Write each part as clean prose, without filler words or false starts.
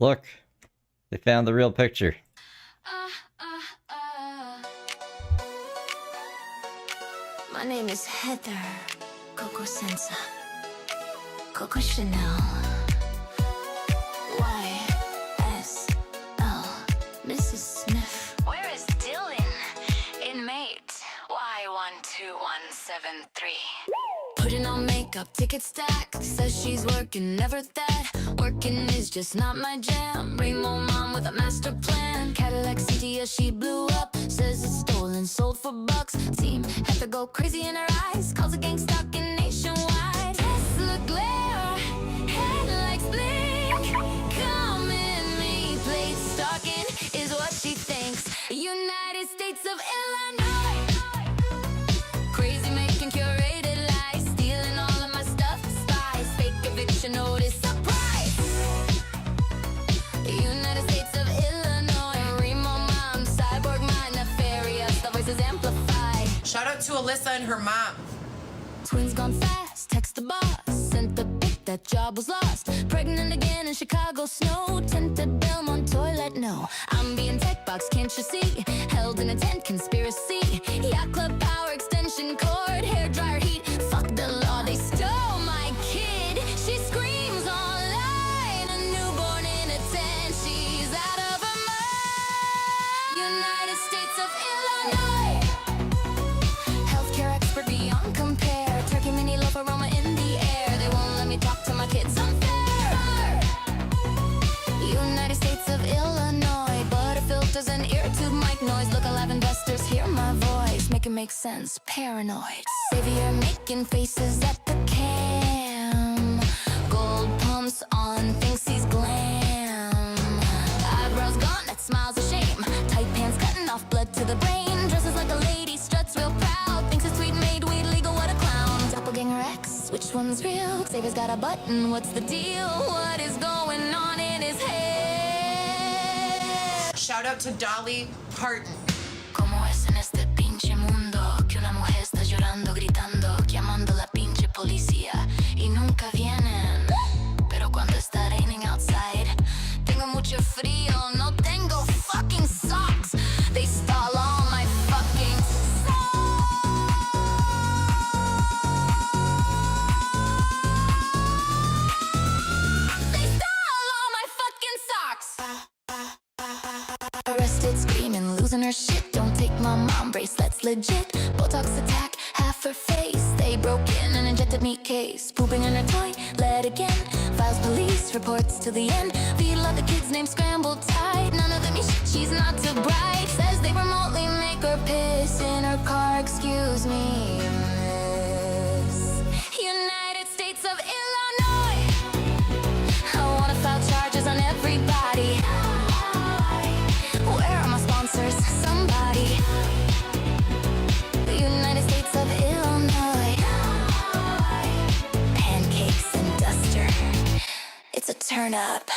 Look, they found the real picture. My name is Heather Coco Senza. Coco Chanel. YSL. Mrs. Smith. Where is Dylan? Inmate Y12173. Putting on makeup, ticket stack. Says she's working, never that. Working is just not my jam. Rainbow mom with a master plan. Cadillac CTS, she blew up. Says it's stolen, sold for bucks. Team had to go crazy in her eyes. Calls a gang stalking nationwide. Tesla glare, headlights blink. Come in me, plate stalking is what she thinks. United States of Illinois. Crazy making curated lies. Stealing all of my stuff, spies. Fake eviction notice, surprise. United States of Illinois. Remo mom, cyborg mind, nefarious. The voices amplify. Shout out to Alyssa and her mom. Twins gone fast, text the boss. Sent the pic, that job was lost. Pregnant again in Chicago snow. Tinted Belmont toilet, no. I'm being tech box, can't you see? Held in a tent, conspiracy. Yacht club power extension cord. Hair dryer heat, fuck the law. They stole my kid. She screams online. A newborn in a tent. She's out of her mind. United States of Illinois. Healthcare expert beyond compare. Turkey mini loaf aroma in the air. They won't let me talk to my kids unfair. United States of Illinois. Butter filters and ear tube mic noise. Look alive, investors hear my voice. Make it make sense, paranoid. Savior making faces at the cam. Gold pumps on, thinks he's glam. Eyebrows gone, that smile's a shame. Tight pants cutting off blood to the brain. Dresses like a lady, struts real proud. Thinks it's sweet made weed legal, what a clown. Doppelganger X, which one's real? Xavier's got a button, what's the deal? What is going on in his head? Shout out to Dolly Parton. ¿Cómo es en este pinche mundo que una mujer está llorando, gritando, llamando a la pinche policía y nunca vienen? Pero cuando está raining outside, tengo mucho frío, no tengo fucking socks. They stole all my fucking socks. They stole all my fucking socks. Arrested, screaming, losing her shit. Don't take my mom bracelets, legit. Botox attack, half her face. They broke in and injected meat case. Pooping in her toilet again. Files police reports to the end. Feel like the kid's name scrambled tight. None of them is shit, she's not too bright. Says they remotely make her piss in her car. Excuse me, miss. United States of Illinois. I wanna file charges on everybody. Where are my sponsors? Somebody. United States of Illinois. Pancakes and duster. It's a turn up.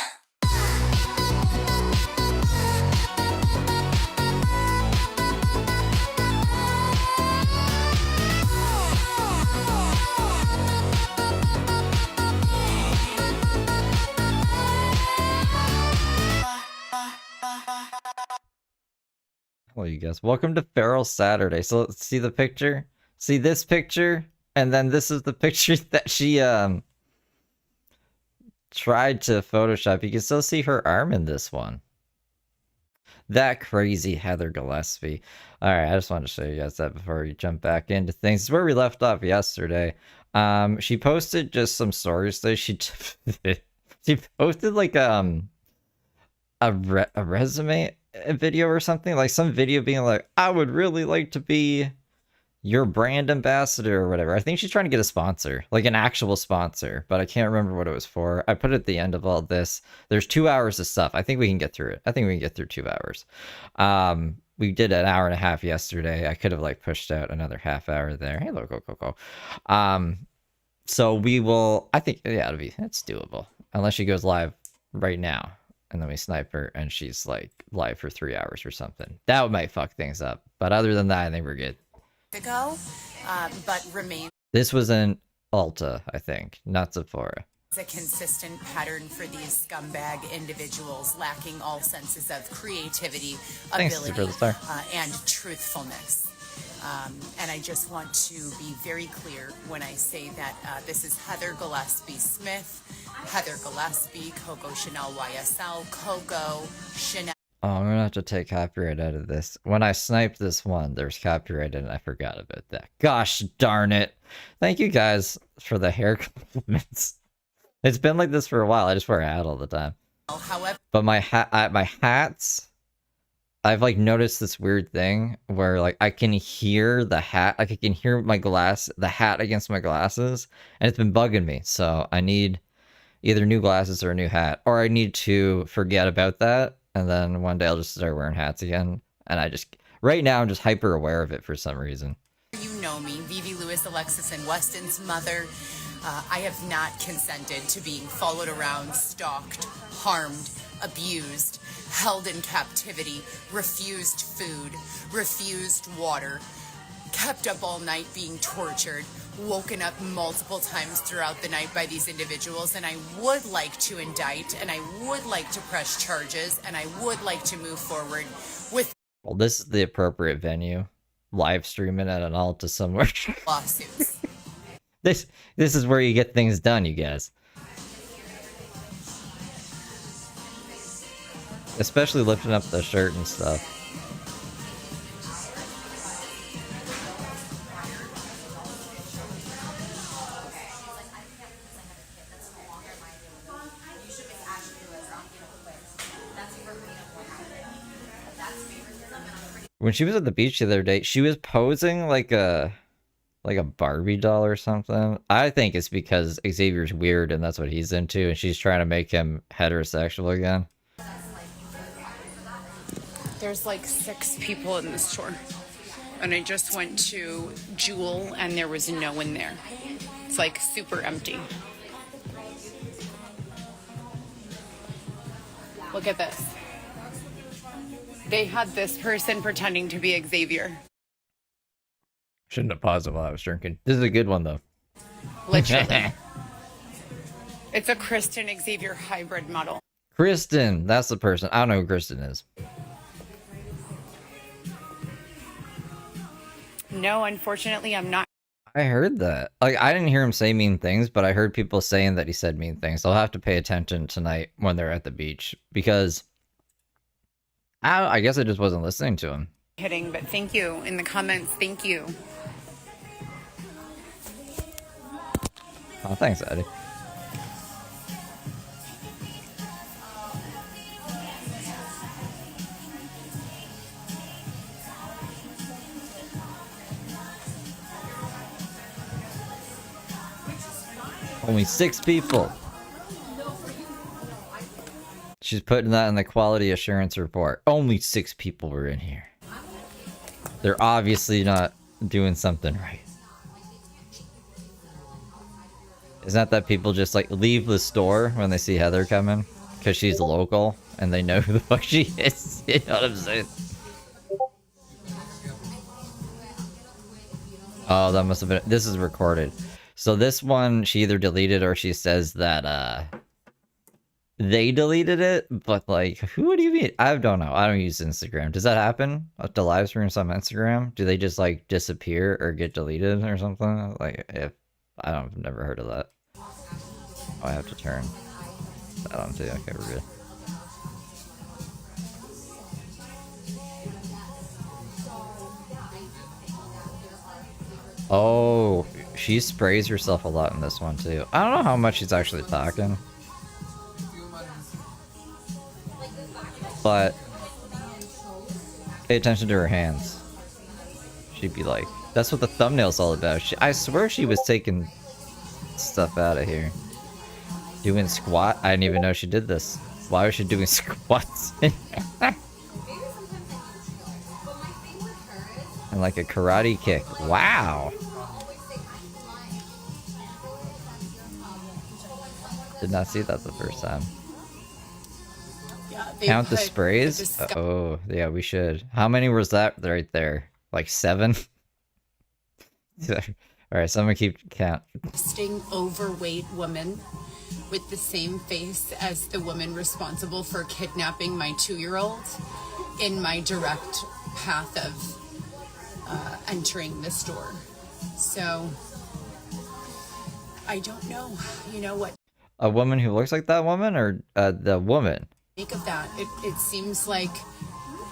Hello, you guys. Welcome to Feral Saturday. So let's see the picture. See this picture, and then this is the picture that she tried to Photoshop. You can still see her arm in this one. That crazy Heather Gillespie. All right, I just wanted to show you guys that before we jump back into things. This is where we left off yesterday. She posted just some stories. So she she posted like a resume video or something, like some video being like, I would really like to be your brand ambassador or whatever. I think she's trying to get a sponsor, like an actual sponsor, but I can't remember what it was for. I put it at the end of all this. There's 2 hours of stuff. I think we can get through it. I think we can get through 2 hours. We did an hour and a half yesterday. I could have like pushed out another half hour there. Hey, look, go. So we will, I think, yeah, it's doable. Unless she goes live right now. And then we snipe her, and she's like live for 3 hours or something. That might fuck things up. But other than that, I think we're good. But remain. This was an Ulta, I think, not Sephora. a consistent pattern for these scumbag individuals lacking all senses of creativity, Thanks ability, for the star. and truthfulness. And I just want to be very clear when I say that this is Heather Gillespie Smith, Heather Gillespie, Coco Chanel YSL, Coco Chanel. Oh, I'm gonna have to take copyright out of this. When I sniped this one, there's copyright and I forgot about that. Gosh darn it. Thank you guys for the hair compliments. It's been like this for a while. I just wear a hat all the time. However, But my hats, I've like noticed this weird thing where like I can hear the hat, like I can hear the hat against my glasses, and it's been bugging me. So I need either new glasses or a new hat, or I need to forget about that, and then one day I'll just start wearing hats again. And right now I'm just hyper aware of it for some reason. you know me, Vivi Lewis, Alexis, and Weston's mother. I have not consented to being followed around, stalked, harmed, abused, held in captivity, refused food, refused water, kept up all night being tortured, woken up multiple times throughout the night by these individuals, and I would like to indict, and I would like to press charges, and I would like to move forward with Well, this is the appropriate venue. Live streaming at an altar somewhere. lawsuits. This is where you get things done, you guys. Especially lifting up the shirt and stuff. When she was at the beach the other day, she was posing like a Barbie doll or something. I think it's because Xavier's weird and that's what he's into, and she's trying to make him heterosexual again. There's like 6 people in the store, and I just went to Jewel and there was no one there. It's like super empty. Look at this. They had this person pretending to be Xavier. Shouldn't have paused it while I was drinking. This is a good one though. Literally. It's a Kristen Xavier hybrid model. Kristen, that's the person. I don't know who Kristen is. No, unfortunately, I'm not. I heard that. Like, I didn't hear him say mean things, but I heard people saying that he said mean things. I'll have to pay attention tonight when they're at the beach, because I guess I just wasn't listening to him. Kidding, but thank you in the comments. Thank you. Oh, thanks, Eddie. Only 6 people. She's putting that in the quality assurance report. Only 6 people were in here. They're obviously not doing something right. Isn't that people just like leave the store when they see Heather coming? Because she's local and they know who the fuck she is. You know what I'm saying? Oh, that must have been... This is recorded. So this one, she either deleted or she says that they deleted it, but like, who do you mean? I don't know. I don't use Instagram. Does that happen? The live streams on Instagram? Do they just like disappear or get deleted or something? Like, if I've never heard of that. Oh, I have to turn that on too. Okay, we're good. Oh, she sprays herself a lot in this one too. I don't know how much she's actually talking, but pay attention to her hands. She'd be like, that's what the thumbnail's all about. I swear she was taking stuff out of here. Doing squat? I didn't even know she did this. Why was she doing squats? And like a karate kick. Wow. Did not see that the first time. Yeah, Count the sprays? Oh, yeah, we should. How many was that right there? Like 7? Alright, so I'm gonna keep count. Disgusting, overweight woman with the same face as the woman responsible for kidnapping my 2-year-old in my direct path of entering the store. So I don't know, you know what? A woman who looks like that woman, or the woman? Think of that. It seems like,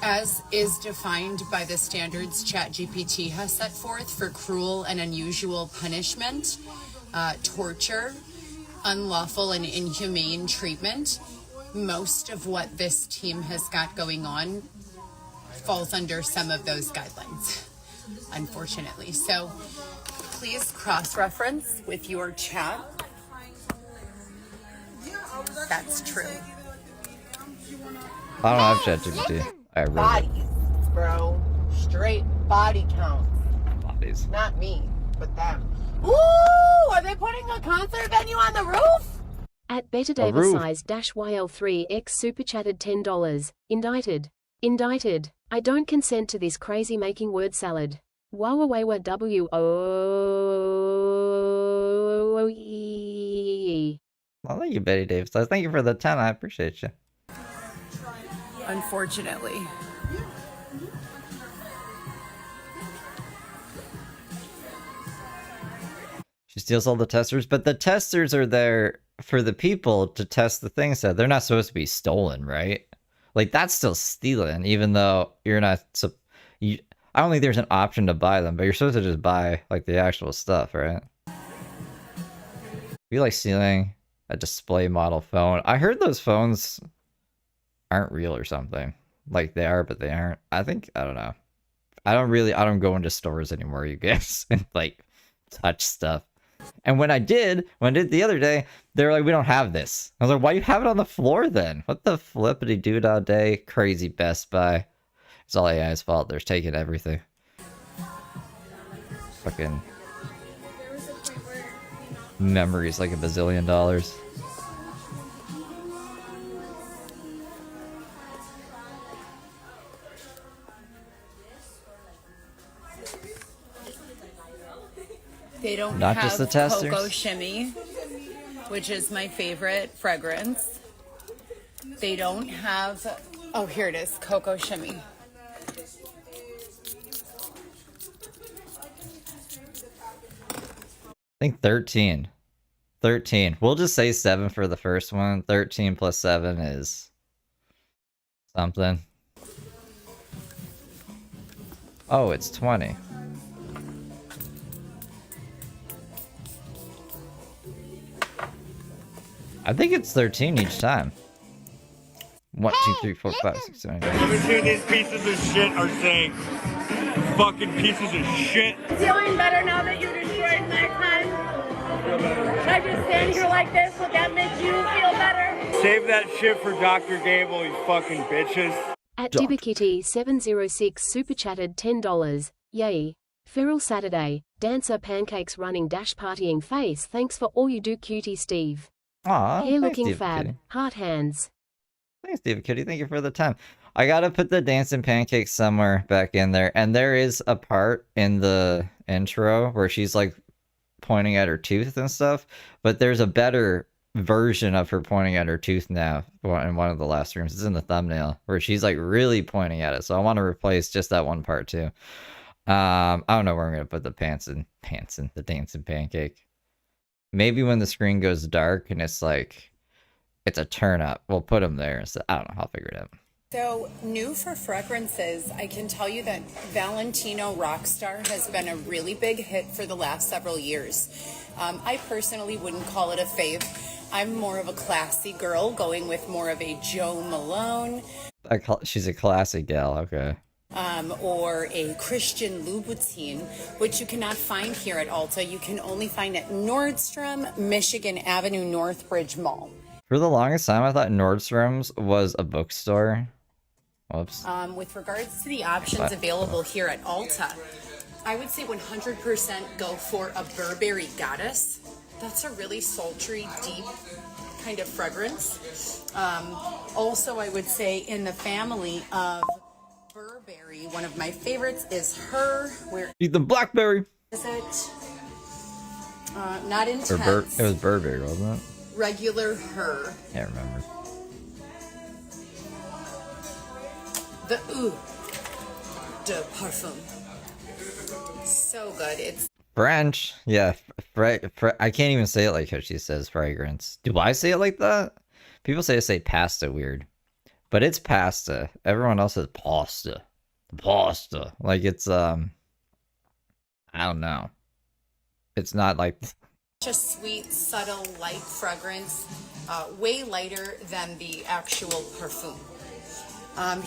as is defined by the standards ChatGPT has set forth for cruel and unusual punishment, torture, unlawful and inhumane treatment, most of what this team has got going on falls under some of those guidelines, unfortunately. So please cross-reference with your chat. That's true. I don't have ChatGPT. I really Bodies, bro. Straight body count. bodies. Not me, but them. Ooh, are they putting a concert venue on the roof? At Better A roof. Davis size YL3X super chatted $10. Indicted. Indicted. I don't consent to this crazy making word salad. Wawawawa W-O-E. Well, thank you, Betty Davis. Thank you for the 10. I appreciate you. Unfortunately. She steals all the testers, but the testers are there for the people to test the things that they're not supposed to be stolen, right? Like, that's still stealing, even though you're not. I don't think there's an option to buy them, but you're supposed to just buy like the actual stuff, right? We like stealing a display model phone. I heard those phones aren't real or something. Like they are, but they aren't. I don't know. I don't go into stores anymore, you guys, and like touch stuff. And when I did the other day, they were like, we don't have this. I was like, why do you have it on the floor then? What the flippity doo-dah day? Crazy Best Buy. It's all AI's fault. They're taking everything. Fucking memories like $1 bazillion. They don't Not have just the testers. Cocoa Shimmy, which is my favorite fragrance. They don't have, oh, here it is, Cocoa Shimmy. I think 13. 13. We'll just say 7 for the first one. 13 plus 7 is something. Oh, it's 20. I think it's 13 each time. 1, 2, 3, 4, 5, 6, 7, 8. Number two, these pieces of shit are saying fucking pieces of shit. Feeling better now that you destroyed my time? Should I just stand here like this? Would that make you feel better? Save that shit for Dr. Gable, you fucking bitches. At Dibakitty706 super chatted $10. Yay. Feral Saturday. Dancer pancakes running dash partying face. Thanks for all you do, cutie Steve. Aw, Hair thanks, looking David fab. Kitty. Heart hands. Thanks, David Kitty. Thank you for the time. I gotta put the dancing pancakes somewhere back in there. And there is a part in the intro where she's like pointing at her tooth and stuff. But there's a better version of her pointing at her tooth now in one of the last rooms. It's in the thumbnail where she's like really pointing at it. So I want to replace just that one part too. I don't know where I'm gonna put the the dancing pancake. Maybe when the screen goes dark and it's like it's a turn up, we'll put them there. So I don't know. I'll figure it out. So, new for fragrances, I can tell you that Valentino Rockstar has been a really big hit for the last several years. I personally wouldn't call it a fave. I'm more of a classy girl, going with more of a Joe Malone. She's a classic gal, okay. Or a Christian Louboutin, which you cannot find here at Ulta. You can only find at Nordstrom, Michigan Avenue, Northbridge Mall. For the longest time, I thought Nordstrom's was a bookstore. Whoops. With regards to the options available here at Ulta, I would say 100% go for a Burberry Goddess. That's a really sultry, deep kind of fragrance. Also, I would say in the family of Burberry, one of my favorites is her. Where Eat the Blackberry. is it? Not Or intense. it was Burberry, wasn't it? regular her. Can't remember. The Eau de Parfum. So good. It's French. Yeah. I can't even say it like how she says fragrance. Do I say it like that? People say pasta weird. But it's pasta. Everyone else says pasta. Pasta. Like it's, I don't know. It's not like... a sweet, subtle, light fragrance. Way lighter than the actual parfum.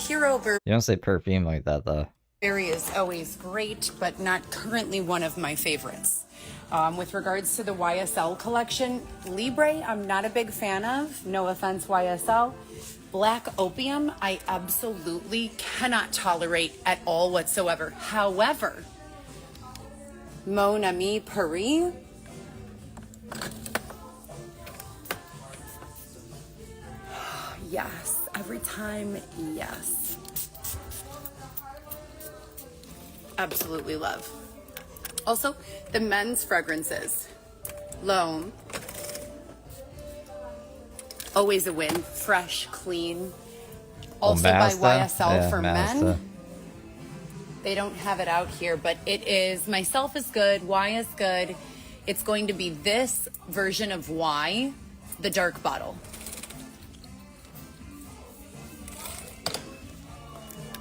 Hero You don't say perfume like that, though. Burberry is always great, but not currently one of my favorites. With regards to the YSL collection, Libre, I'm not a big fan of. No offense, YSL. Black Opium, I absolutely cannot tolerate at all whatsoever. However, Mon Ami Paris, yes, every time, yes. Absolutely love. Also, the men's fragrances. L'Homme. Always a win. Fresh, clean. Also by YSL for men. They don't have it out here, but it is Myself is good, Y is good. It's going to be this version of Y, the dark bottle.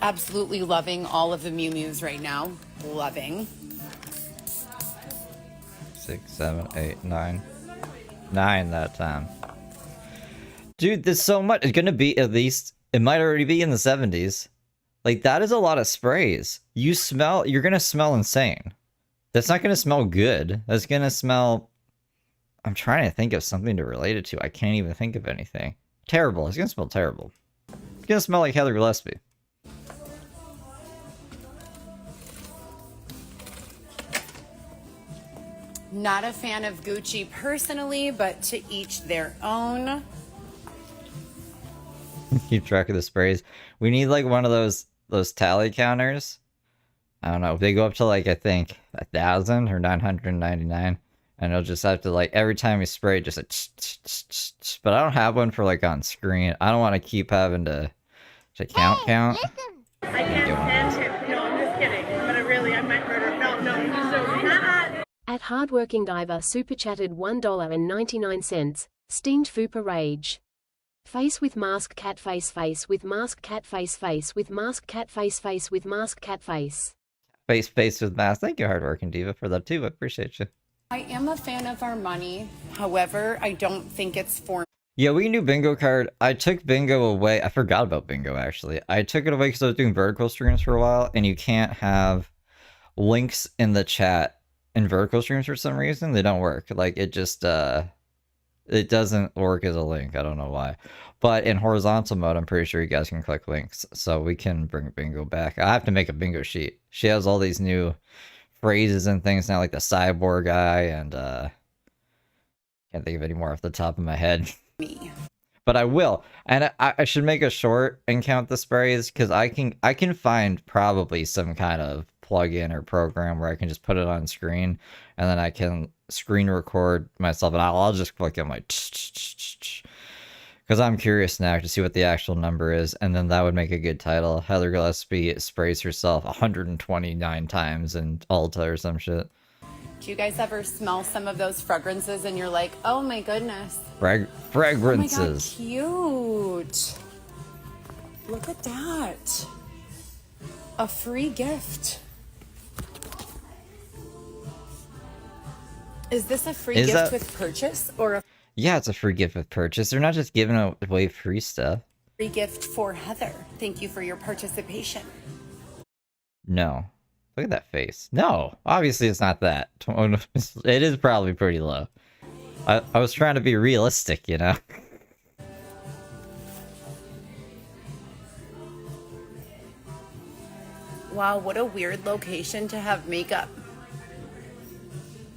Absolutely loving all of the Miu Mius right now. Loving. 6, 7, 8, 9. 9 that time. Dude, there's so much. It's gonna be at least, it might already be in the 70s. Like, that is a lot of sprays. You're gonna smell insane. That's not gonna smell good. That's gonna smell... I'm trying to think of something to relate it to. I can't even think of anything. Terrible. It's gonna smell terrible. It's gonna smell like Heather Gillespie. Not a fan of Gucci personally, but to each their own. Keep track of the sprays. We need like one of those tally counters. I don't know. They go up to like, I think 1,000 or 999, and it'll just have to like every time we spray, just like, but I don't have one for like on screen. I don't want to keep having to count. I can't stand him. No, I'm just kidding. But I might murder him. No, so not. At Hardworking Diver super chatted $1.99. Stinged Fupa Rage. Face with mask cat face with mask cat face with mask cat face with mask cat face. Face with mask. Thank you, Hardworking Diva, for that too. I appreciate you. I am a fan of Armani. However, I don't think it's for... Yeah, we can do bingo card. I took bingo away. I forgot about bingo, actually. I took it away because I was doing vertical streams for a while, and you can't have links in the chat in vertical streams for some reason. They don't work. Like, it just, it doesn't work as a link. I don't know why. But in horizontal mode, I'm pretty sure you guys can click links. So we can bring bingo back. I have to make a bingo sheet. She has all these new phrases and things now, like the cyborg guy, and can't think of any more off the top of my head. But I will. And I should make a short and count the sprays, because I can find probably some kind of plugin or program where I can just put it on screen, and then I can screen record myself, and I'll just click on my, because I'm curious now to see what the actual number is, and then that would make a good title. Heather Gillespie sprays herself 129 times in Ulta or some shit. Do you guys ever smell some of those fragrances and you're like, oh my goodness. Fragrances. Oh my God, cute. Look at that. A free gift. Is this a free gift with purchase or a Yeah, it's a free gift with purchase. They're not just giving away free stuff. free gift for Heather? Thank you for your participation. No. Look at that face. No, obviously it's not that. It is probably pretty low. I was trying to be realistic, you know? Wow, what a weird location to have makeup.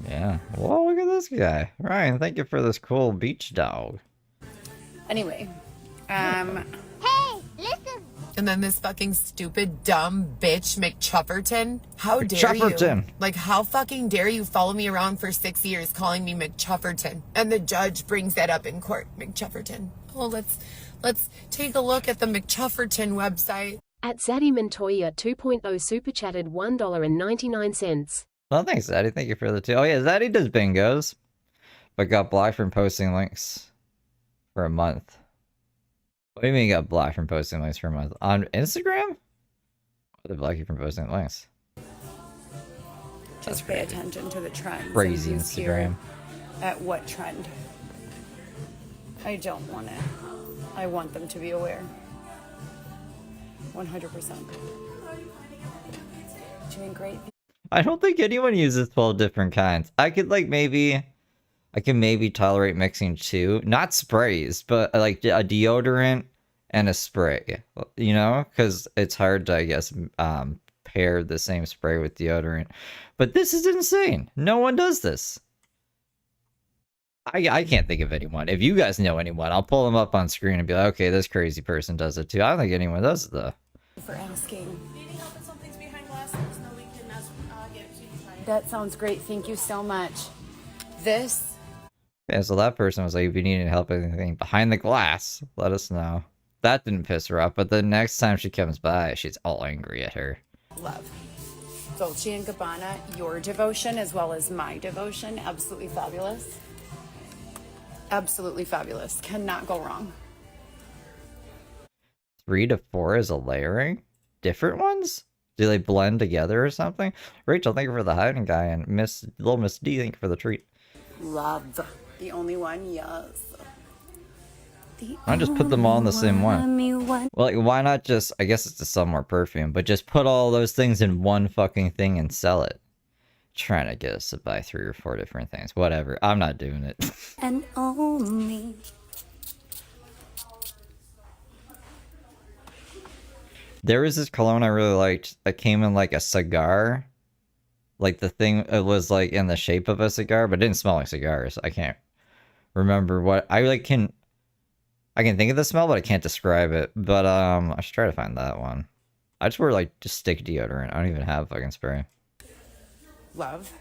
Yeah. Whoa, look at this guy. Ryan, thank you for this cool beach dog. Anyway, Hey, listen! And then this fucking stupid, dumb bitch, McChufferton. How dare McChufferton. you? Like, how fucking dare you follow me around for 6 years calling me McChufferton? And the judge brings that up in court, McChufferton. Oh, let's take a look at the McChufferton website. At Zaddy Montoya 2.0 super chatted $1.99. Well, thanks, Zaddy. Thank you for the 2. Oh, yeah, Zaddy does bingos, but got blocked from posting links for a month. What do you mean you got blocked from posting links for a month? On Instagram? Or they block you from posting links? Just pay attention to the trends. Crazy and who's here Instagram. At what trend? I don't want it. I want them to be aware. 100%. Doing great. I don't think anyone uses 12 different kinds. I could maybe tolerate mixing 2, not sprays, but like a deodorant and a spray, you know, because it's hard to, I guess, pair the same spray with deodorant. But this is insane. No one does this. I can't think of anyone. If you guys know anyone, I'll pull them up on screen and be like, okay, this crazy person does it too. I don't think anyone does it though. For asking. That sounds great. Thank you so much. This. Yeah, so that person was like, if you need any help with anything behind the glass, let us know. That didn't piss her off, but the next time she comes by, she's all angry at her. Love. Dolce & Gabbana, your devotion as well as my devotion. Absolutely fabulous. Absolutely fabulous. Cannot go wrong. 3 to 4 is a layering? Different ones? Do they blend together or something? Rachel, thank you for the hiding guy, and Little Miss D, thank you for the treat. Love. The only one, yes. I just put them all in the same one. Well, like, why not just, I guess it's to sell more perfume, but just put all those things in one fucking thing and sell it. Trying to get us to buy 3 or 4 different things. Whatever. I'm not doing it. And only. There was this cologne I really liked that came in like a cigar. Like the thing, it was like in the shape of a cigar, but it didn't smell like cigars. I can't remember what, I can think of the smell, but I can't describe it. But I should try to find that one. I just wear like just stick deodorant. I don't even have fucking spray. Love.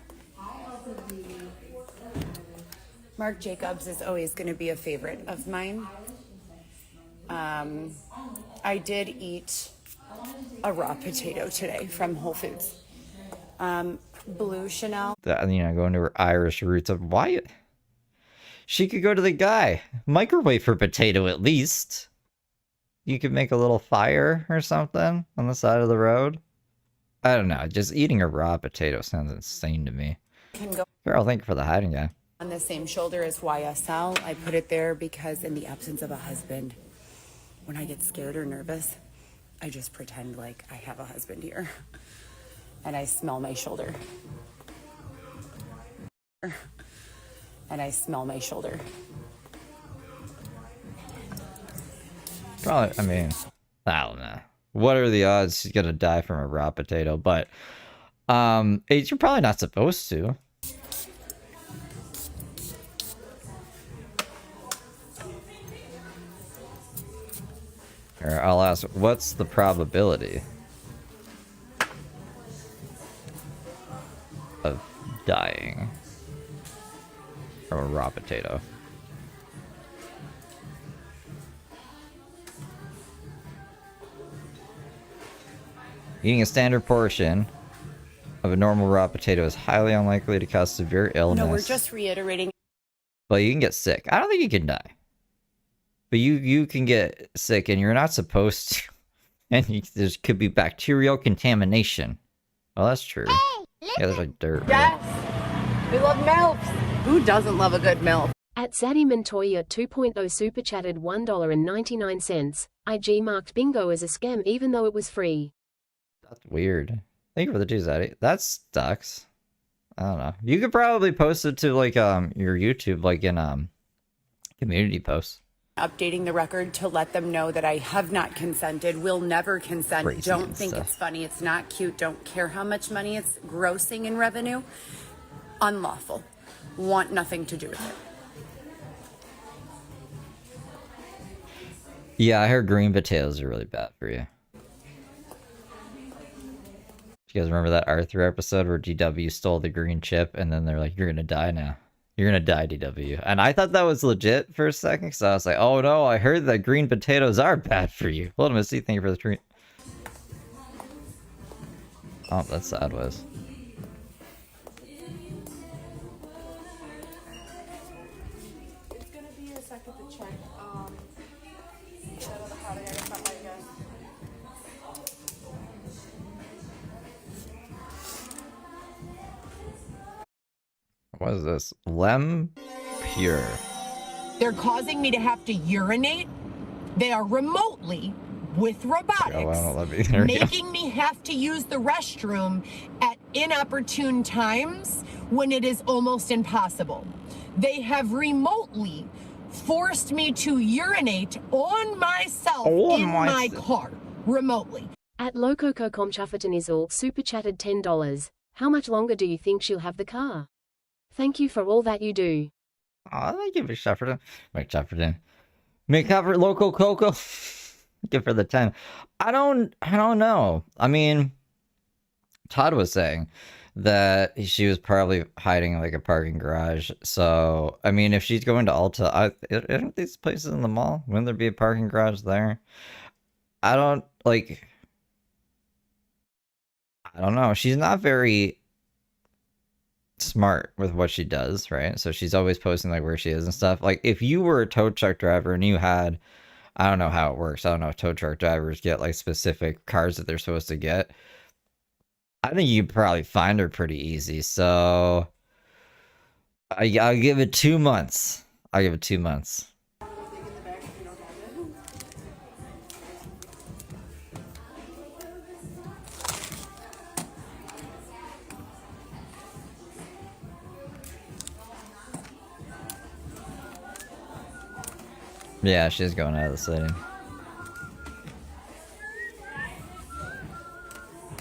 Marc Jacobs is always going to be a favorite of mine. I did eat a raw potato today from Whole Foods. Blue Chanel. That, you know, going to her Irish roots of why she could go to the guy. Microwave her potato at least. You could make a little fire or something on the side of the road. I don't know. Just eating a raw potato sounds insane to me. Can go Carol, thank you for the hiding guy. on the same shoulder as YSL. I put it there because in the absence of a husband, when I get scared or nervous, I just pretend like I have a husband here. And I smell my shoulder. And I smell my shoulder. Probably, I mean, I don't know. What are the odds she's gonna die from a raw potato? But you're probably not supposed to. Or I'll ask, what's the probability of dying from a raw potato? Eating a standard portion of a normal raw potato is highly unlikely to cause severe illness. No, we're just reiterating. But you can get sick. I don't think you can die. But you can get sick and you're not supposed to. And there could be bacterial contamination. Well, that's true. Yeah, there's like dirt. Yes. We love MILFs. Who doesn't love a good MILF? At Zaddy Montoya 2.0 super chatted $1.99. IG marked bingo as a scam even though it was free. That's weird. Thank you for the 2, Zaddy. That sucks. I don't know. You could probably post it to like your YouTube, like in community posts. Updating the record to let them know that I have not consented, will never consent. Crazy Don't think stuff. it's funny. It's not cute. Don't care how much money it's grossing in revenue. Unlawful. Want nothing to do with it. Yeah, I heard green potatoes are really bad for you. You guys remember that Arthur episode where DW stole the green chip and then they're like, you're gonna die now. You're gonna die, DW. And I thought that was legit for a second because I was like, oh no, I heard that green potatoes are bad for you. Hold on, Misty, thank you for the treat. Oh, that's sad, Wes. It's gonna be a second to check. The powder, I guess, I guess. What is this? Lem Pure. They're causing me to have to urinate. They are remotely, with robotics, making me have to use the restroom at inopportune times when it is almost impossible. They have remotely forced me to urinate on myself in my car, remotely. At LocoCocomChufferton super chatted $10. How much longer do you think she'll have the car? Thank you for all that you do. Oh, thank you, McShufferton. McShufferton. McCover Local Coco. Give her the 10. I don't know. I mean, Todd was saying that she was probably hiding in like a parking garage. So, I mean, if she's going to Ulta, aren't these places in the mall? Wouldn't there be a parking garage there? I don't know. She's not very smart with what she does, right? So she's always posting like where she is and stuff. Like if you were a tow truck driver and you had, I don't know how it works. I don't know if tow truck drivers get like specific cars that they're supposed to get. I think you probably find her pretty easy. So I'll give it 2 months. I'll give it 2 months. Yeah, she's going out of the city.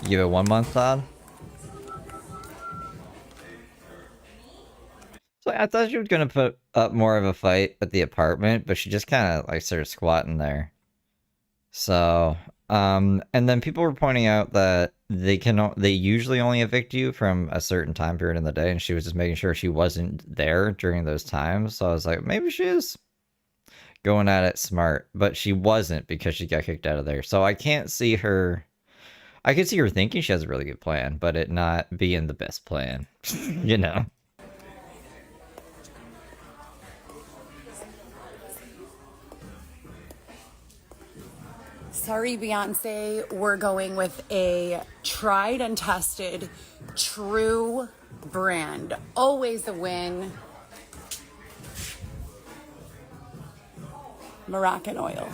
You give it 1 month, Todd? So I thought she was gonna put up more of a fight at the apartment, but she just kind of like started squatting there. So, and then people were pointing out that they usually only evict you from a certain time period in the day, and she was just making sure she wasn't there during those times. So I was like, maybe she is going at it smart, but she wasn't because she got kicked out of there. So I can't see her. I can see her thinking she has a really good plan, but it not being the best plan, you know? Sorry, Beyonce, we're going with a tried and tested, true brand. Always a win. Moroccan oil.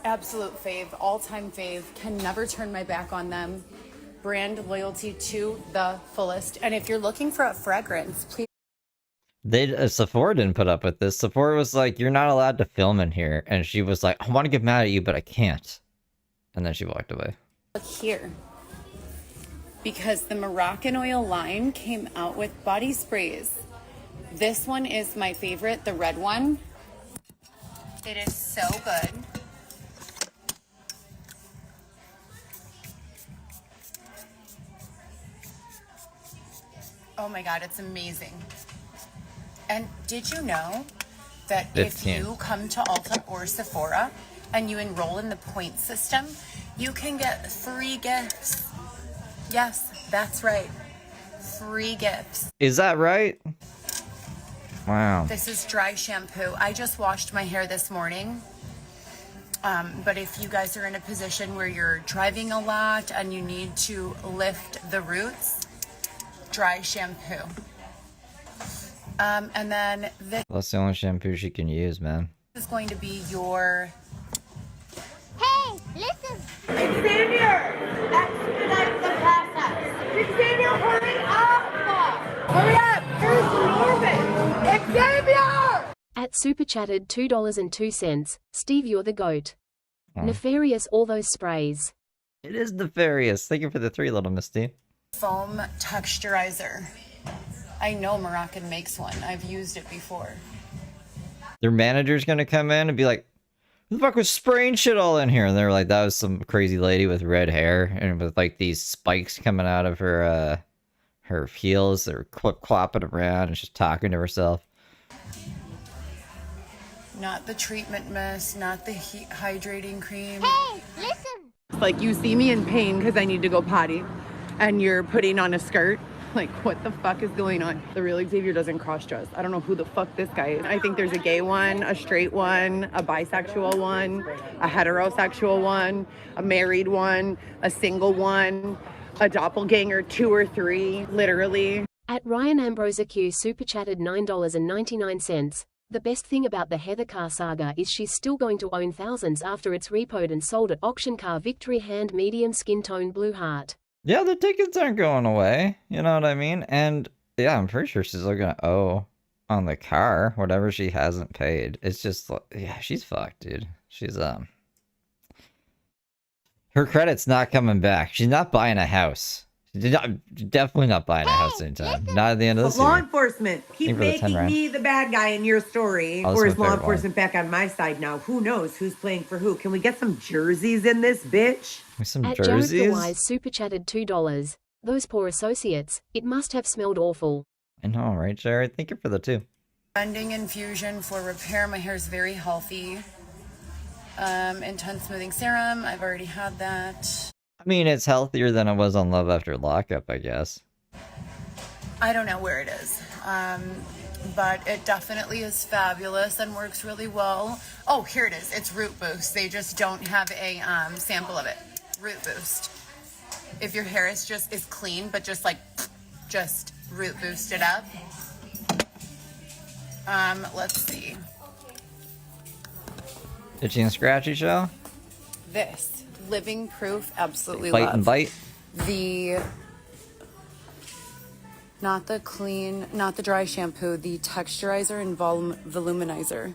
Absolute fave, all-time fave. Can never turn my back on them. Brand loyalty to the fullest. And if you're looking for a fragrance, please. Sephora didn't put up with this. Sephora was like, you're not allowed to film in here. And she was like, I want to get mad at you, but I can't. And then she walked away. Look here. Because the Moroccan oil line came out with body sprays. This one is my favorite, the red one. It is so good. Oh my God, it's amazing. And did you know that 15. If you come to Ulta or Sephora and you enroll in the point system, you can get free gifts? Yes, that's right. Free gifts. Is that right? Wow. This is dry shampoo. I just washed my hair this morning. But if you guys are in a position where you're driving a lot and you need to lift the roots, dry shampoo. And then this That's the only shampoo she can use, man. is going to be your... Hey, listen. Xavier, expedite the process. Xavier, hurry up. Hurry up. Here's Norman. Xavier! At super chatted $2.02. Steve, you're the goat. Oh. Nefarious, all those sprays. It is nefarious. Thank you for the 3, little Misty. foam texturizer. I know Moroccan makes one. I've used it before. Their manager's gonna come in and be like, Who the fuck was spraying shit all in here? And they were like, that was some crazy lady with red hair and with like these spikes coming out of her her heels. They were clopping around and she's talking to herself. Not the treatment mist, not the hydrating cream. Hey, listen. Like, you see me in pain because I need to go potty, and you're putting on a skirt. Like, what the fuck is going on? The real Xavier doesn't cross-dress. I don't know who the fuck this guy is. I think there's a gay one, a straight one, a bisexual one, a heterosexual one, a married one, a single one, a doppelganger, 2 or 3, literally. At Ryan Ambrose Q super chatted $9.99. The best thing about the Heather Car saga is she's still going to own thousands after it's repoed and sold at auction. Car victory hand medium skin tone blue heart. Yeah, the tickets aren't going away. You know what I mean? And yeah, I'm pretty sure she's still gonna owe on the car whatever she hasn't paid. It's just, yeah, she's fucked, dude. She's her credit's not coming back. She's not buying a house. Definitely not buying a house anytime. Not at the end of this year. Law enforcement, keep making me the bad guy in your story. Or is law enforcement back on my side now? Who knows who's playing for who? Can we get some jerseys in this bitch? Some At jerseys? Jared the Wise super chatted $2. Those poor associates. It must have smelled awful. I know, right, Jared? Thank you for the 2. Blending infusion for repair. My hair is very healthy. Intense smoothing serum. I've already had that. I mean, it's healthier than it was on Love After Lockup, I guess. I don't know where it is, but it definitely is fabulous and works really well. Oh, here it is. It's Root Boost. They just don't have a sample of it. Root Boost. If your hair is clean, but just Root Boost it up. Let's see. Itchy and Scratchy show? This. Living Proof, absolutely Bite love. and Bite? Not the dry shampoo, the texturizer and voluminizer.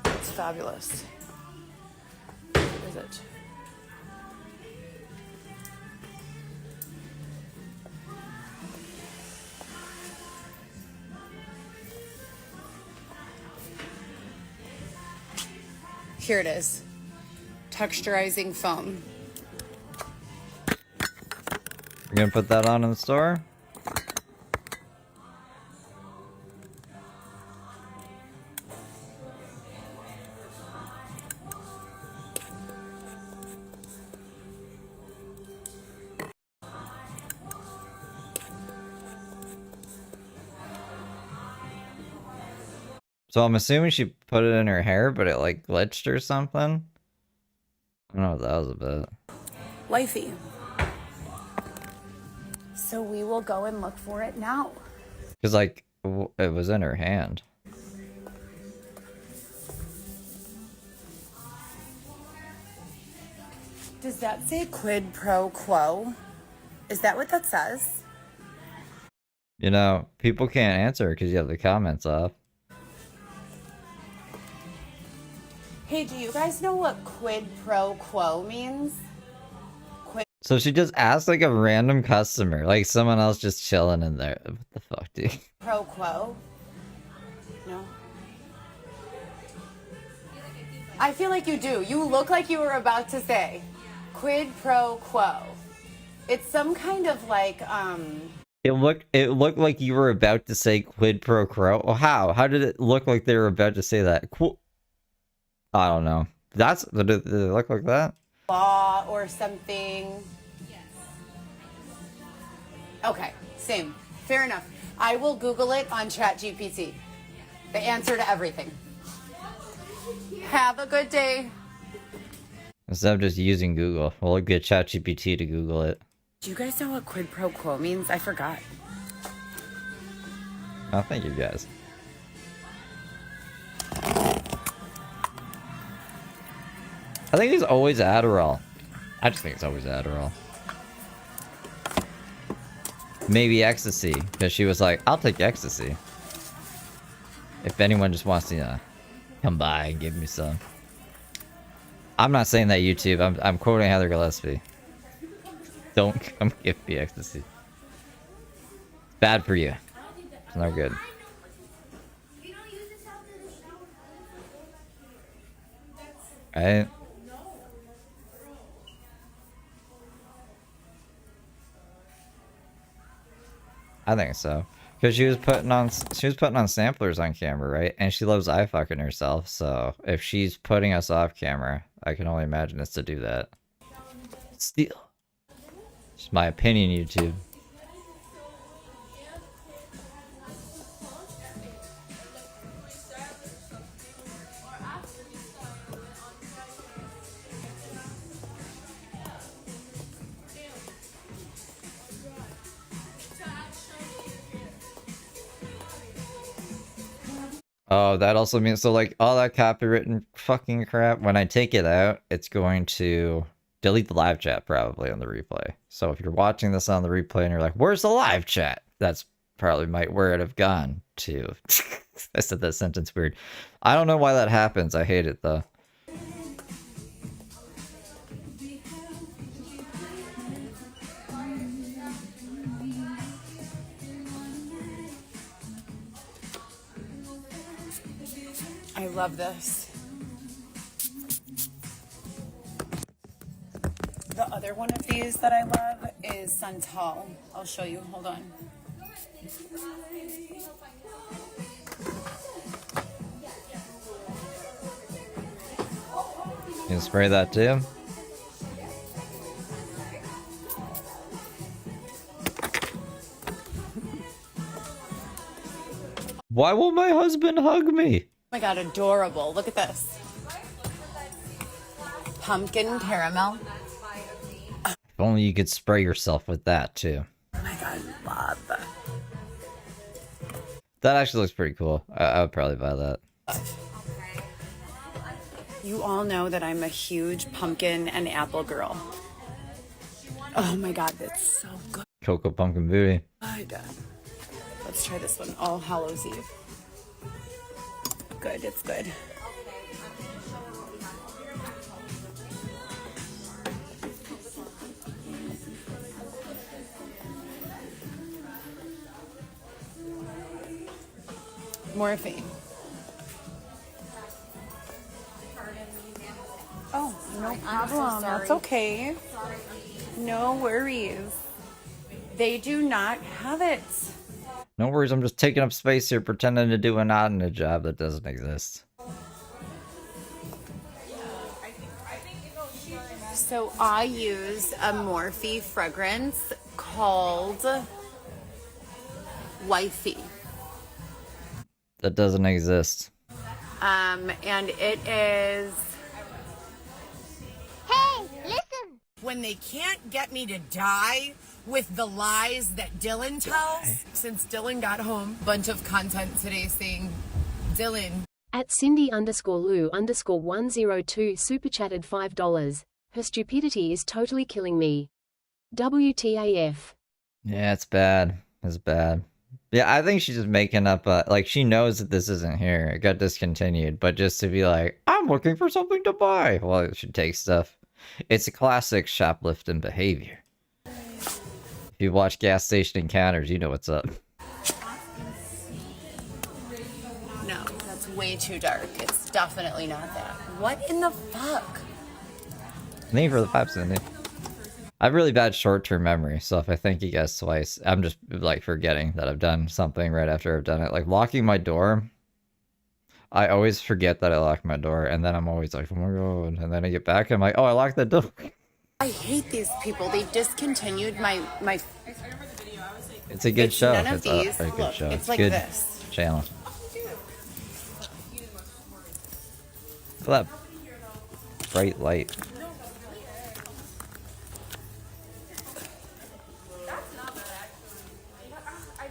It's fabulous. What is it? Here it is. Texturizing foam. You're gonna put that on in the store? So I'm assuming she put it in her hair, but it like glitched or something. I don't know what that was about. Lifey. So we will go and look for it now. Because like it was in her hand. Does that say quid pro quo? Is that what that says? You know, people can't answer because you have the comments off. Hey, do you guys know what quid pro quo means? So she just asked like a random customer, like someone else just chilling in there. What the fuck, dude? Pro quo? No? I feel like you do. You look like you were about to say quid pro quo. It's some kind of like, It looked like you were about to say quid pro quo. Well, how? How did it look like they were about to say that? I don't know. Did it look like that? Law or something. Yes. Okay, same. Fair enough. I will Google it on ChatGPT. The answer to everything. Have a good day. Instead of just using Google, we'll get ChatGPT to Google it. Do you guys know what quid pro quo means? I forgot. Oh, thank you guys. I think it's always Adderall. I just think it's always Adderall. Maybe ecstasy, because she was like, I'll take ecstasy. If anyone just wants to, come by and give me some. I'm not saying that YouTube. I'm quoting Heather Gillespie. Don't come give me ecstasy. It's bad for you. It's no good. Right? I think so. Because she was putting on samplers on camera, right? And she loves eye fucking herself, so if she's putting us off camera, I can only imagine it's to do that. Still. It's my opinion, YouTube. Oh, that also means, so like all that copywritten fucking crap, when I take it out, it's going to delete the live chat probably on the replay. So if you're watching this on the replay and you're like, where's the live chat? That's probably where it'd have gone to. I said that sentence weird. I don't know why that happens. I hate it though. I love this. The other one of these that I love is Santal. I'll show you. Hold on. You can spray that too? Why won't my husband hug me? Oh my god, adorable. Look at this. Pumpkin caramel. If only you could spray yourself with that too. Oh my god, love that. That actually looks pretty cool. I would probably buy that. You all know that I'm a huge pumpkin and apple girl. Oh my god, that's so good. Cocoa pumpkin booty. Let's try this one. All Hallows Eve. Good, it's good. Morphine. Oh, no problem. That's okay. No worries. They do not have it. No worries, I'm just taking up space here pretending to do an odd in a job that doesn't exist. So I use a Morphe fragrance called Wifey. That doesn't exist. And it is... Hey, listen! When they can't get me to die with the lies that Dylan tells, since Dylan got home, bunch of content today saying Dylan. At Cindy_Lou_102 super chatted $5. Her stupidity is totally killing me. WTAF. Yeah, it's bad. It's bad. Yeah, I think she's just making up, like, she knows that this isn't here. It got discontinued, but just to be like, I'm looking for something to buy. Well, it should take stuff. It's a classic shoplifting behavior. If you watch Gas Station Encounters, you know what's up. No, that's way too dark. It's definitely not that. What in the fuck? Thank you for the 5 Cindy. I have really bad short-term memory, so if I thank you guys twice, I'm just, like, forgetting that I've done something right after I've done it. Like, locking my door, I always forget that I locked my door, and then I'm always like, oh my god, and then I get back, and I'm like, oh, I locked the door. I hate these people. They discontinued my... It's a good show. None of It's these. a good Look, show. it's like good this. Channel. Look at that bright light.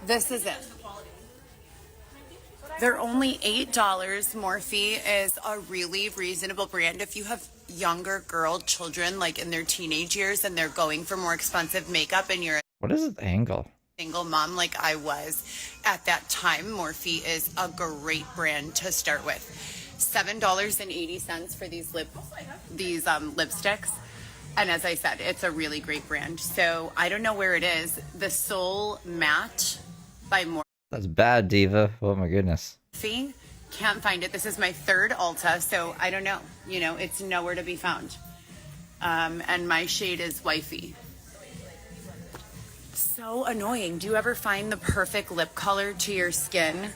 This is it. They're only $8. Morphe is a really reasonable brand. If you have younger children, like in their teenage years, and they're going for more expensive makeup, and you're What is this angle? a single mom like I was at that time, Morphe is a great brand to start with. $7.80 for these lipsticks. And as I said, it's a really great brand. So I don't know where it is. The Soul Matte by Morphe. That's bad, Diva. Oh my goodness. Can't find it. This is my third Ulta, so I don't know. You know, it's nowhere to be found. And my shade is wifey. So annoying. Do you ever find the perfect lip color to your skin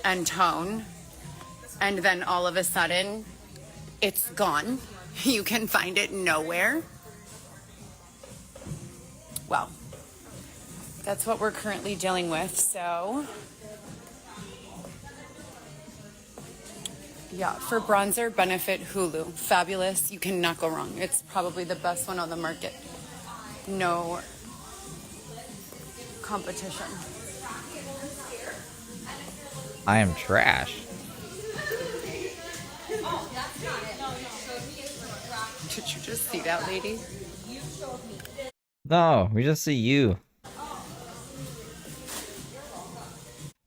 and tone, and then all of a sudden it's gone? You can find it nowhere. Well, that's what we're currently dealing with. So yeah, for bronzer, Benefit Hulu. Fabulous. You cannot go wrong. It's probably the best one on the market. No competition. I am trash. Did you just see that lady? No, we just see you.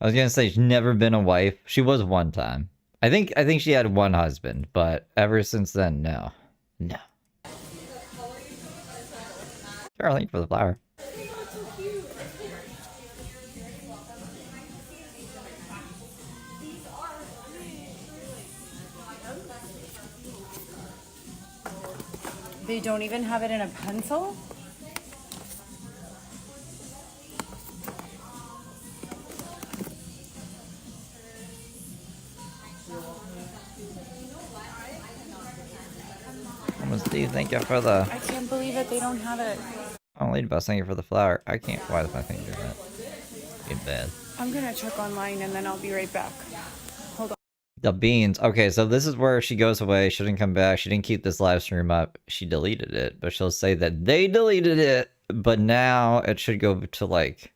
I was gonna say she's never been a wife. She was one time. I think she had one husband, but ever since then, no. No. Carol, thank you for the flower. They don't even have it in a pencil? Thank you for the... I can't believe it, they don't have it. Oh, Lady Boss, thank you for the flower. I can't... Why does my thing do that? Get bad. I'm gonna check online and then I'll be right back. Hold on. The beans. Okay, so this is where she goes away. She didn't come back. She didn't keep this live stream up. She deleted it, but she'll say that they deleted it. But now it should go to like...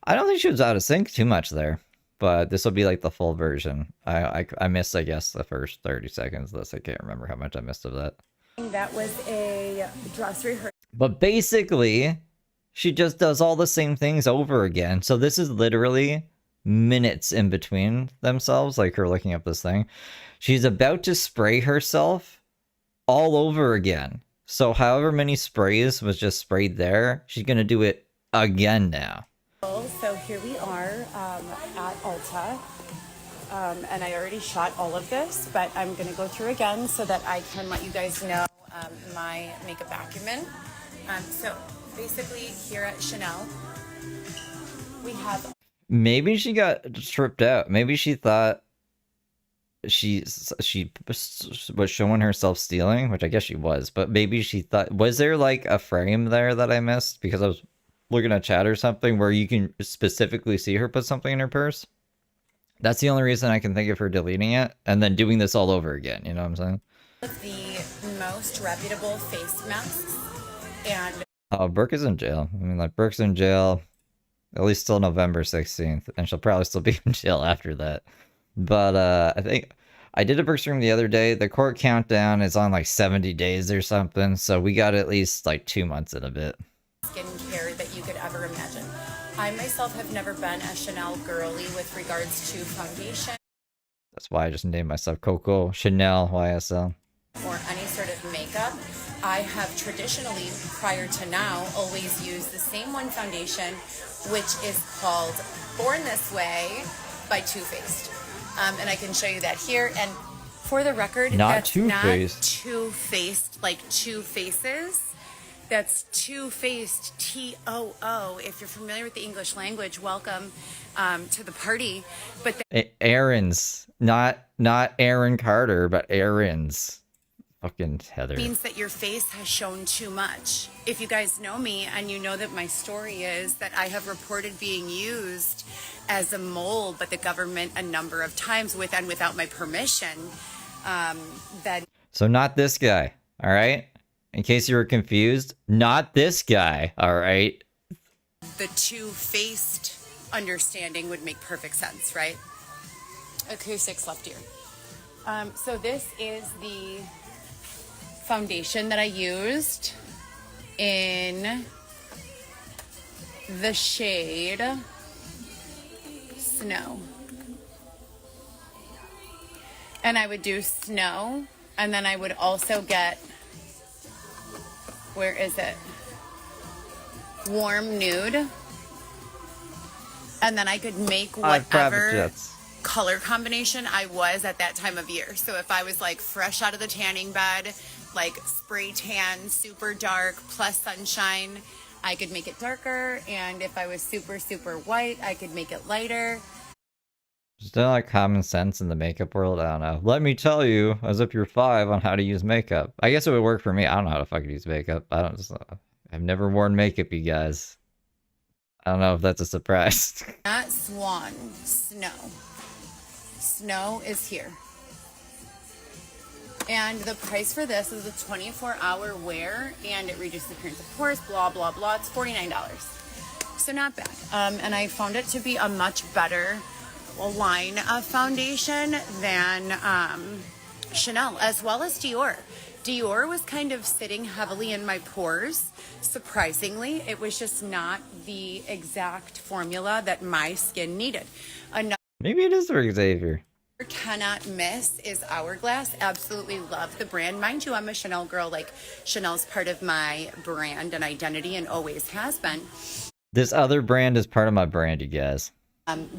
I don't think she was out of sync too much there, but this will be like the full version. I missed, I guess, the first 30 seconds of this. I can't remember how much I missed of that. That was a dress rehearsal. But basically, she just does all the same things over again. So this is literally minutes in between themselves, like her looking up this thing. She's about to spray herself all over again. So however many sprays was just sprayed there, she's going to do it again now. So here we are at Ulta. And I already shot all of this, but I'm going to go through again so that I can let you guys know my makeup acumen. So basically here at Chanel, we have... Maybe she got tripped out. Maybe she thought she was showing herself stealing, which I guess she was, but maybe she thought... Was there like a frame there that I missed because I was looking at chat or something where you can specifically see her put something in her purse? That's the only reason I can think of her deleting it and then doing this all over again. You know what I'm saying? The most reputable face masks, and oh, Brooke is in jail. I mean, like, Brooke's in jail at least till November 16th, and she'll probably still be in jail after that. But I think I did a Brooke stream the other day. The court countdown is on like 70 days or something, so we got at least like 2 months in a bit. Skincare that you could ever imagine. I myself have never been a Chanel girly with regards to foundation. That's why I just named myself Coco Chanel YSL. Or any sort of makeup. I have traditionally, prior to now, always used the same one foundation, which is called Born This Way by Too Faced. And I can show you that here. And for the record, that's not Too Faced, like Two Faces. That's Too Faced, T-O-O. If you're familiar with the English language, welcome to the party. But Aaron's, not Aaron Carter, but Aaron's. Fucking Heather. Means that your face has shown too much. If you guys know me and you know that my story is that I have reported being used as a mole, but the government a number of times with and without my permission, that... So not this guy, all right? In case you were confused, not this guy, all right? The two-faced understanding would make perfect sense, right? Acoustics left ear. So this is the foundation that I used in the shade Snow. And I would do Snow, and then I would also get, where is it? Warm Nude. And then I could make whatever color combination I was at that time of year. So if I was like fresh out of the tanning bed, like spray tan, super dark, plus sunshine, I could make it darker. And if I was super, super white, I could make it lighter. Still like common sense in the makeup world. I don't know. Let me tell you, as if you're 5, on how to use makeup. I guess it would work for me. I don't know how to fucking use makeup. I've never worn makeup, you guys. I don't know if that's a surprise. Not Swan, Snow. Snow is here. And the price for this is a 24-hour wear, and it reduces appearance of pores, blah, blah, blah. It's $49. So not bad. And I found it to be a much better line of foundation than Chanel, as well as Dior. Dior was kind of sitting heavily in my pores. Surprisingly, it was just not the exact formula that my skin needed. Another Maybe it is for Xavier. cannot miss is Hourglass. Absolutely love the brand. Mind you, I'm a Chanel girl. Like, Chanel's part of my brand and identity and always has been. This other brand is part of my brand, you guys.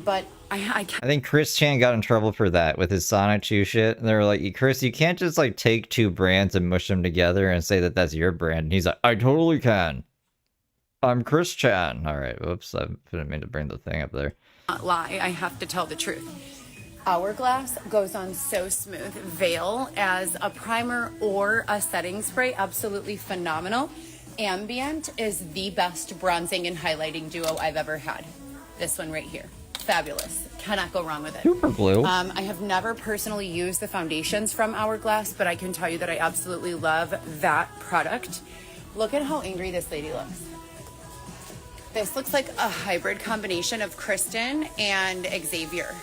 But I think Chris Chan got in trouble for that with his Sonic Chew shit. And they were like, Chris, you can't just like take 2 brands and mush them together and say that that's your brand. And he's like, I totally can. I'm Chris Chan. All right. Whoops. I didn't mean to bring the thing up there. not lie. I have to tell the truth. Hourglass goes on so smooth. Veil as a primer or a setting spray, absolutely phenomenal. Ambient is the best bronzing and highlighting duo I've ever had. This one right here. Fabulous. Cannot go wrong with it. Super blue. I have never personally used the foundations from Hourglass, but I can tell you that I absolutely love that product. Look at how angry this lady looks. This looks like a hybrid combination of Kristen and Xavier.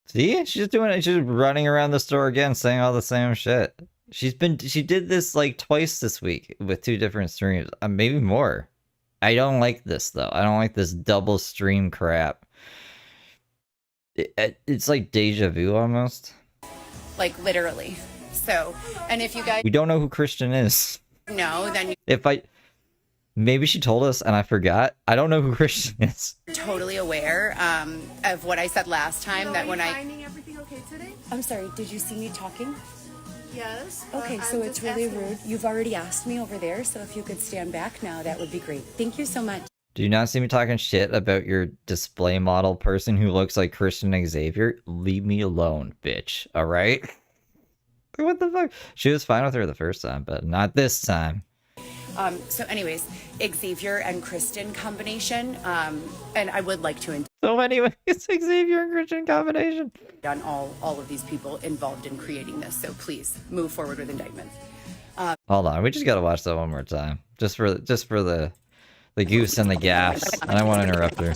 See? She's doing it. She's running around the store again saying all the same shit. She did this like twice this week with 2 different streams. Maybe more. I don't like this though. I don't like this double stream crap. It's like deja vu almost. Like literally. So, and if you guys we don't know who Christian is. know, then maybe she told us and I forgot. I don't know who Christian is. you're totally aware of what I said last time. That when finding everything okay today? I'm sorry, did you see me talking? Yes. Okay, so it's really rude. You've already asked me over there, so if you could stand back now, that would be great. Thank you so much. Do you not see me talking shit about your display model person who looks like Christian Xavier? Leave me alone, bitch. All right? What the fuck? She was fine with her the first time, but not this time. So anyways, Xavier and Kristen combination, and I would like to So anyways, Xavier and Christian combination. on all of these people involved in creating this. So please move forward with indictments. Hold on, we just gotta watch that one more time. Just for the goose and the gaffs. And I want to interrupt her.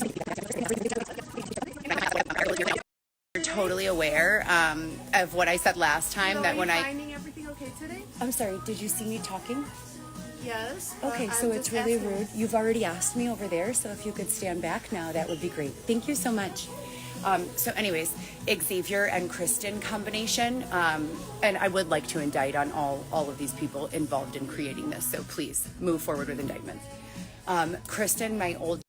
You're totally aware of what I said last time. That when finding everything okay today? I'm sorry, did you see me talking? Yes. Okay, so it's really rude. You've already asked me over there, so if you could stand back now, that would be great. Thank you so much. So anyways, Xavier and Kristen combination, and I would like to indict on all of these people involved in creating this, so please move forward with indictments. Kristen, my old...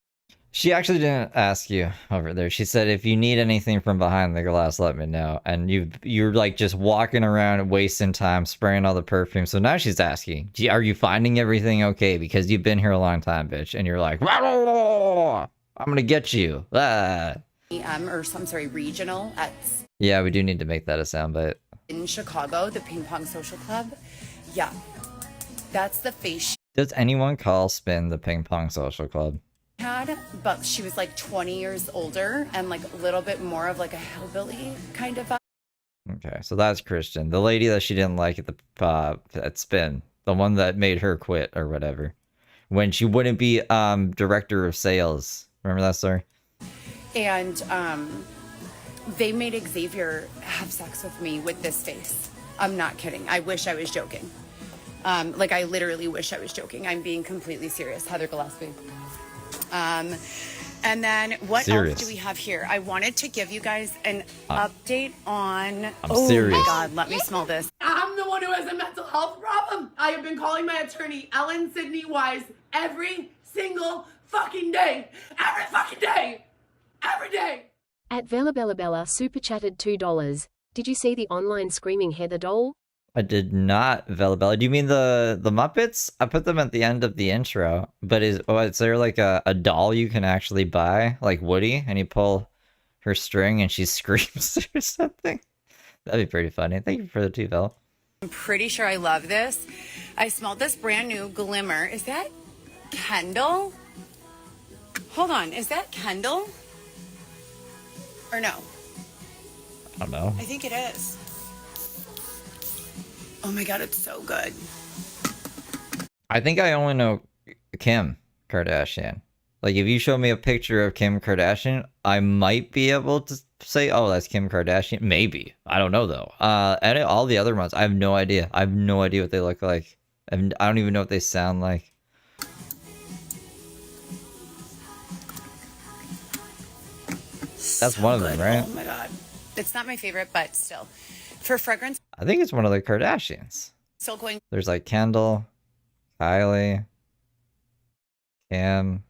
She actually didn't ask you over there. She said, if you need anything from behind the glass, let me know. And you're like just walking around wasting time, spraying all the perfume. So now she's asking, are you finding everything okay? Because you've been here a long time, bitch. And you're like, I'm going to get you. Ah. Or I'm sorry, regional at... Yeah, we do need to make that a soundbite. In Chicago, the Ping Pong Social Club. Yeah, that's the face Does anyone call Spin the Ping Pong Social Club? she had, but she was like 20 years older and like a little bit more of like a hillbilly kind of vibe. Okay, so that's Christian. The lady that she didn't like at the at Spin. The one that made her quit or whatever. When she wouldn't be director of sales. Remember that story? And they made Xavier have sex with me with this face. I'm not kidding. I wish I was joking. Like I literally wish I was joking. I'm being completely serious. Heather Gillespie. And then what else do we have here? I wanted to give you guys an update on... I'm serious. My God, let me smell this. I'm the one who has a mental health problem. I have been calling my attorney, Ellen Sidney Wise, every single fucking day. Every fucking day. Every day. At Bella super chatted $2. Did you see the online screaming Heather doll? I did not, Bella. Do you mean the Muppets? I put them at the end of the intro. But is there like a doll you can actually buy, like Woody, and you pull her string and she screams or something? That'd be pretty funny. Thank you for the two, Bella. I'm pretty sure I love this. I smelled this brand new Glimmer. Is that Kendall? Hold on, is that Kendall? Or no? I don't know. I think it is. Oh my god, it's so good. I think I only know Kim Kardashian. Like, if you show me a picture of Kim Kardashian, I might be able to say, oh, that's Kim Kardashian. Maybe. I don't know, though. And all the other ones, I have no idea. I have no idea what they look like. I don't even know what they sound like. That's So one of good. them, right? Oh my god. It's not my favorite, but still. For fragrance, I think it's one of the Kardashians. still going. There's like Kendall, Kylie, Kim,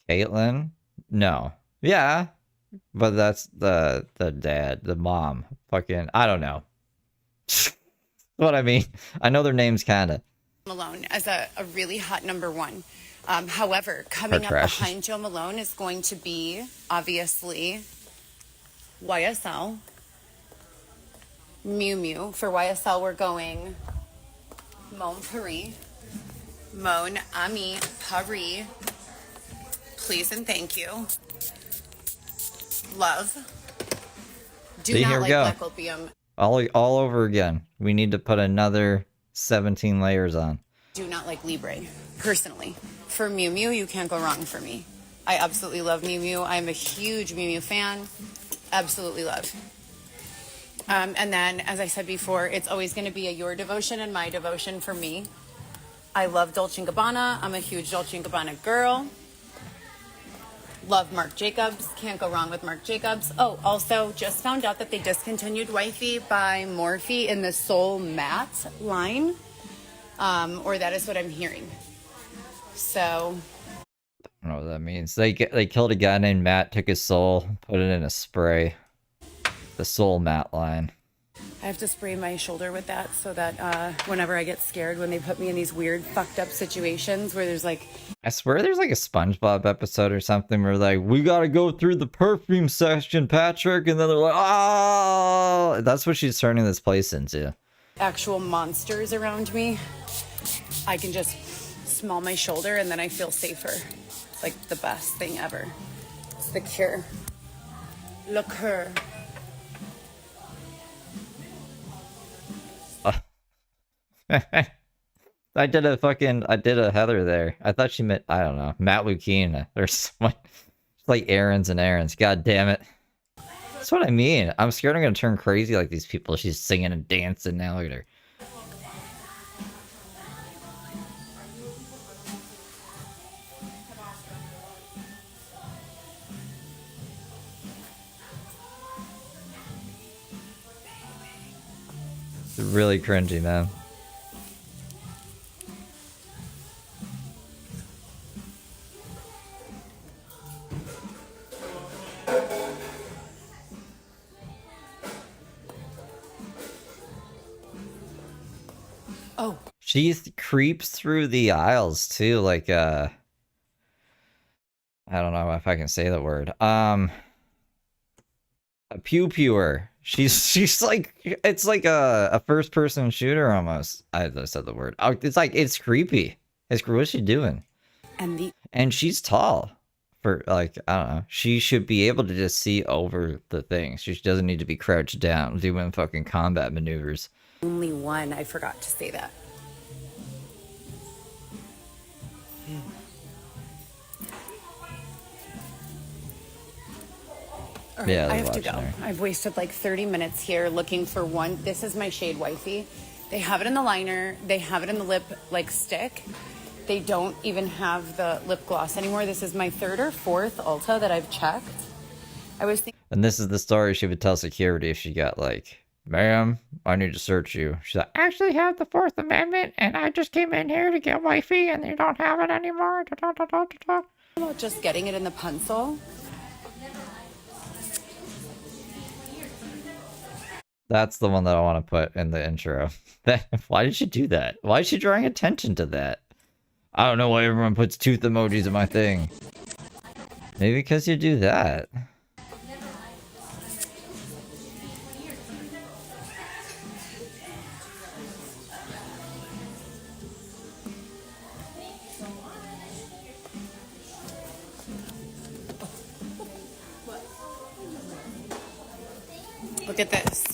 Caitlyn. No. Yeah. But that's the dad, the mom. Fucking, I don't know. What I mean. I know their names kinda. Malone as a really hot number one. However, coming up behind Joe Malone is going to be, obviously, YSL. Miu Miu. For YSL, we're going Mon Paris. Mon Ami Paris. Please and thank you. Love. Do See, not here we like go. Black Opium. All over again. We need to put another 17 layers on. Do not like Libre, personally. For Miu Miu, you can't go wrong for me. I absolutely love Miu Miu. I'm a huge Miu Miu fan. Absolutely love. And then, as I said before, it's always going to be a your devotion and my devotion for me. I love Dolce & Gabbana. I'm a huge Dolce & Gabbana girl. Love Marc Jacobs. Can't go wrong with Marc Jacobs. Oh, also, just found out that they discontinued Wifey by Morphe in the Soul Matte line. Or that is what I'm hearing. So... I don't know what that means. They killed a guy named Matt, took his soul, put it in a spray. The Soul Matte line. I have to spray my shoulder with that so that whenever I get scared, when they put me in these weird, fucked up situations where there's like... I swear there's like a SpongeBob episode or something where like, we gotta go through the perfume section, Patrick, and then they're like, oh, that's what she's turning this place into. Actual monsters around me. I can just smell my shoulder and then I feel safer. It's like the best thing ever. It's the cure. Le cure. I did a Heather there. I thought she meant, I don't know, Matt Lucchina or someone. It's like errands and errands. God damn it. That's what I mean. I'm scared I'm gonna turn crazy like these people. She's singing and dancing now. Look at her. It's really cringy, man. Oh. She creeps through the aisles too, like I don't know if I can say the word. A pew-pewer. She's like, it's like a first person shooter almost. I said the word. It's like, it's creepy. What's she doing? And she's tall. For like, I don't know. She should be able to just see over the things. She doesn't need to be crouched down doing fucking combat maneuvers. Only one. I forgot to say that. Right, Yeah, I have to go. her. I've wasted like 30 minutes here looking for one. This is my shade Wifey. They have it in the liner. They have it in the lip like stick. They don't even have the lip gloss anymore. This is my third or fourth Ulta that I've checked. I was thinking. And this is the story she would tell security if she got like, ma'am, I need to search you. She's like, I actually have the Fourth Amendment, and I just came in here to get Wifey, and they don't have it anymore. About just getting it in the pencil. That's the one that I want to put in the intro. Why did she do that? Why is she drawing attention to that? I don't know why everyone puts tooth emojis in my thing. Maybe because you do that. Look at this.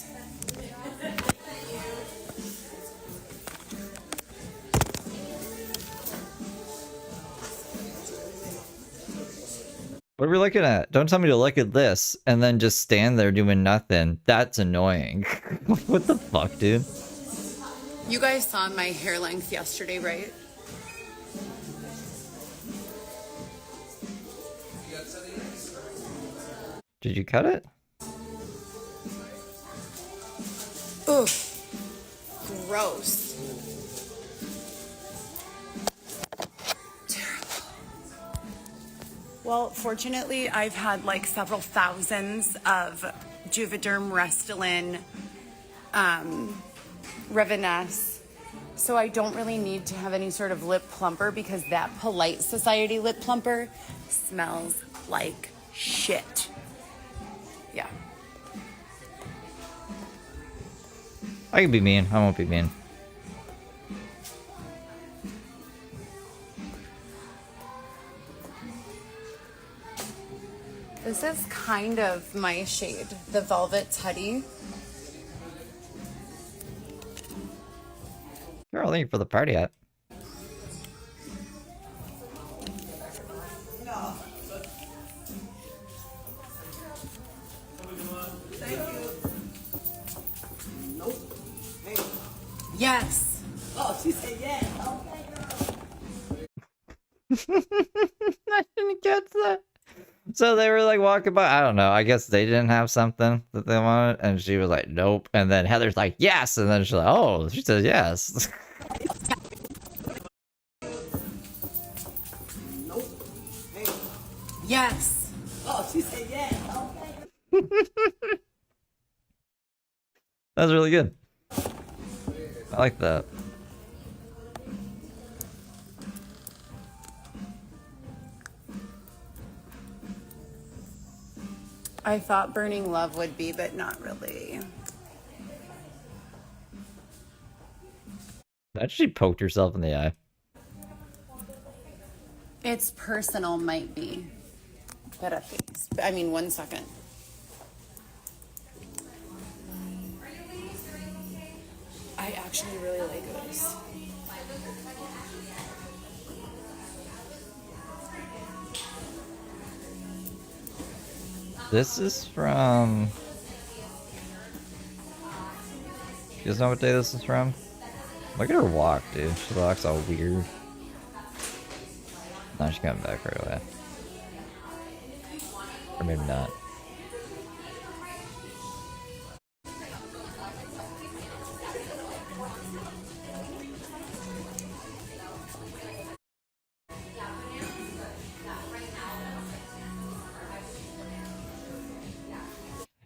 What are we looking at? Don't tell me to look at this and then just stand there doing nothing. That's annoying. What the fuck, dude? You guys saw my hair length yesterday, right? Did you cut it? Ugh. Gross. Well, fortunately, I've had like several thousands of Juvederm, Restylane, Revinesse, so I don't really need to have any sort of lip plumper because that Polite Society lip plumper smells like shit. Yeah. I can be mean. I won't be mean. This is kind of my shade, the Velvet Teddy. You're all late for the party hat. Yes. Oh, she said yes. I didn't get that. So they were like walking by. I don't know. I guess they didn't have something that they wanted, and she was like, "Nope." And then Heather's like, "Yes," and then she's like, "Oh," she says, "Yes." Yes. Oh, she said yes. That's really good. I like that. I thought Burning Love would be, but not really. That she poked herself in the eye. It's personal, might be. But at least, I mean, 1 second. I actually really like this. This is from... You guys know what day this is from? Look at her walk, dude. She walks all weird. Now she's coming back right away. Or maybe not.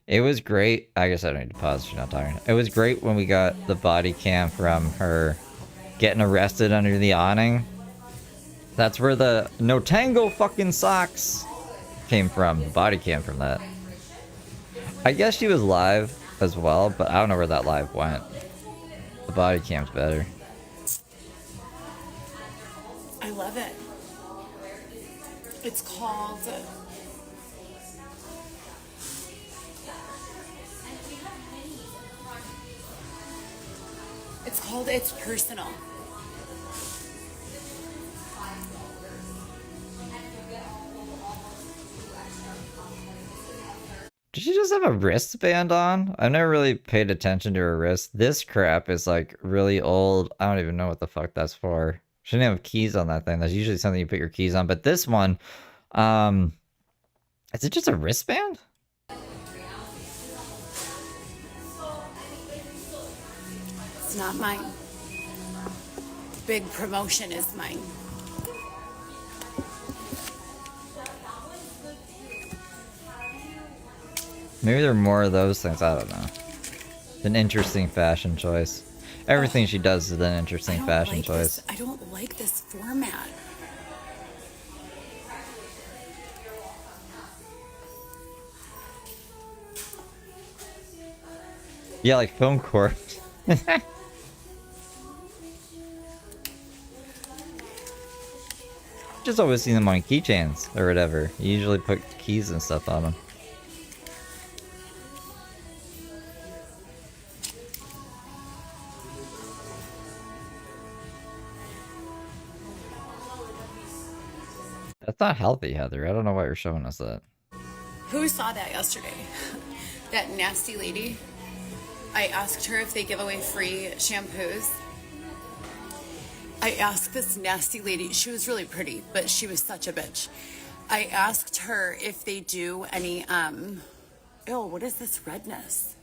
It was great. I guess I don't need to pause. She's not talking. It was great when we got the body cam from her getting arrested under the awning. That's where the no tango fucking socks came from. The body cam from that. I guess she was live as well, but I don't know where that live went. The body cam's better. I love it. It's called... It's called It's Personal. Did she just have a wristband on? I've never really paid attention to her wrist. This crap is like really old. I don't even know what the fuck that's for. She didn't have keys on that thing. That's usually something you put your keys on. But this one, is it just a wristband? It's not mine. Big promotion is mine. Maybe there are more of those things. I don't know. It's an interesting fashion choice. Everything she does is an interesting fashion choice. I don't like this format. Yeah, like film corp. Just always seen them on keychains or whatever. You usually put keys and stuff on them. That's not healthy, Heather. I don't know why you're showing us that. Who saw that yesterday? That nasty lady. I asked her if they give away free shampoos. I asked this nasty lady, she was really pretty, but she was such a bitch. I asked her if they do any, ew, what is this redness?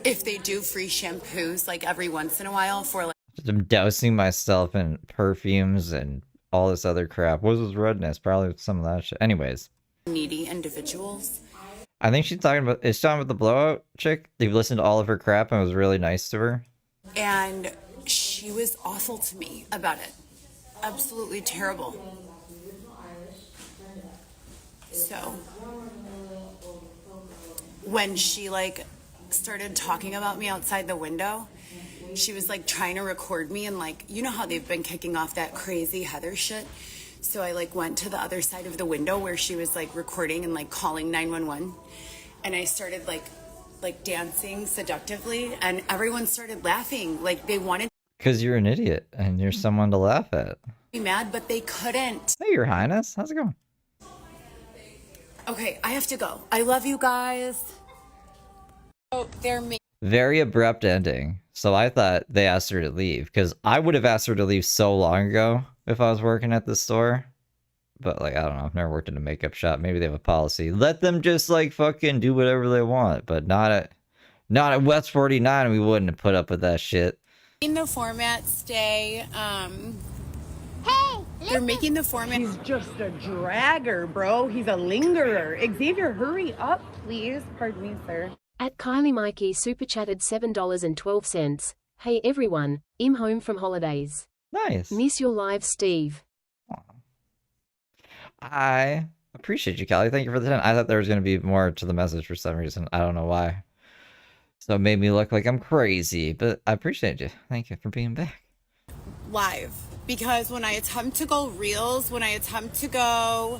If they do free shampoos, like every once in a while for like... I'm dousing myself in perfumes and all this other crap. What was this redness? Probably some of that shit. Anyways. Needy individuals. I think she's talking about, is she talking about the blowout chick? They've listened to all of her crap and was really nice to her. And she was awful to me about it. Absolutely terrible. So, when she like started talking about me outside the window, she was like trying to record me and like, you know how they've been kicking off that crazy Heather shit? So I like went to the other side of the window where she was like recording and like calling 911. And I started like dancing seductively and everyone started laughing. Like they wanted... Because you're an idiot and you're someone to laugh at. Be mad, but they couldn't. Hey, Your Highness. How's it going? Okay, I have to go. I love you guys. Oh, they're me. Very abrupt ending. So I thought they asked her to leave because I would have asked her to leave so long ago if I was working at the store. But like, I don't know. I've never worked in a makeup shop. Maybe they have a policy. Let them just like fucking do whatever they want, but not at West 49. We wouldn't have put up with that shit. In the format stay, hey, they're making the format. He's just a dragger, bro. He's a lingerer. Xavier, hurry up, please. Pardon me, sir. At Kylie Mikey super chatted $7.12. Hey everyone, I'm home from holidays. Nice. Miss your live, Steve. I appreciate you, Callie. Thank you for the 10. I thought there was going to be more to the message for some reason. I don't know why. So it made me look like I'm crazy, but I appreciate you. Thank you for being back. Live. Because when I attempt to go reels, when I attempt to go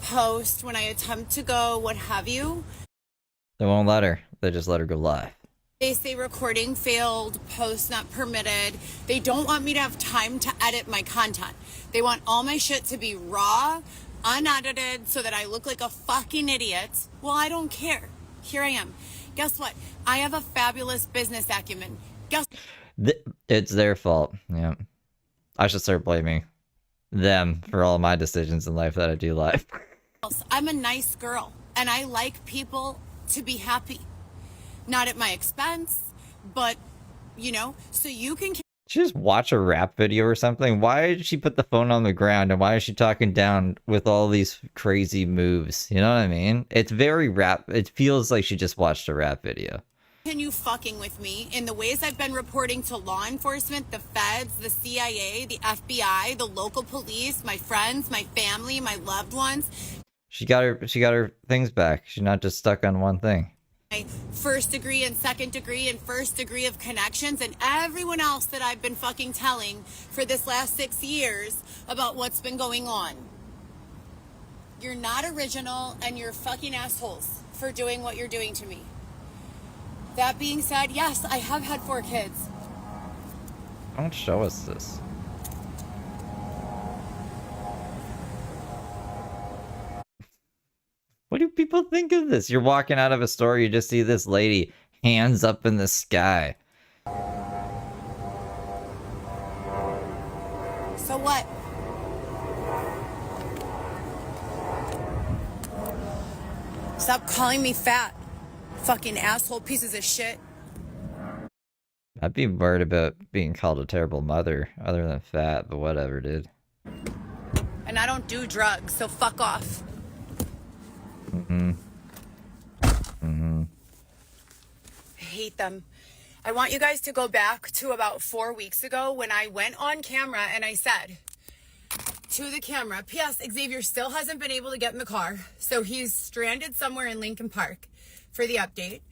post, when I attempt to go what have you, They won't let her. They just let her go live. they say recording failed, post not permitted. They don't want me to have time to edit my content. They want all my shit to be raw, unedited, so that I look like a fucking idiot. Well, I don't care. Here I am. Guess what? I have a fabulous business acumen. Guess It's their fault. Yeah. I should start blaming them for all my decisions in life that I do live. I'm a nice girl, and I like people to be happy. Not at my expense, but, you know, so you can... Did she just watch a rap video or something? Why did she put the phone on the ground, and why is she talking down with all these crazy moves? You know what I mean? It's very rap. It feels like she just watched a rap video. Continue fucking with me in the ways I've been reporting to law enforcement, the feds, the CIA, the FBI, the local police, my friends, my family, my loved ones. She got her things back. She's not just stuck on one thing. My first degree and second degree and first degree of connections and everyone else that I've been fucking telling for this last 6 years about what's been going on. You're not original and you're fucking assholes for doing what you're doing to me. That being said, yes, I have had 4 kids. Don't show us this. What do people think of this? You're walking out of a store, you just see this lady, hands up in the sky. So what? Stop calling me fat. Fucking asshole pieces of shit. I'd be worried about being called a terrible mother, other than fat, but whatever, dude. And I don't do drugs, so fuck off. hate them. I want you guys to go back to about 4 weeks ago when I went on camera and I said to the camera, P.S. Xavier still hasn't been able to get in the car. So he's stranded somewhere in Lincoln Park for the update.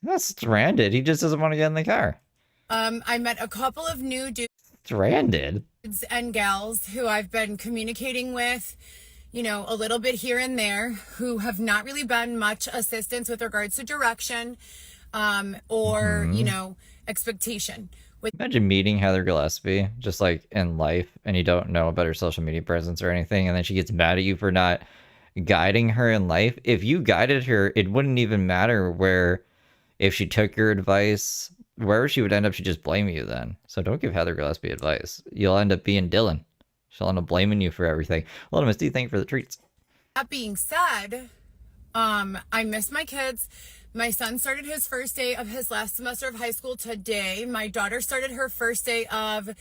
Not stranded. He just doesn't want to get in the car. I met a couple of new dudes. Stranded? And gals who I've been communicating with, you know, a little bit here and there, who have not really been much assistance with regards to direction or, you know, expectation. Imagine meeting Heather Gillespie, just like in life, and you don't know about her social media presence or anything, and then she gets mad at you for not guiding her in life. If you guided her, it wouldn't even matter where, if she took your advice, wherever she would end up, she'd just blame you then. So don't give Heather Gillespie advice. You'll end up being Dylan. She'll end up blaming you for everything. Well, Misty, thank you for the treats. That being said, I miss my kids. My son started his first day of his last semester of high school today. My daughter started her first day of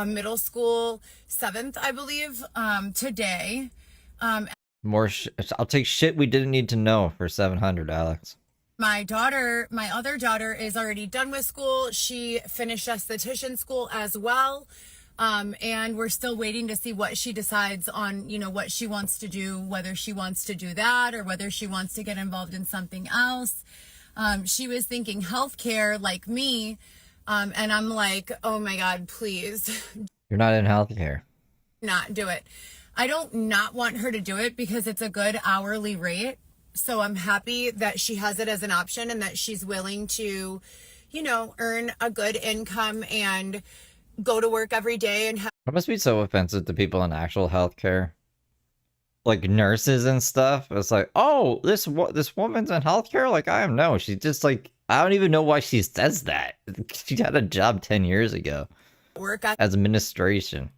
middle school, 7th, I believe, today. I'll take shit we didn't need to know for 700, Alex. My other daughter is already done with school. She finished esthetician school as well. And we're still waiting to see what she decides on, you know, what she wants to do, whether she wants to do that or whether she wants to get involved in something else. She was thinking healthcare like me. And I'm like, oh my God, please. You're not in healthcare. Not do it. I don't not want her to do it because it's a good hourly rate. So I'm happy that she has it as an option and that she's willing to, you know, earn a good income and go to work every day and have. It must be so offensive to people in actual healthcare, like nurses and stuff. It's like, oh, this woman's in healthcare. Like, I don't know. She's just like, I don't even know why she says that. She had a job 10 years ago. Work as administration.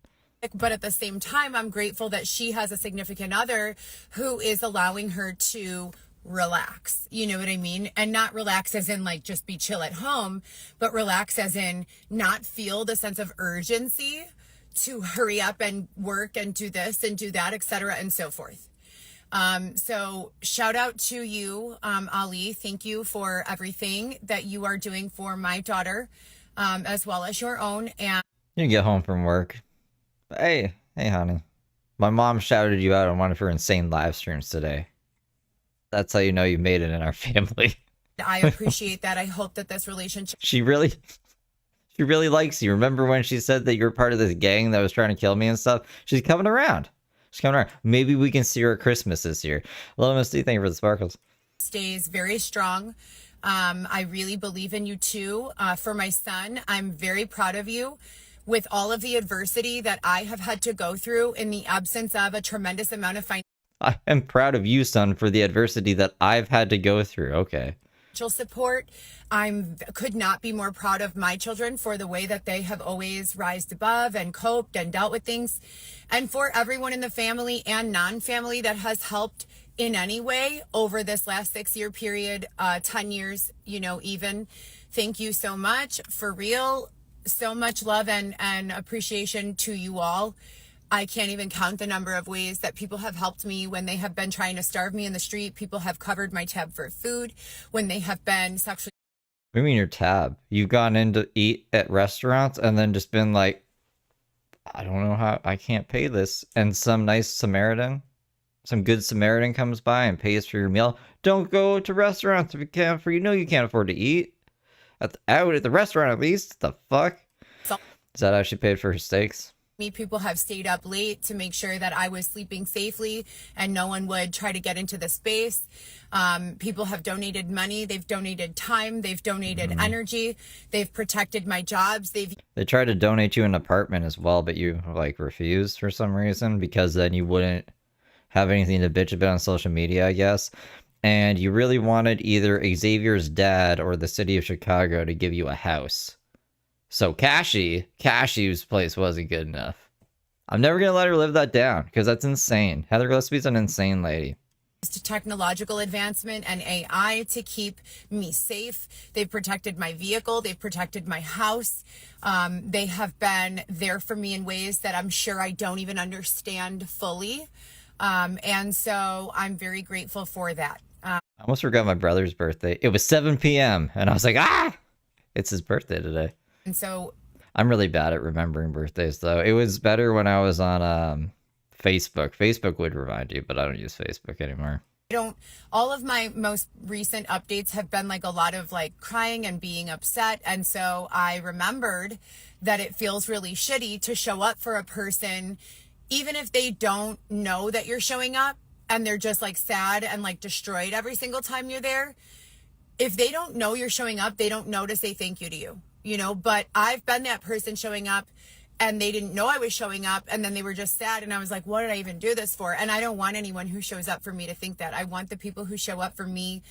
But at the same time, I'm grateful that she has a significant other who is allowing her to relax. You know what I mean? And not relax as in like just be chill at home, but relax as in not feel the sense of urgency to hurry up and work and do this and do that, etc. and so forth. So shout out to you, Ali. Thank you for everything that you are doing for my daughter, as well as your own. And you get home from work. Hey, honey. My mom shouted you out on one of her insane live streams today. That's how you know you made it in our family. I appreciate that. I hope that this relationship. She really likes you. Remember when she said that you're part of this gang that was trying to kill me and stuff? She's coming around. Maybe we can see her at Christmas this year. Hello, Misty. Thank you for the sparkles. Stays very strong. I really believe in you too. For my son, I'm very proud of you. With all of the adversity that I have had to go through in the absence of a tremendous amount of financial. I am proud of you, son, for the adversity that I've had to go through. Okay. Support. Could not be more proud of my children for the way that they have always rised above and coped and dealt with things. And for everyone in the family and non-family that has helped in any way over this last 6-year period, 10 years, you know, even. Thank you so much. For real. So much love and appreciation to you all. I can't even count the number of ways that people have helped me when they have been trying to starve me in the street. People have covered my tab for food when they have been sexually. What do you mean your tab? You've gone in to eat at restaurants and then just been like, I don't know how, I can't pay this. And some nice Samaritan, some good Samaritan comes by and pays for your meal. Don't go to restaurants if you can't, for you know you can't afford to eat. Out at the restaurant, at least. The fuck? Is that how she paid for her steaks? People have stayed up late to make sure that I was sleeping safely and no one would try to get into the space. People have donated money. They've donated time. They've donated energy. They've protected my jobs. They tried to donate you an apartment as well, but you like refused for some reason because then you wouldn't have anything to bitch about on social media, I guess. And you really wanted either Xavier's dad or the city of Chicago to give you a house. So Cashew's place wasn't good enough. I'm never going to let her live that down because that's insane. Heather Gillespie's an insane lady. Technological advancement and AI to keep me safe. They've protected my vehicle. They've protected my house. They have been there for me in ways that I'm sure I don't even understand fully. And so I'm very grateful for that. I almost forgot my brother's birthday. It was 7 p.m. and I was like, ah, it's his birthday today. And so I'm really bad at remembering birthdays, though. It was better when I was on Facebook. Facebook would remind you, but I don't use Facebook anymore. All of my most recent updates have been like a lot of like crying and being upset. And so I remembered that it feels really shitty to show up for a person, even if they don't know that you're showing up and they're just like sad and like destroyed every single time you're there. If they don't know you're showing up, they don't know to say thank you to you, you know, but I've been that person showing up and they didn't know I was showing up and then they were just sad and I was like, what did I even do this for? And I don't want anyone who shows up for me to think that. I want the people who show up for me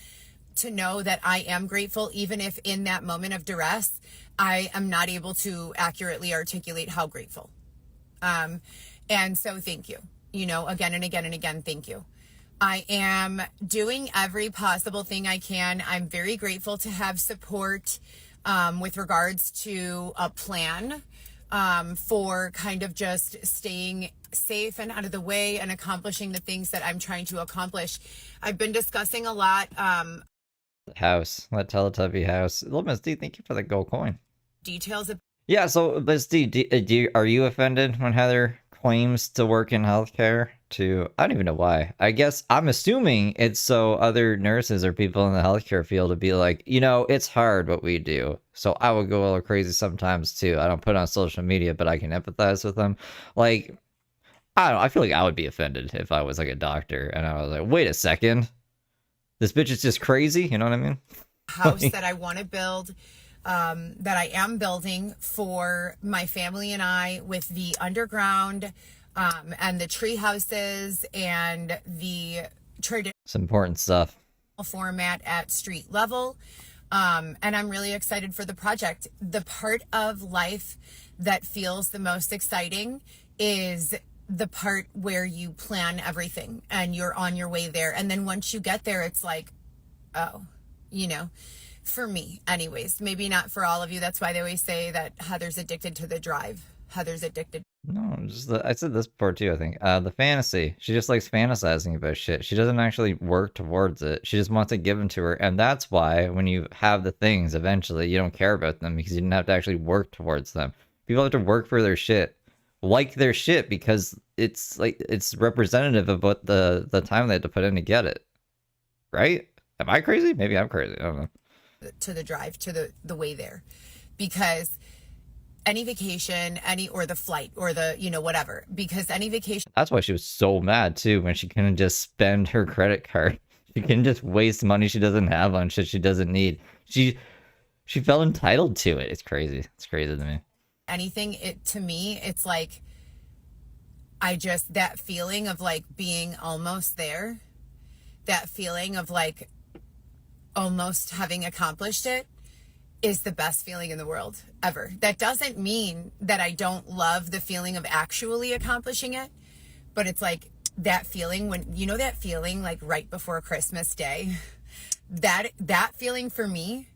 to know that I am grateful, even if in that moment of duress, I am not able to accurately articulate how grateful. And so thank you, you know, again and again and again, thank you. I am doing every possible thing I can. I'm very grateful to have support with regards to a plan for kind of just staying safe and out of the way and accomplishing the things that I'm trying to accomplish. I've been discussing a lot. House, that Teletubby house. Little Miss D, thank you for the gold coin. Details. Yeah, so Miss D, are you offended when Heather claims to work in healthcare? I don't even know why. I guess I'm assuming it's so other nurses or people in the healthcare field to be like, you know, it's hard what we do. So I would go a little crazy sometimes too. I don't put it on social media, but I can empathize with them. Like, I don't know. I feel like I would be offended if I was like a doctor and I was like, wait a second. This bitch is just crazy. You know what I mean? House that I want to build, that I am building for my family and I, with the underground and the tree houses and the traditional some important stuff format at street level. And I'm really excited for the project. The part of life that feels the most exciting is the part where you plan everything and you're on your way there. And then once you get there, it's like, oh, you know, for me anyways, maybe not for all of you. That's why they always say that Heather's addicted to the drive. Heather's addicted. No, I said this before too, I think. The fantasy. She just likes fantasizing about shit. She doesn't actually work towards it. She just wants it given to her. And that's why when you have the things, eventually you don't care about them because you didn't have to actually work towards them. People have to work for their shit. Like their shit because it's like it's representative of what the time they had to put in to get it. Right? Am I crazy? Maybe I'm crazy. I don't know. To the drive, to the way there. Because any vacation, or the flight, or the, you know, whatever. Because any vacation. That's why she was so mad too when she couldn't just spend her credit card. She couldn't just waste money she doesn't have on shit she doesn't need. She felt entitled to it. It's crazy. It's crazy to me. Anything, to me, it's like, that feeling of like being almost there, that feeling of like almost having accomplished it is the best feeling in the world ever. That doesn't mean that I don't love the feeling of actually accomplishing it, but it's like that feeling when, you know, that feeling like right before Christmas Day, that feeling for me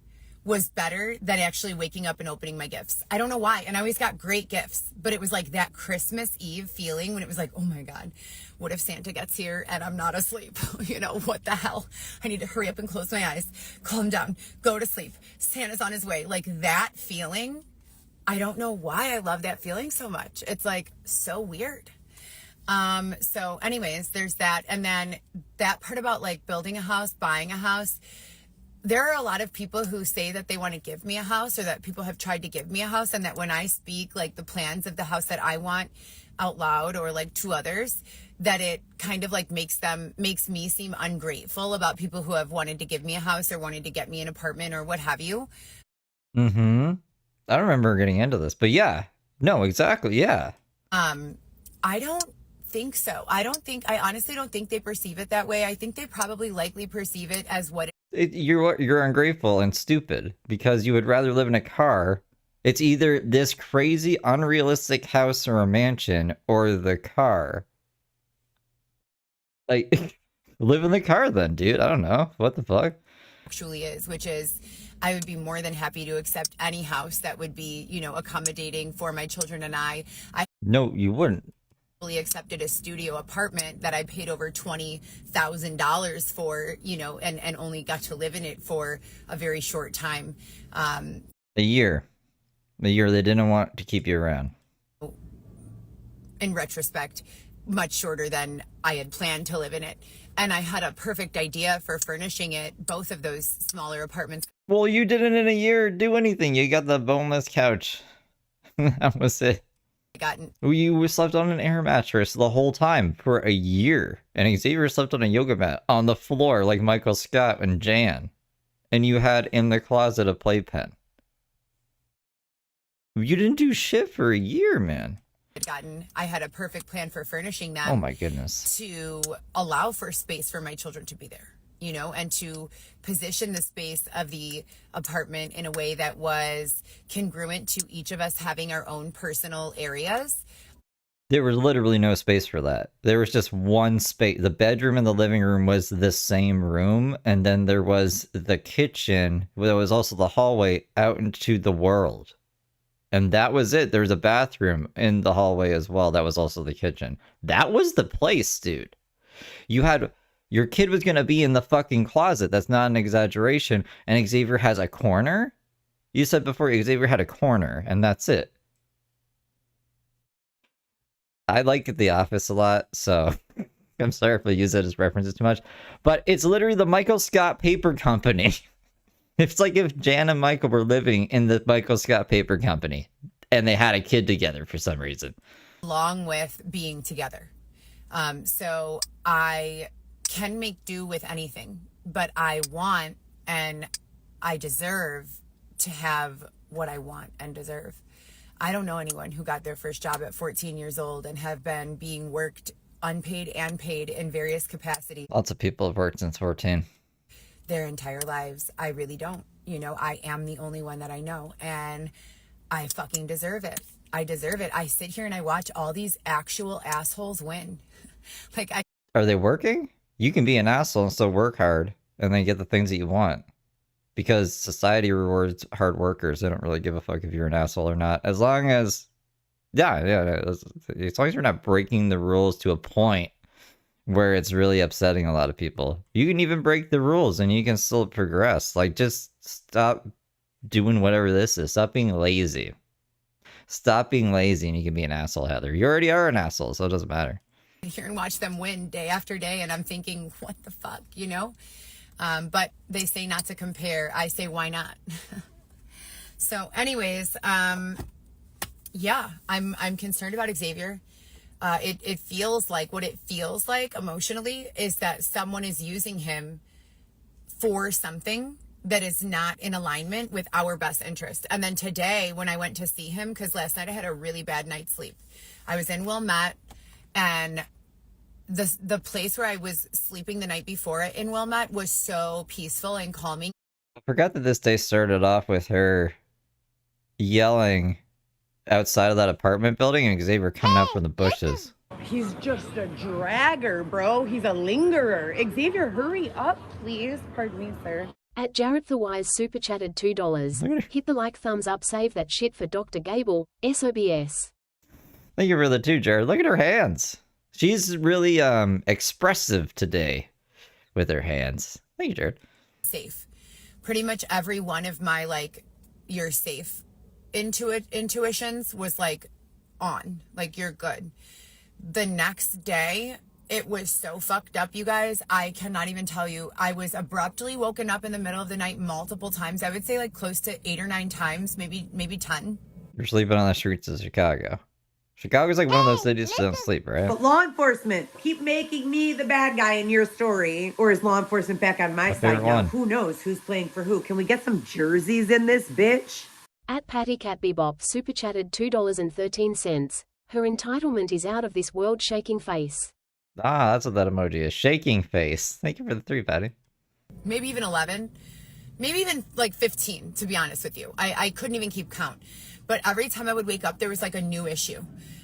was better than actually waking up and opening my gifts. I don't know why. And I always got great gifts, but it was like that Christmas Eve feeling when it was like, oh my God, what if Santa gets here and I'm not asleep? You know, what the hell? I need to hurry up and close my eyes, calm down, go to sleep. Santa's on his way. Like that feeling. I don't know why I love that feeling so much. It's like so weird. So anyways, there's that. And then that part about like building a house, buying a house. There are a lot of people who say that they want to give me a house, or that people have tried to give me a house, and that when I speak like the plans of the house that I want out loud or like to others, that it kind of like makes me seem ungrateful about people who have wanted to give me a house or wanted to get me an apartment or what have you. Mm-hmm. I don't remember getting into this, but yeah. No, exactly, yeah. I don't think so. I honestly don't think they perceive it that way. I think they probably likely perceive it as what you're ungrateful and stupid because you would rather live in a car. It's either this crazy unrealistic house or a mansion or the car. Like, live in the car then, dude. I don't know. What the fuck? Actually is, which is I would be more than happy to accept any house that would be, you know, accommodating for my children and I. No, you wouldn't. accepted a studio apartment that I paid over $20,000 for, you know, and only got to live in it for a very short time. A year they didn't want to keep you around. In retrospect, much shorter than I had planned to live in it. And I had a perfect idea for furnishing it, both of those smaller apartments. Well, you didn't in a year do anything. You got the boneless couch. That was it. You slept on an air mattress the whole time for a year. And Xavier slept on a yoga mat on the floor like Michael Scott and Jan. And you had in the closet a playpen. You didn't do shit for a year, man. I had a perfect plan for furnishing them. Oh my goodness. To allow for space for my children to be there, you know, and to position the space of the apartment in a way that was congruent to each of us having our own personal areas. There was literally no space for that. There was just one space. The bedroom and the living room was the same room. And then there was the kitchen. There was also the hallway out into the world. And that was it. There was a bathroom in the hallway as well. That was also the kitchen. That was the place, dude. You had... Your kid was going to be in the fucking closet. That's not an exaggeration. And Xavier has a corner? You said before Xavier had a corner, and that's it. I like The Office a lot, so I'm sorry if I use it as references too much. But it's literally the Michael Scott Paper Company. It's like if Jan and Michael were living in the Michael Scott Paper Company, and they had a kid together for some reason. Along with being together. So I can make do with anything, but I want and I deserve to have what I want and deserve. I don't know anyone who got their first job at 14 years old and have been being worked unpaid and paid in various capacities. Lots of people have worked since 14. Their entire lives. I really don't. You know, I am the only one that I know, and I fucking deserve it. I deserve it. I sit here and I watch all these actual assholes win. Are they working? You can be an asshole and still work hard and then get the things that you want. Because society rewards hard workers. They don't really give a fuck if you're an asshole or not. As long as... as long as you're not breaking the rules to a point where it's really upsetting a lot of people. You can even break the rules and you can still progress. Like, just stop doing whatever this is. Stop being lazy. Stop being lazy and you can be an asshole, Heather. You already are an asshole, so it doesn't matter. Here and watch them win day after day, and I'm thinking, what the fuck, you know? But they say not to compare. I say, why not? So anyways, yeah, I'm concerned about Xavier. It feels like, what it feels like emotionally is that someone is using him for something that is not in alignment with our best interest. And then today when I went to see him, because last night I had a really bad night's sleep. I was in Wilmette, and the place where I was sleeping the night before in Wilmette was so peaceful and calming. I forgot that this day started off with her yelling outside of that apartment building and Xavier coming out from the bushes. He's just a dragger, bro. He's a lingerer. Xavier, hurry up, please. Pardon me, sir. At Jarrett the Wise super chatted $2. Hit the like, thumbs up, save that shit for Dr. Gable, SOBS. Thank you for the 2, Jared. Look at her hands. She's really expressive today with her hands. Thank you, Jared. Safe. Pretty much every one of my, like, you're safe intuitions was, like, on. Like, you're good. The next day, it was so fucked up, you guys. I cannot even tell you. I was abruptly woken up in the middle of the night multiple times. I would say, like, close to 8 or 9 times, maybe 10. You're sleeping on the streets of Chicago. Chicago's like one of those cities that don't sleep, right? But law enforcement, keep making me the bad guy in your story. Or is law enforcement back on my side now? Who knows who's playing for who? Can we get some jerseys in this bitch? At Patty Cat Bebop super chatted $2.13. Her entitlement is out of this world, shaking face. Ah, that's what that emoji is. Shaking face. Thank you for the 3, Patty. Maybe even 11. Maybe even like 15, to be honest with you. I couldn't even keep count. But every time I would wake up, there was like a new issue.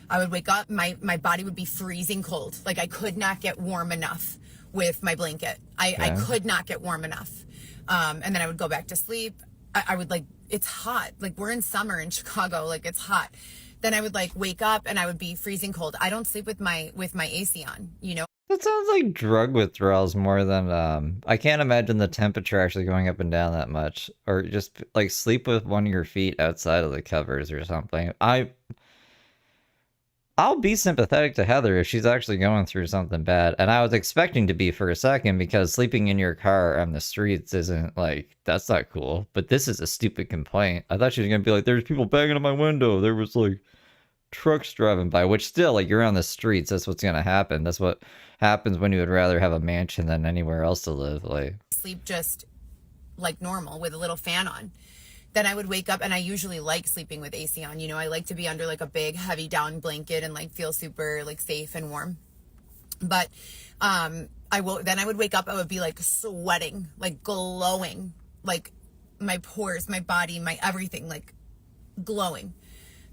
I would wake up, my body would be freezing cold. Like I could not get warm enough with my blanket. I could not get warm enough. And then I would go back to sleep. I would like, it's hot. Like we're in summer in Chicago. Like it's hot. then I would like wake up and I would be freezing cold. I don't sleep with my AC on, you know? That sounds like drug withdrawals more than, I can't imagine the temperature actually going up and down that much. Or just, like, sleep with one of your feet outside of the covers or something. I'll be sympathetic to Heather if she's actually going through something bad. And I was expecting to be for a second, because sleeping in your car on the streets isn't, like, that's not cool. But this is a stupid complaint. I thought she was going to be like, there's people banging on my window. There was, like, trucks driving by, which still, like, you're on the streets. That's what's going to happen. That's what happens when you would rather have a mansion than anywhere else to live. Like, sleep just like normal with a little fan on. Then I would wake up, and I usually like sleeping with AC on. You know, I like to be under like a big heavy down blanket and like feel super like safe and warm. But then I would wake up, I would be like sweating, like glowing, like my pores, my body, my everything, like glowing.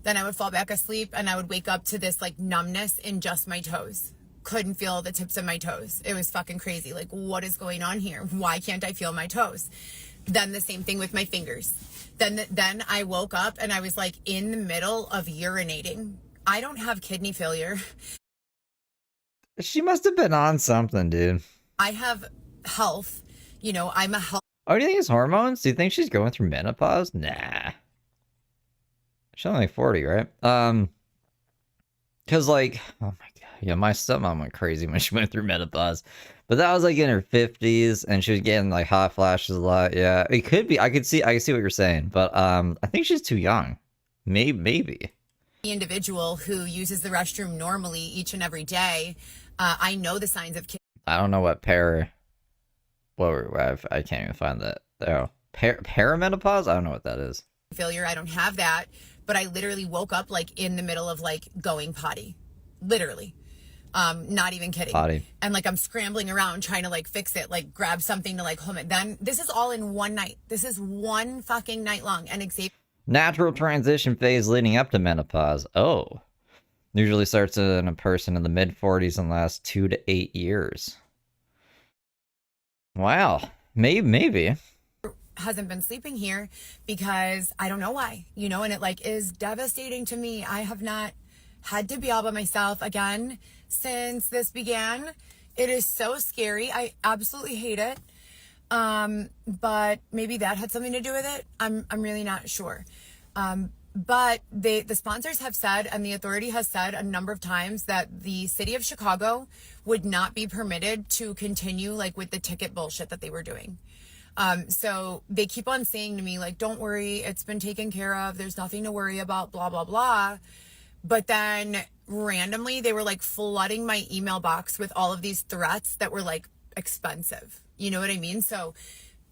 Then I would fall back asleep, and I would wake up to this like numbness in just my toes. Couldn't feel the tips of my toes. It was fucking crazy. Like, what is going on here? Why can't I feel my toes? Then the same thing with my fingers. Then I woke up, and I was like in the middle of urinating. I don't have kidney failure. she must have been on something, dude. I have health. You know, I'm a health. Oh, do you think it's hormones? Do you think she's going through menopause? Nah. She's only like 40, right? Because, like, oh my god, yeah, my stepmom went crazy when she went through menopause. But that was, like, in her 50s, and she was getting, like, hot flashes a lot. Yeah, it could be. I can see what you're saying, but I think she's too young. Maybe. The individual who uses the restroom normally each and every day, I know the signs of. I don't know what I can't even find that. Oh, perimenopause? I don't know what that is. Failure. I don't have that, but I literally woke up like in the middle of like going potty, literally. Not even kidding. Potty. And like I'm scrambling around trying to like fix it, like grab something to like home it. Then this is all in one night. This is one fucking night long. And natural transition phase leading up to menopause. Oh, usually starts in a person in the mid 40s and lasts 2 to 8 years. Wow, maybe. Hasn't been sleeping here because I don't know why, you know, and it like is devastating to me. I have not had to be all by myself again since this began. It is so scary. I absolutely hate it. But maybe that had something to do with it. I'm really not sure. But the sponsors have said, and the authority has said a number of times, that the city of Chicago would not be permitted to continue like with the ticket bullshit that they were doing. So they keep on saying to me, like, don't worry, it's been taken care of. There's nothing to worry about, blah, blah, blah. But then randomly they were like flooding my email box with all of these threats that were like expensive. You know what I mean? So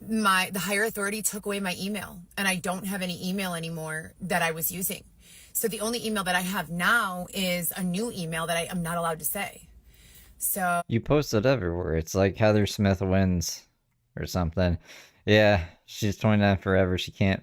the higher authority took away my email, and I don't have any email anymore that I was using. So the only email that I have now is a new email that I am not allowed to say. So you post it everywhere. It's like Heather Smith wins or something. Yeah, she's 29 forever. She can't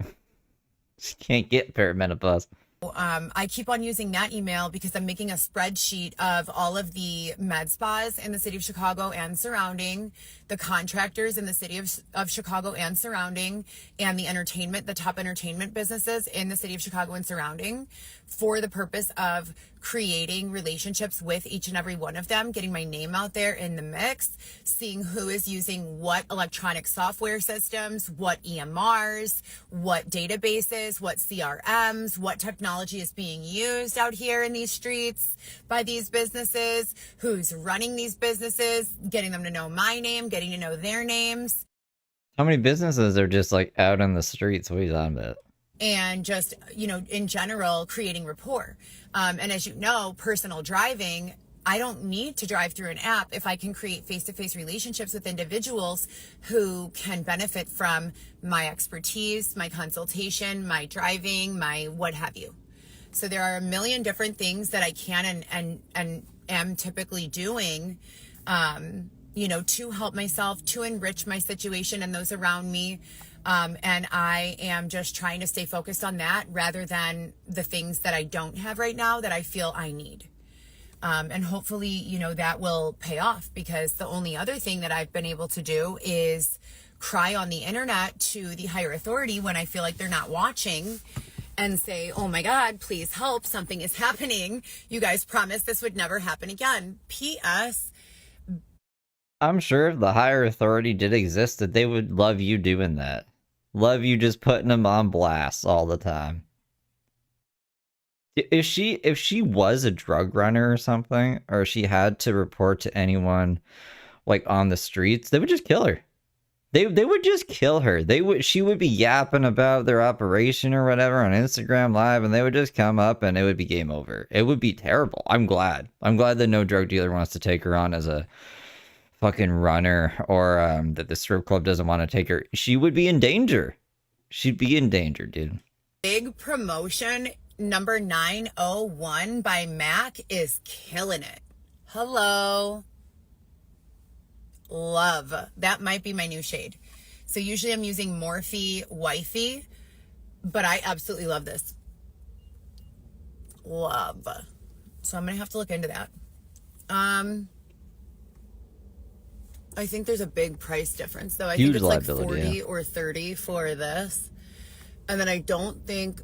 get perimenopause. I keep on using that email because I'm making a spreadsheet of all of the med spas in the city of Chicago and surrounding, the contractors in the city of Chicago and surrounding, and the top entertainment businesses in the city of Chicago and surrounding, for the purpose of creating relationships with each and every one of them, getting my name out there in the mix, seeing who is using what electronic software systems, what EMRs, what databases, what CRMs, what technology is being used out here in these streets by these businesses, who's running these businesses, getting them to know my name, getting to know their names. How many businesses are just like out on the streets? What are you talking about? And just, you know, in general, creating rapport. And as you know, personal driving, I don't need to drive through an app if I can create face-to-face relationships with individuals who can benefit from my expertise, my consultation, my driving, my what have you. So there are a million different things that I can and am typically doing, you know, to help myself, to enrich my situation and those around me. And I am just trying to stay focused on that rather than the things that I don't have right now that I feel I need. And hopefully, you know, that will pay off, because the only other thing that I've been able to do is cry on the internet to the higher authority when I feel like they're not watching, and say, oh my God, please help, something is happening. You guys promised this would never happen again. P.S. I'm sure if the higher authority did exist, that they would love you doing that. Love you just putting them on blast all the time. If she was a drug runner or something, or she had to report to anyone like on the streets, they would just kill her. They would just kill her. She would be yapping about their operation or whatever on Instagram Live, and they would just come up and it would be game over. It would be terrible. I'm glad that no drug dealer wants to take her on as a fucking runner, or that the strip club doesn't want to take her. She would be in danger. She'd be in danger, dude. Big promotion number 901 by Mac is killing it. Hello. Love. That might be my new shade. So usually I'm using Morphe Wifey, but I absolutely love this. Love. So I'm going to have to look into that. I think there's a big price difference, though. I think it's like 40 or 30 for this. And then I don't think,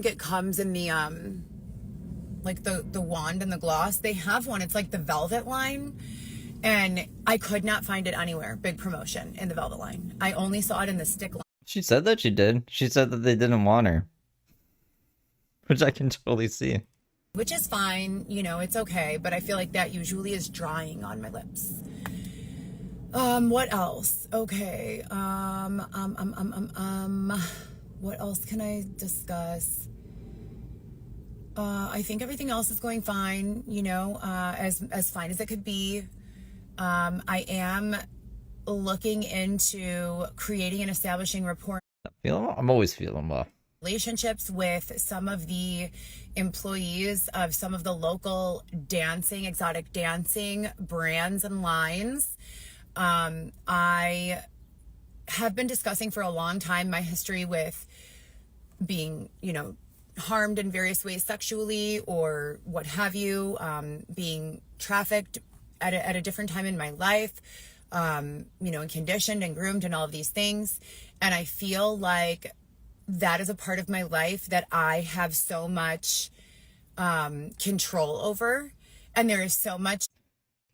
it comes in the, like the wand and the gloss. They have one. It's like the velvet line. And I could not find it anywhere. Big promotion in the velvet line. I only saw it in the stick line. She said that she did. She said that they didn't want her. Which I can totally see. Which is fine, you know, it's okay, but I feel like that usually is drying on my lips. What else? Okay. What else can I discuss? I think everything else is going fine, you know, as fine as it could be. I am looking into creating and establishing rapport. I'm always feeling well. Relationships with some of the employees of some of the local exotic dancing brands and lines. I have been discussing for a long time my history with being, you know, harmed in various ways sexually or what have you, being trafficked at a different time in my life, you know, and conditioned and groomed and all of these things. And I feel like that is a part of my life that I have so much control over. And there is so much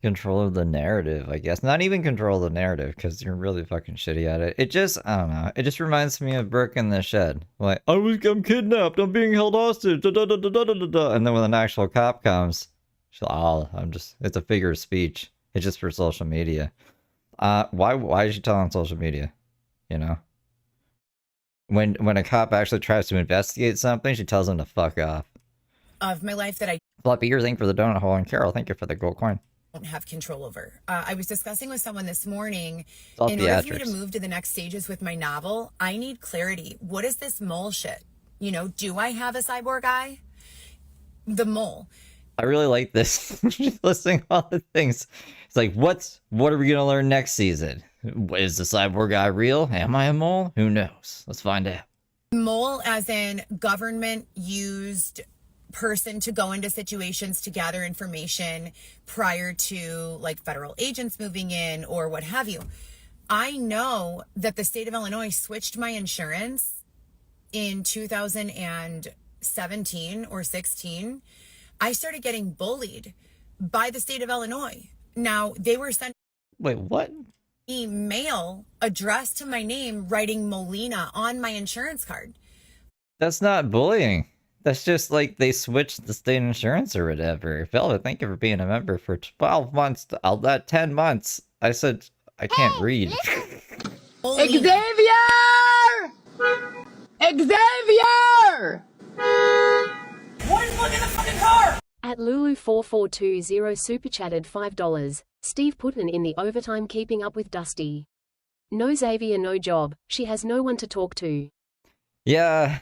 control of the narrative, I guess. Not even control of the narrative, because you're really fucking shitty at it. It just, I don't know. It just reminds me of Brooke in the Shed. Like, I'm kidnapped. I'm being held hostage. Da, da, da, da, da, da, da. And then when an actual cop comes, she's like, oh, it's a figure of speech. It's just for social media. Why is she telling on social media? You know? When a cop actually tries to investigate something, she tells him to fuck off. Of my life that I Floppy ear, thank you for the donut hole, and Carol, thank you for the gold coin. Don't have control over. I was discussing with someone this morning, in order for me to move to the next stages with my novel, I need clarity. What is this mole shit? You know, do I have a cyborg eye? The mole. I really like this. Listing all the things. It's like, what are we gonna learn next season? Is the cyborg eye real? Am I a mole? Who knows? Let's find out. Mole as in government used person to go into situations to gather information prior to like federal agents moving in or what have you. I know that the state of Illinois switched my insurance in 2017 or 16. I started getting bullied by the state of Illinois. Now they were sending Wait, what? Mail addressed to my name writing Molina on my insurance card. That's not bullying. That's just like they switched the state insurance or whatever. Velvet, thank you for being a member for 12 months. 10 months. I said I can't read. Xavier! Xavier! What is looking in the fucking car? At Lulu4420 super chatted $5. Steve Putin in the overtime keeping up with Dusty. No Xavier, no job. She has no one to talk to. Yeah.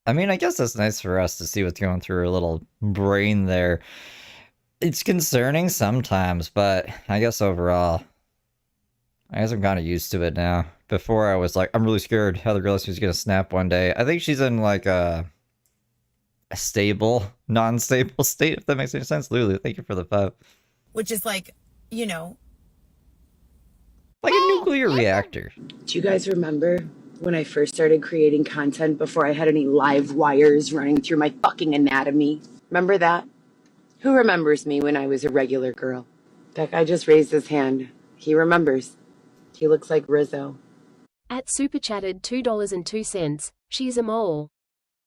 I mean, I guess that's nice for us to see what's going through her little brain there. It's concerning sometimes, but I guess overall, I guess I'm kind of used to it now. Before I was like, I'm really scared how the Gillespie's gonna snap one day. I think she's in like a stable, non-stable state, if that makes any sense. Lulu, thank you for the 5. Which is like, you know. Like a nuclear reactor. Do you guys remember when I first started creating content before I had any live wires running through my fucking anatomy? Remember that? Who remembers me when I was a regular girl? That guy just raised his hand. He remembers. He looks like Rizzo. At Super Chatted $2.02, she's a mole.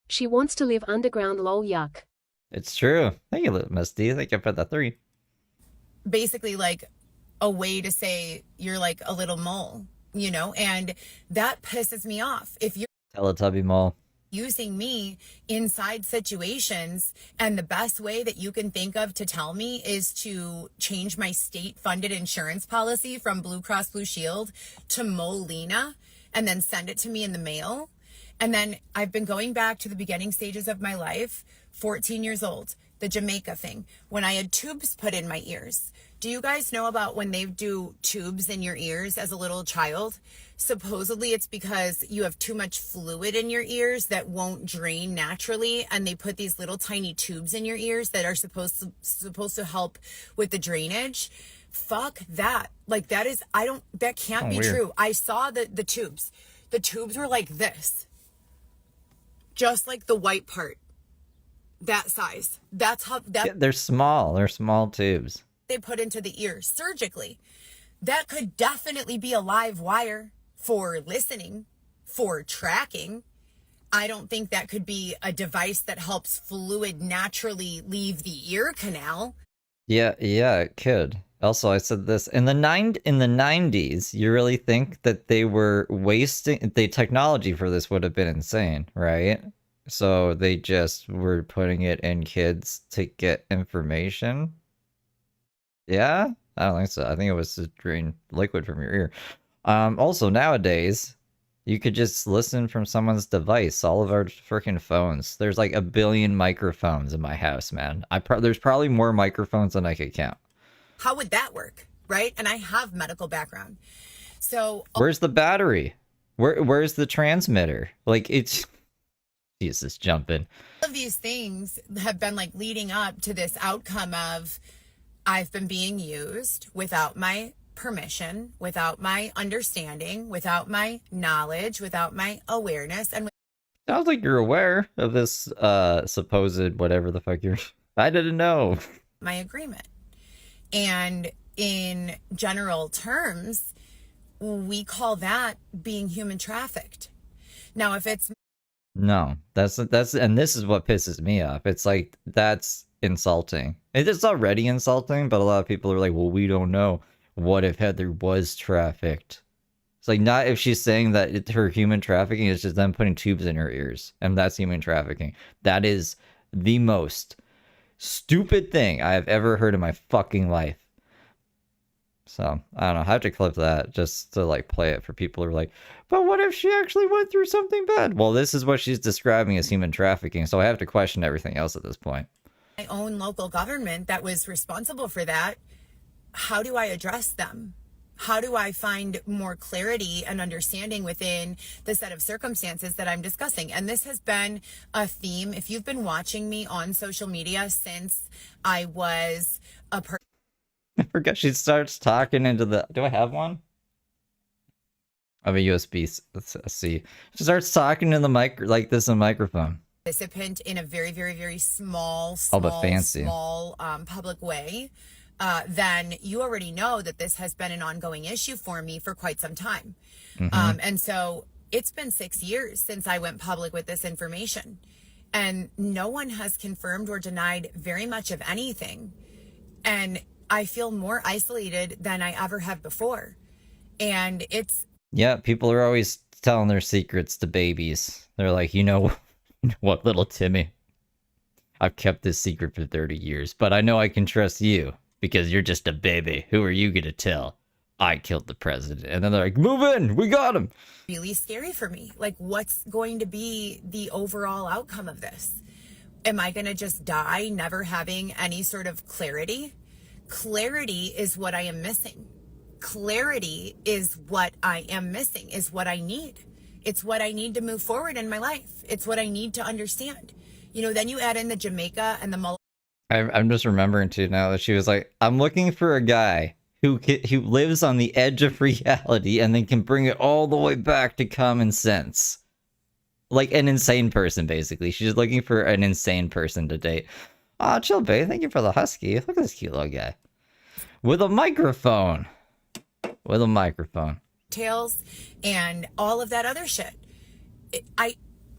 She wants to live underground, lol, yuck. It's true. Thank you, Miss D. Thank you for the 3. Basically, like, a way to say you're like a little mole, you know? And that pisses me off. If you're Teletubby mole. using me inside situations, and the best way that you can think of to tell me is to change my state-funded insurance policy from Blue Cross Blue Shield to Molina and then send it to me in the mail. And then I've been going back to the beginning stages of my life, 14 years old, the Jamaica thing, when I had tubes put in my ears. Do you guys know about when they do tubes in your ears as a little child? Supposedly it's because you have too much fluid in your ears that won't drain naturally, and they put these little tiny tubes in your ears that are supposed to help with the drainage. Fuck that. Like, that can't be weird. true. I saw the tubes. The tubes were like this. Just like the white part. That size. That's how They're small. They're small tubes. they put into the ear surgically. That could definitely be a live wire for listening, for tracking. I don't think that could be a device that helps fluid naturally leave the ear canal. Yeah, it could. Also, I said this in the 90s. You really think that they were wasting the technology for this would have been insane, right? So they just were putting it in kids to get information. Yeah, I don't think so. I think it was to drain liquid from your ear. Also nowadays, you could just listen from someone's device. All of our freaking phones. There's like a billion microphones in my house, man. There's probably more microphones than I could count. How would that work, right? And I have medical background. So where's the battery? Where's the transmitter? Like, it's Jesus jumping. All of these things have been like leading up to this outcome of I've been being used without my permission, without my understanding, without my knowledge, without my awareness. And sounds like you're aware of this supposed whatever the fuck you're. I didn't know. My agreement. And in general terms, we call that being human trafficked. Now, if it's no, that's and this is what pisses me off. It's like, that's insulting. It's already insulting, but a lot of people are like, well, we don't know. What if Heather was trafficked? It's like, not if she's saying that her human trafficking is just them putting tubes in her ears, and that's human trafficking. That is the most stupid thing I have ever heard in my fucking life. So, I don't know. I have to clip that just to, like, play it for people who are like, but what if she actually went through something bad? Well, this is what she's describing as human trafficking, so I have to question everything else at this point. my own local government that was responsible for that, how do I address them? How do I find more clarity and understanding within the set of circumstances that I'm discussing? And this has been a theme. If you've been watching me on social media since I was a person. I forgot she starts talking into the... Do I have one? I have a USB-C. She starts talking in the mic like this in a microphone. Participant in a very, very, very small public way. Then you already know that this has been an ongoing issue for me for quite some time. Mm-hmm. And so it's been 6 years since I went public with this information, and no one has confirmed or denied very much of anything. And I feel more isolated than I ever have before. And it's... Yeah, people are always telling their secrets to babies. They're like, you know what, little Timmy? I've kept this secret for 30 years, but I know I can trust you. Because you're just a baby. Who are you going to tell? I killed the president. And then they're like, move in. We got him. Really scary for me. Like, what's going to be the overall outcome of this? Am I going to just die never having any sort of clarity? Clarity is what I am missing. Clarity is what I am missing, is what I need. It's what I need to move forward in my life. It's what I need to understand. You know, then you add in the Jamaica and the I'm just remembering too now that she was like, I'm looking for a guy who lives on the edge of reality and then can bring it all the way back to common sense. Like an insane person, basically. She's looking for an insane person to date. Aw, chill, babe. Thank you for the husky. Look at this cute little guy. With a microphone. With a microphone. Tails and all of that other shit.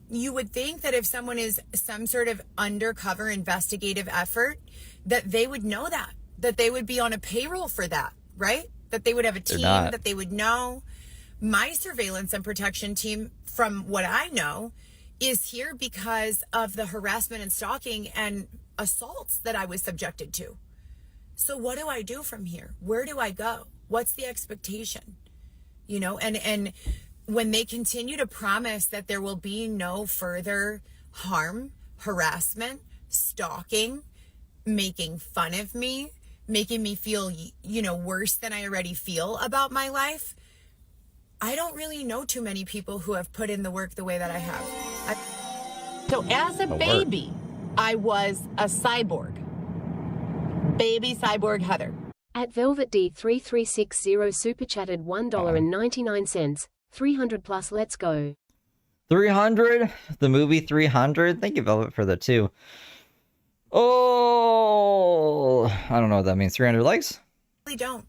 You would think that if someone is some sort of undercover investigative effort, that they would know that they would be on a payroll for that, right? That they would have a team, that they would know. My surveillance and protection team, from what I know, is here because of the harassment and stalking and assaults that I was subjected to. So what do I do from here? Where do I go? What's the expectation? You know, and when they continue to promise that there will be no further harm, harassment, stalking, making fun of me, making me feel, you know, worse than I already feel about my life, I don't really know too many people who have put in the work the way that I have. So as a baby, I was a cyborg. Baby cyborg Heather. At Velvet D3360 super chatted $1.99. 300 plus, let's go. 300? The movie 300? Thank you, Velvet, for the 2. Oh, I don't know what that means. 300 likes? I don't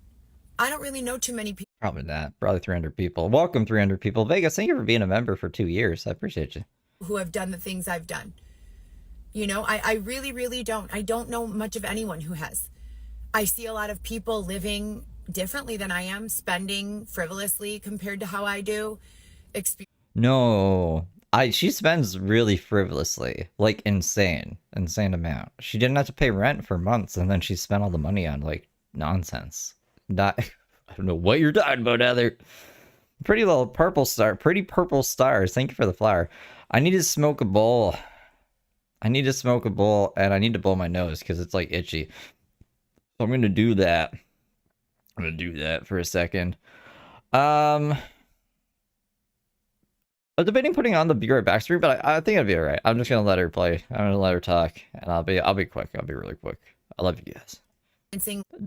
really know too many people. Probably not. Probably 300 people. Welcome, 300 people. Vegas, thank you for being a member for 2 years. I appreciate you. Who have done the things I've done. You know, I really, really don't. I don't know much of anyone who has. I see a lot of people living differently than I am, spending frivolously compared to how I do. No, she spends really frivolously, like insane amount. She didn't have to pay rent for months, and then she spent all the money on like nonsense. I don't know what you're talking about, Heather. Pretty little purple star, pretty purple stars. Thank you for the flower. I need to smoke a bowl. And I need to blow my nose because it's like itchy. So I'm gonna do that. I'm gonna do that for a second. I'm debating putting on the Be Right Back stream, but I think it'll be alright. I'm just gonna let her play. I'm gonna let her talk, and I'll be quick. I'll be really quick. I love you guys.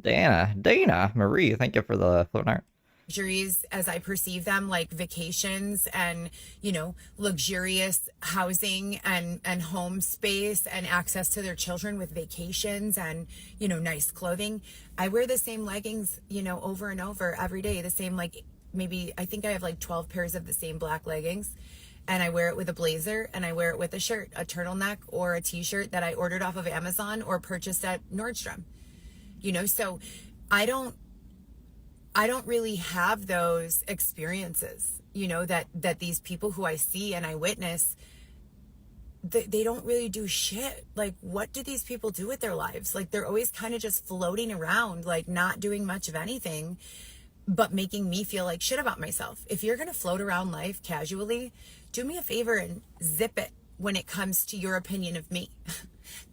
Dana Marie, thank you for the floating art. Luxuries as I perceive them, like vacations and, you know, luxurious housing and home space and access to their children with vacations and, you know, nice clothing. I wear the same leggings, you know, over and over every day. The same, like, maybe I think I have like 12 pairs of the same black leggings, and I wear it with a blazer and I wear it with a shirt, a turtleneck or a t-shirt that I ordered off of Amazon or purchased at Nordstrom. You know, so I don't really have those experiences, you know, that these people who I see and I witness, they don't really do shit. Like, what do these people do with their lives? Like, they're always kind of just floating around, like not doing much of anything, but making me feel like shit about myself. If you're going to float around life casually, do me a favor and zip it when it comes to your opinion of me.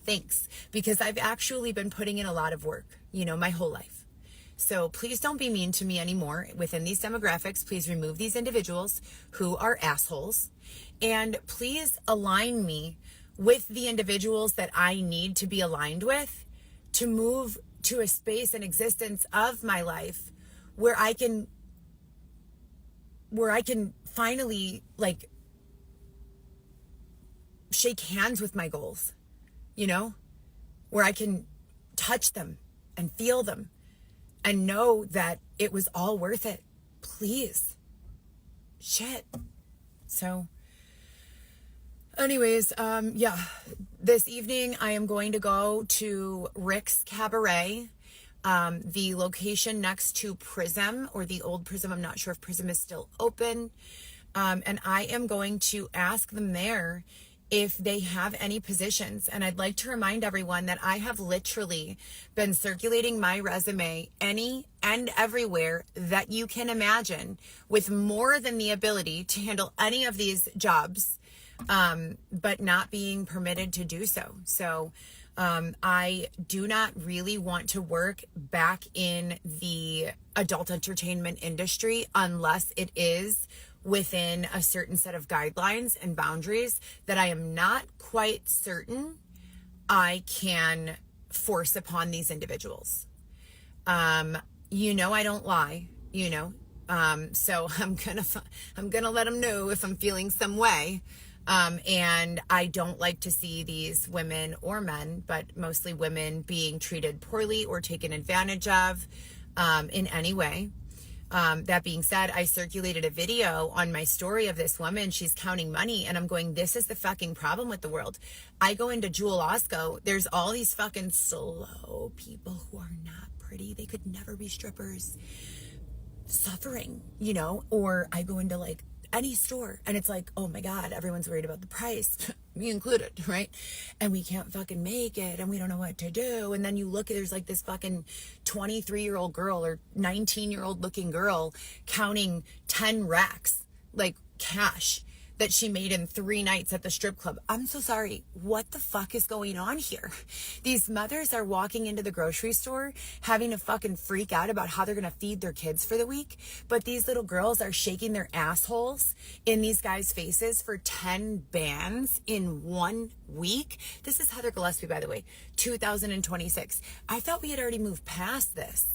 Thanks. Because I've actually been putting in a lot of work, you know, my whole life. So please don't be mean to me anymore within these demographics. Please remove these individuals who are assholes. And please align me with the individuals that I need to be aligned with to move to a space and existence of my life where I can finally, like, shake hands with my goals, you know, where I can touch them and feel them and know that it was all worth it. Please. Shit. So anyways, yeah, this evening I am going to go to Rick's Cabaret, the location next to Prism, or the old Prism. I'm not sure if Prism is still open. And I am going to ask them there if they have any positions. And I'd like to remind everyone that I have literally been circulating my resume any and everywhere that you can imagine, with more than the ability to handle any of these jobs, but not being permitted to do so. So I do not really want to work back in the adult entertainment industry unless it is within a certain set of guidelines and boundaries that I am not quite certain I can force upon these individuals. I don't lie, so I'm gonna let them know if I'm feeling some way. And I don't like to see these women or men, but mostly women, being treated poorly or taken advantage of in any way. That being said, I circulated a video on my story of this woman. She's counting money, and I'm going, this is the fucking problem with the world. I go into Jewel Osco. There's all these fucking slow people who are not pretty. They could never be strippers, suffering, or I go into like any store and it's like, oh my God, everyone's worried about the price, me included, right? And we can't fucking make it and we don't know what to do. And then you look, there's like this fucking 23-year-old girl or 19-year-old looking girl counting 10 racks, like cash, that she made in 3 nights at the strip club. I'm so sorry. What the fuck is going on here? These mothers are walking into the grocery store having to fucking freak out about how they're going to feed their kids for the week. But these little girls are shaking their assholes in these guys' faces for 10 bands in 1 week. This is Heather Gillespie, by the way, 2026. I thought we had already moved past this.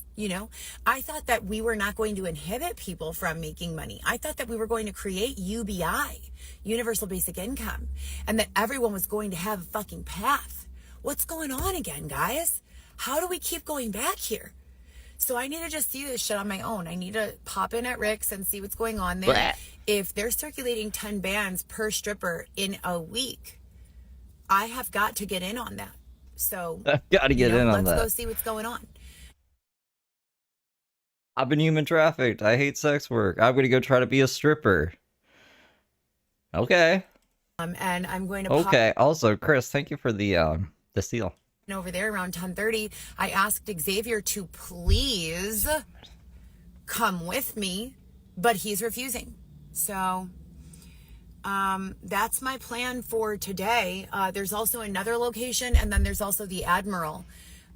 I thought that we were not going to inhibit people from making money. I thought that we were going to create UBI, universal basic income, and that everyone was going to have a fucking path. What's going on again, guys? How do we keep going back here? So I need to just see this shit on my own. I need to pop in at Rick's and see what's going on there. Blah. If they're circulating 10 bands per stripper in a week, I have got to get in on that. So I've got to get in on that. Let's go see what's going on. I've been human trafficked. I hate sex work. I'm going to go try to be a stripper. Okay. And I'm going to Okay. Also, Chris, thank you for the seal. Over there around 10:30, I asked Xavier to please come with me, but he's refusing. So that's my plan for today. There's also another location, and then there's also the Admiral.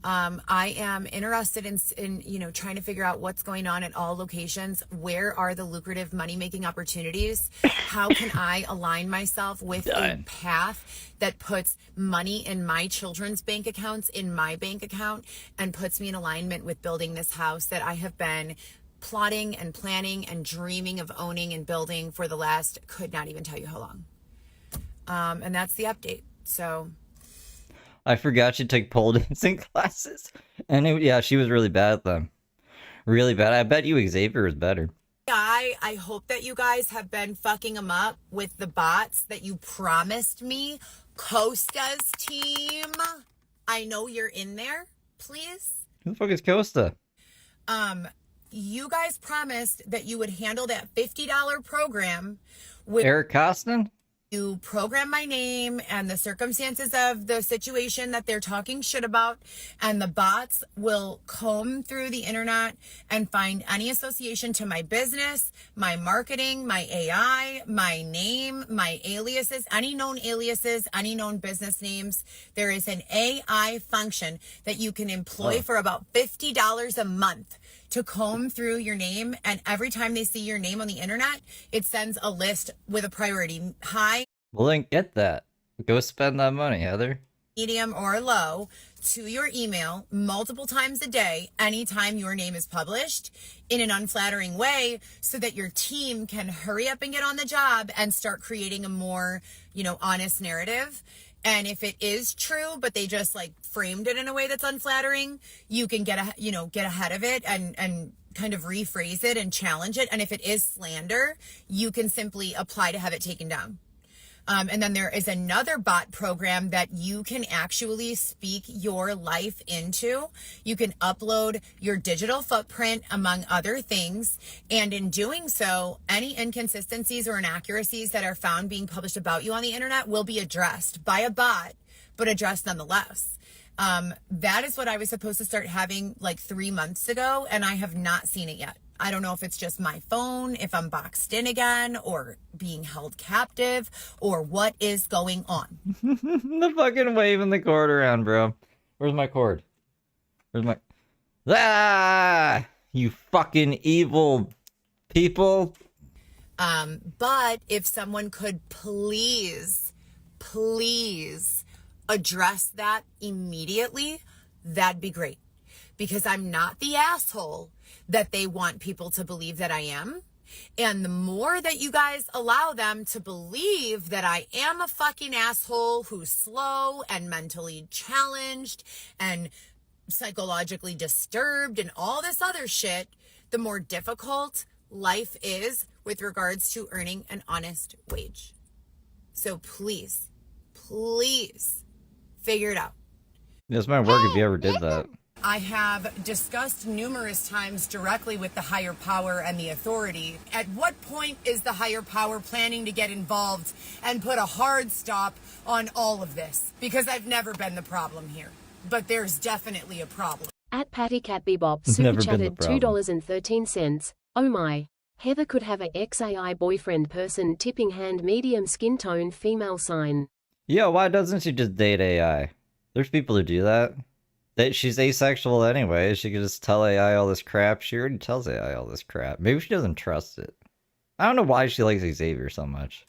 I am interested in trying to figure out what's going on at all locations. Where are the lucrative money-making opportunities? How can I align myself with a path that puts money in my children's bank accounts, in my bank account, and puts me in alignment with building this house that I have been plotting and planning and dreaming of owning and building for the last, could not even tell you how long. And that's the update. So I forgot she took pole dancing classes. And yeah, she was really bad at them. Really bad. I bet you Xavier is better. I hope that you guys have been fucking them up with the bots that you promised me. Costa's team. I know you're in there, please. Who the fuck is Costa? You guys promised that you would handle that $50 program with Eric Costin? You program my name and the circumstances of the situation that they're talking shit about, and the bots will comb through the internet and find any association to my business, my marketing, my AI, my name, my aliases, any known business names. There is an AI function that you can employ for about $50 a month to comb through your name, and every time they see your name on the internet, it sends a list with a priority: high, well, then get that. Go spend that money, Heather. medium, or low to your email multiple times a day, anytime your name is published, in an unflattering way, so that your team can hurry up and get on the job and start creating a more, honest narrative. And if it is true, but they just framed it in a way that's unflattering, you can get ahead of it and kind of rephrase it and challenge it. And if it is slander, you can simply apply to have it taken down. And then there is another bot program that you can actually speak your life into. You can upload your digital footprint, among other things. And in doing so, any inconsistencies or inaccuracies that are found being published about you on the internet will be addressed by a bot, but addressed nonetheless. That is what I was supposed to start having 3 months ago, and I have not seen it yet. I don't know if it's just my phone, if I'm boxed in again, or being held captive, or what is going on. The fucking waving the cord around, bro. Where's my cord? Where's my... Ah! You fucking evil people. But if someone could please address that immediately, that'd be great. Because I'm not the asshole that they want people to believe that I am. And the more that you guys allow them to believe that I am a fucking asshole who's slow and mentally challenged and psychologically disturbed and all this other shit, the more difficult life is with regards to earning an honest wage. So please, please figure it out. This might work if you ever did that. I have discussed numerous times directly with the higher power and the authority. At what point is the higher power planning to get involved and put a hard stop on all of this? Because I've never been the problem here, but there's definitely a problem. At Patty Cat Bebop Never super been the chatted problem. $2.13. Oh my. Heather could have a XAI boyfriend person tipping hand medium skin tone female sign. Yeah, why doesn't she just date AI? There's people who do that. She's asexual anyway. She could just tell AI all this crap. She already tells AI all this crap. Maybe she doesn't trust it. I don't know why she likes Xavier so much.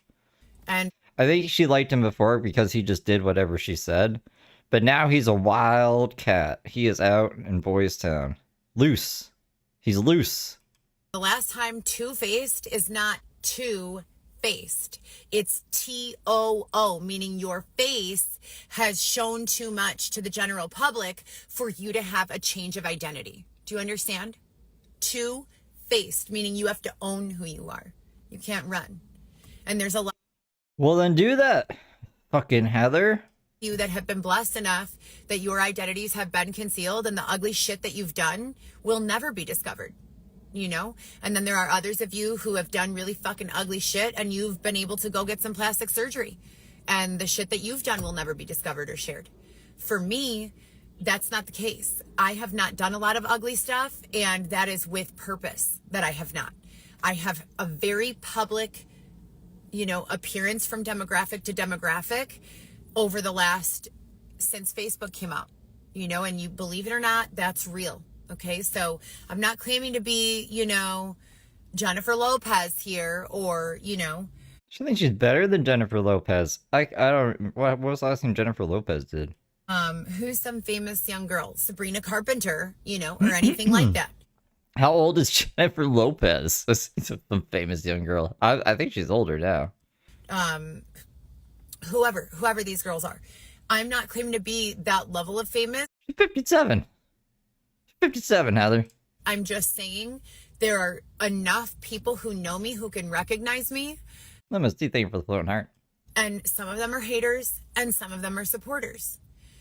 And I think she liked him before because he just did whatever she said. But now he's a wild cat. He is out in Boys Town. Loose. He's loose. the last time two-faced is not two-faced. It's T-O-O, meaning your face has shown too much to the general public for you to have a change of identity. Do you understand? Two-faced, meaning you have to own who you are. You can't run. And there's a lot Well, then do that, fucking Heather. you that have been blessed enough that your identities have been concealed and the ugly shit that you've done will never be discovered, you know? And then there are others of you who have done really fucking ugly shit and you've been able to go get some plastic surgery and the shit that you've done will never be discovered or shared. For me, that's not the case. I have not done a lot of ugly stuff, and that is with purpose that I have not. I have a very public, you know, appearance from demographic to demographic over the last, since Facebook came out, you know, and you believe it or not, that's real. Okay. So I'm not claiming to be, you know, Jennifer Lopez here or, you know. She thinks she's better than Jennifer Lopez. I don't, what was the last thing Jennifer Lopez did? Who's some famous young girl? Sabrina Carpenter, you know, or anything like that. How old is Jennifer Lopez? Some famous young girl. I think she's older now. Whoever these girls are. I'm not claiming to be that level of famous. She's 57. She's 57, Heather. I'm just saying there are enough people who know me who can recognize me. Lemons, thank you for the floating heart. And some of them are haters and some of them are supporters.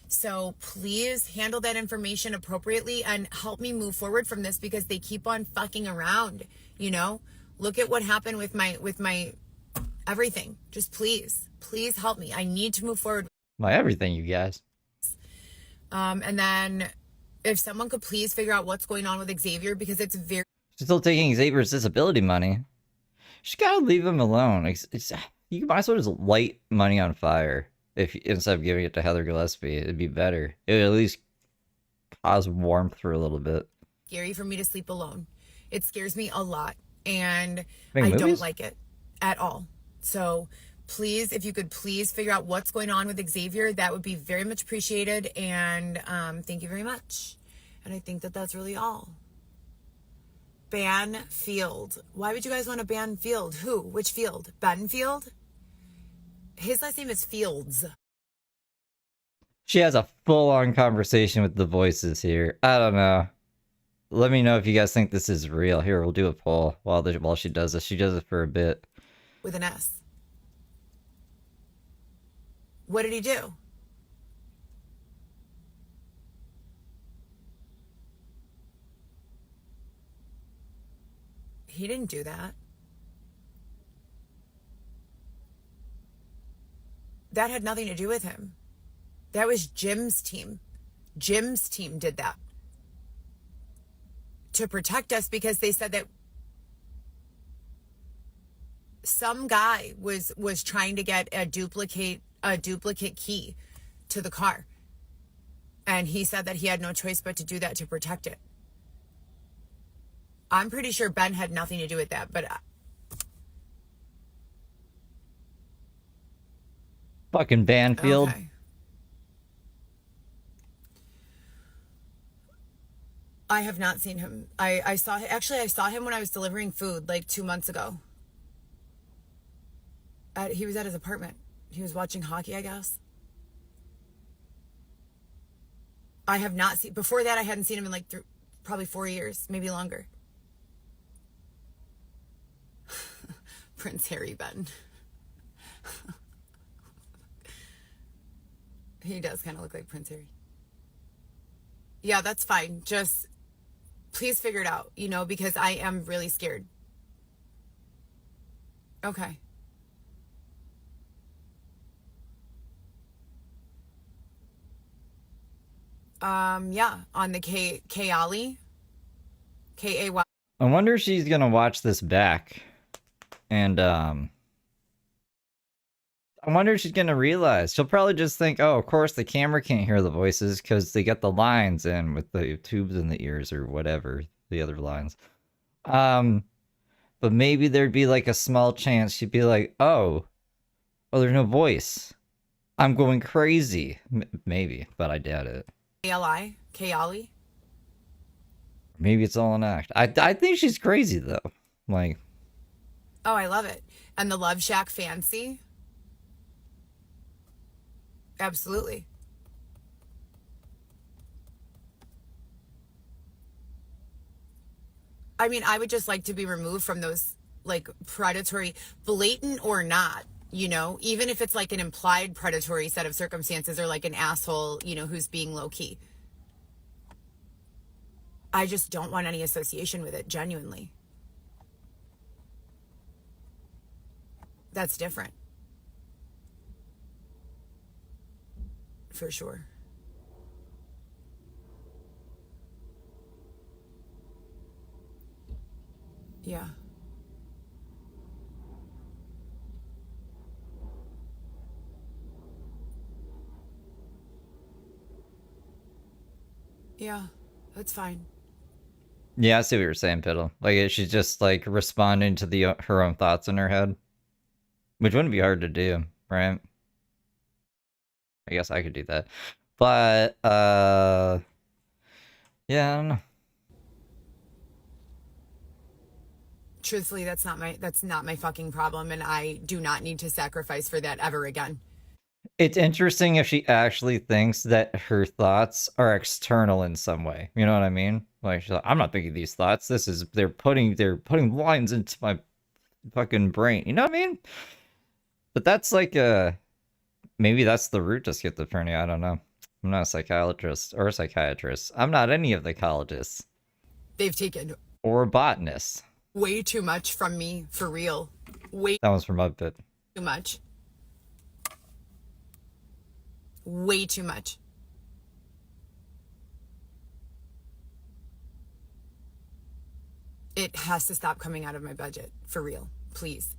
So please handle that information appropriately and help me move forward from this because they keep on fucking around, you know? Look at what happened with my everything. Just please help me. I need to move forward. My everything, you guys. And then if someone could please figure out what's going on with Xavier because it's very... She's still taking Xavier's disability money. She's gotta leave him alone. You might as well just light money on fire. If instead of giving it to Heather Gillespie, it'd be better. It would at least cause warmth for a little bit. Scary for me to sleep alone. It scares me a lot. And Make I don't movies? like it at all. So please, if you could please figure out what's going on with Xavier, that would be very much appreciated. And thank you very much. And I think that that's really all. Ban Field. Why would you guys want to ban Field? Who? Which Field? Benfield? His last name is Fields. She has a full-on conversation with the voices here. I don't know. Let me know if you guys think this is real. Here, we'll do a poll while she does this. She does it for a bit. With an S. What did he do? He didn't do that. That had nothing to do with him. That was Jim's team. Jim's team did that to protect us because they said that some guy was trying to get a duplicate key to the car. And he said that he had no choice but to do that to protect it. I'm pretty sure Ben had nothing to do with that, but Fucking Banfield. okay. I have not seen him. I saw him when I was delivering food like 2 months ago. He was at his apartment. He was watching hockey, I guess. I have not seen, before that I hadn't seen him in like probably 4 years, maybe longer. Prince Harry, Ben. He does kind of look like Prince Harry. Yeah, that's fine. Just please figure it out, you know, because I am really scared. Okay. Yeah, on the Kayali. K-A-Y. I wonder if she's gonna watch this back. And, I wonder if she's gonna realize. She'll probably just think, oh, of course the camera can't hear the voices because they get the lines in with the tubes in the ears or whatever, the other lines. But maybe there'd be like a small chance she'd be like, oh, there's no voice. I'm going crazy. Maybe, but I doubt it. K-L-I? Kayali? Maybe it's all an act. I think she's crazy though. Like, oh, I love it. And the Love Shack fancy? Absolutely. I mean, I would just like to be removed from those, like, predatory, blatant or not, you know, even if it's like an implied predatory set of circumstances or like an asshole, you know, who's being low key. I just don't want any association with it, genuinely. That's different. For sure. Yeah. Yeah, that's fine. yeah, I see what you're saying, Piddle. Like, she's just like responding to her own thoughts in her head, which wouldn't be hard to do, right? I guess I could do that, but yeah, I don't know. Truthfully, that's not my fucking problem, and I do not need to sacrifice for that ever again. It's interesting if she actually thinks that her thoughts are external in some way. You know what I mean? Like, she's like, I'm not thinking these thoughts. They're putting lines into my fucking brain. You know what I mean? But that's like maybe that's the root to schizophrenia. I don't know. I'm not a psychologist or a psychiatrist. I'm not any of the ecologists. They've taken or a botanist. Way too much from me, for real. That one's from Mudpit. Too much. Way too much. It has to stop coming out of my budget, for real. Please.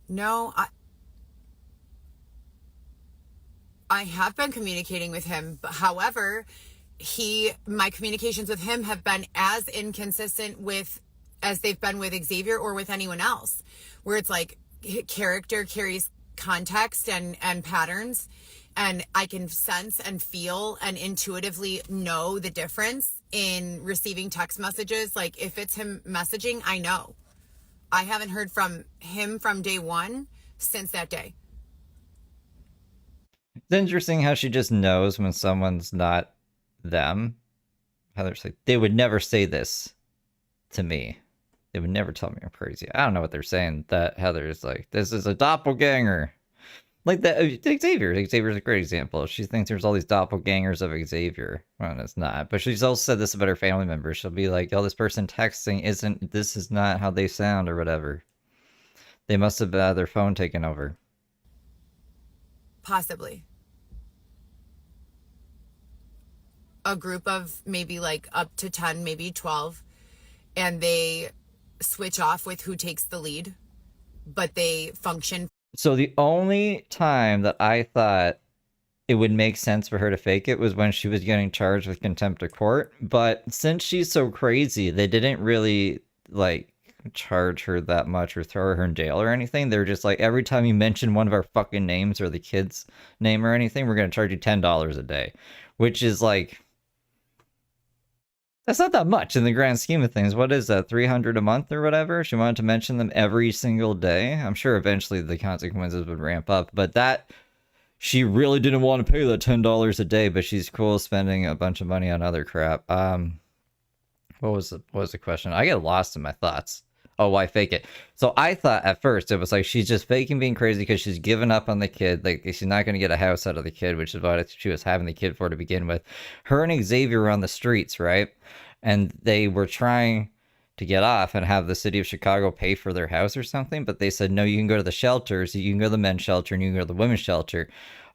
No, I have been communicating with him, but however, my communications with him have been as inconsistent as they've been with Xavier or with anyone else, where it's like character carries context and patterns, and I can sense and feel and intuitively know the difference in receiving text messages. Like, if it's him messaging, I know. I haven't heard from him from day one since that day. It's interesting how she just knows when someone's not them. Heather's like, they would never say this to me. They would never tell me I'm crazy. I don't know what they're saying. That Heather's like, this is a doppelganger. Like that, Xavier's a great example. She thinks there's all these doppelgangers of Xavier. Well, it's not. But she's also said this about her family members. She'll be like, oh, this person texting this is not how they sound or whatever. They must have had their phone taken over. Possibly. A group of maybe like up to 10, maybe 12. And they switch off with who takes the lead. But they function. So the only time that I thought it would make sense for her to fake it was when she was getting charged with contempt of court. But since she's so crazy, they didn't really, like, charge her that much or throw her in jail or anything. They're just like, every time you mention one of our fucking names or the kid's name or anything, we're going to charge you $10 a day, which is like, that's not that much in the grand scheme of things. What is that, $300 a month or whatever? She wanted to mention them every single day. I'm sure eventually the consequences would ramp up, but that, she really didn't want to pay that $10 a day, but she's cool spending a bunch of money on other crap. What was the question? I get lost in my thoughts. Oh, why fake it? So I thought at first it was like she's just faking being crazy because she's given up on the kid. Like, she's not going to get a house out of the kid, which is what she was having the kid for to begin with. Her and Xavier were on the streets, right? And they were trying to get off and have the city of Chicago pay for their house or something. But they said, no, you can go to the shelters. You can go to the men's shelter and you can go to the women's shelter.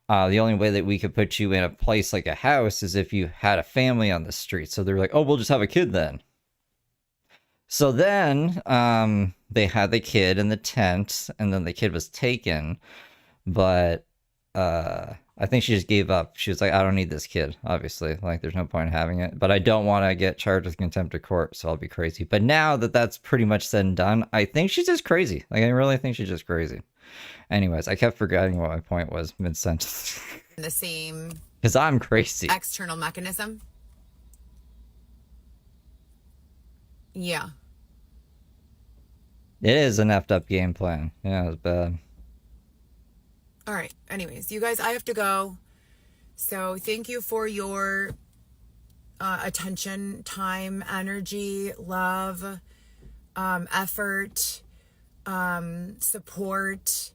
The only way that we could put you in a place like a house is if you had a family on the street. So they're like, oh, we'll just have a kid then. So then they had the kid in the tent, and then the kid was taken. But I think she just gave up. She was like, I don't need this kid, obviously. Like, there's no point in having it. But I don't want to get charged with contempt of court, so I'll be crazy. But now that that's pretty much said and done, I think she's just crazy. Like, I really think she's just crazy. Anyways, I kept forgetting what my point was mid-sentence. The same... Because I'm crazy. External mechanism? Yeah. It is an effed up game plan. Yeah, it was bad. All right. Anyways, you guys, I have to go. So thank you for your attention, time, energy, love, effort, support,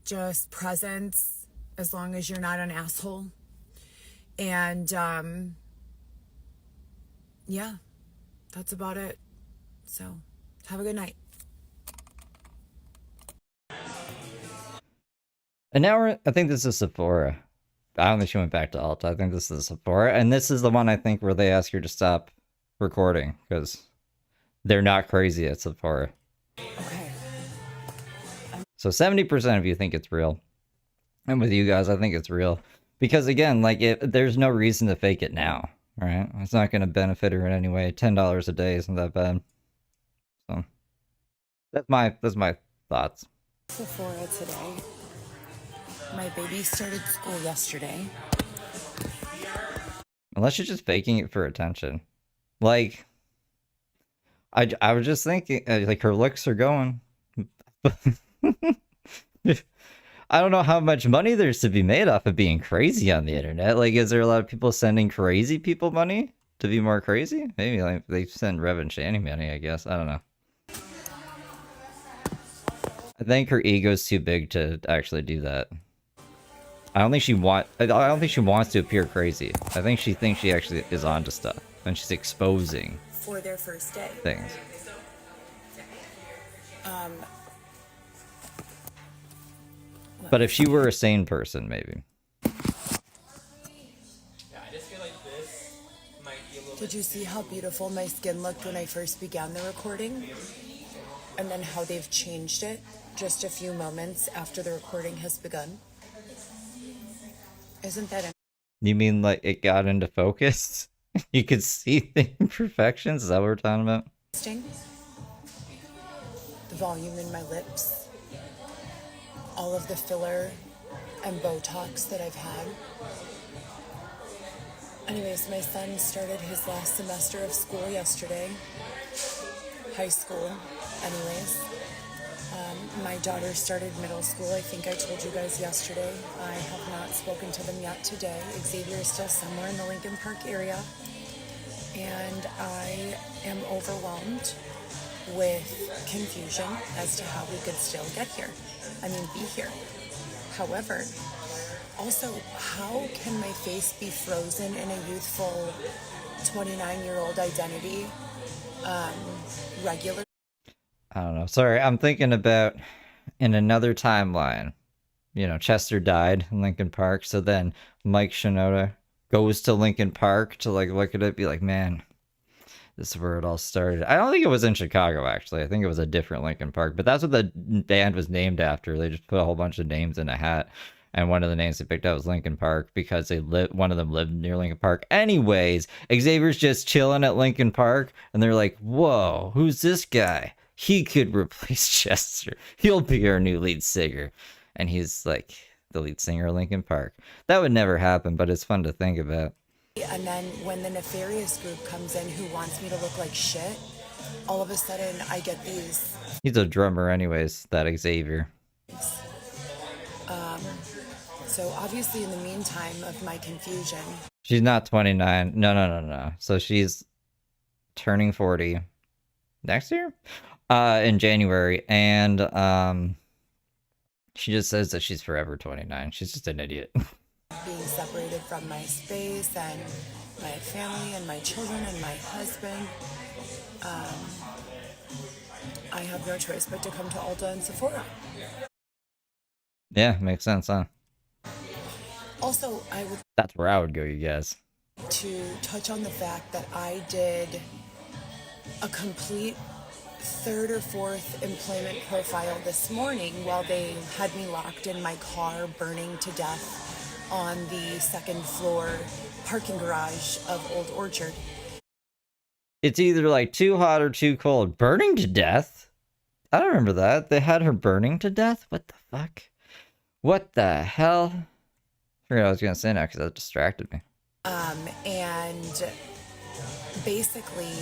just presence, as long as you're not an asshole. And yeah, that's about it. So have a good night. And now I think this is Sephora. I don't think she went back to Alta. I think this is Sephora. And this is the one I think where they ask her to stop recording because they're not crazy at Sephora. Okay. So 70% of you think it's real. And with you guys, I think it's real. Because again, like, there's no reason to fake it now, right? It's not going to benefit her in any way. $10 a day isn't that bad. So that's my thoughts. Sephora today. My baby started school yesterday. Unless you're just faking it for attention. Like, I was just thinking, like, her looks are going. I don't know how much money there's to be made off of being crazy on the internet. Like, is there a lot of people sending crazy people money to be more crazy? Maybe like they send Rev and Shani money, I guess. I don't know. I think her ego's too big to actually do that. I don't think she wants to appear crazy. I think she thinks she actually is onto stuff, and she's exposing for their first day things. But if she were a sane person, maybe. Did you see how beautiful my skin looked when I first began the recording? And then how they've changed it just a few moments after the recording has begun? Isn't that You mean like it got into focus? You could see the imperfections? Is that what we're talking about? interesting? The volume in my lips, all of the filler and Botox that I've had. Anyways, my son started his last semester of school yesterday. High school, anyways. My daughter started middle school. I think I told you guys yesterday. I have not spoken to them yet today. Xavier is still somewhere in the Lincoln Park area. And I am overwhelmed with confusion as to how we could still get here. I mean, be here. However, also, how can my face be frozen in a youthful 29-year-old identity regular? I don't know. Sorry, I'm thinking about in another timeline. You know, Chester died in Lincoln Park, so then Mike Shinoda goes to Lincoln Park to like look at it, be like, man, this is where it all started. I don't think it was in Chicago, actually. I think it was a different Lincoln Park, but that's what the band was named after. They just put a whole bunch of names in a hat. And one of the names they picked out was Lincoln Park because one of them lived near Lincoln Park. Anyways, Xavier's just chilling at Lincoln Park, and they're like, whoa, who's this guy? He could replace Chester. He'll be our new lead singer. And he's like the lead singer of Lincoln Park. That would never happen, but it's fun to think about. And then when the nefarious group comes in who wants me to look like shit, all of a sudden I get these. He's a drummer anyways, that Xavier. So obviously in the meantime of my confusion. She's not 29. No. So she's turning 40 next year? In January. And she just says that she's forever 29. She's just an idiot. Being separated from my space and my family and my children and my husband. I have no choice but to come to Ulta and Sephora. Yeah, makes sense, huh? Also, that's where I would go, you guys. To touch on the fact that I did a complete third or fourth employment profile this morning while they had me locked in my car burning to death on the second floor parking garage of Old Orchard. It's either like too hot or too cold. Burning to death? I don't remember that. They had her burning to death? What the fuck? What the hell? I forgot what I was going to say now because that distracted me. And basically,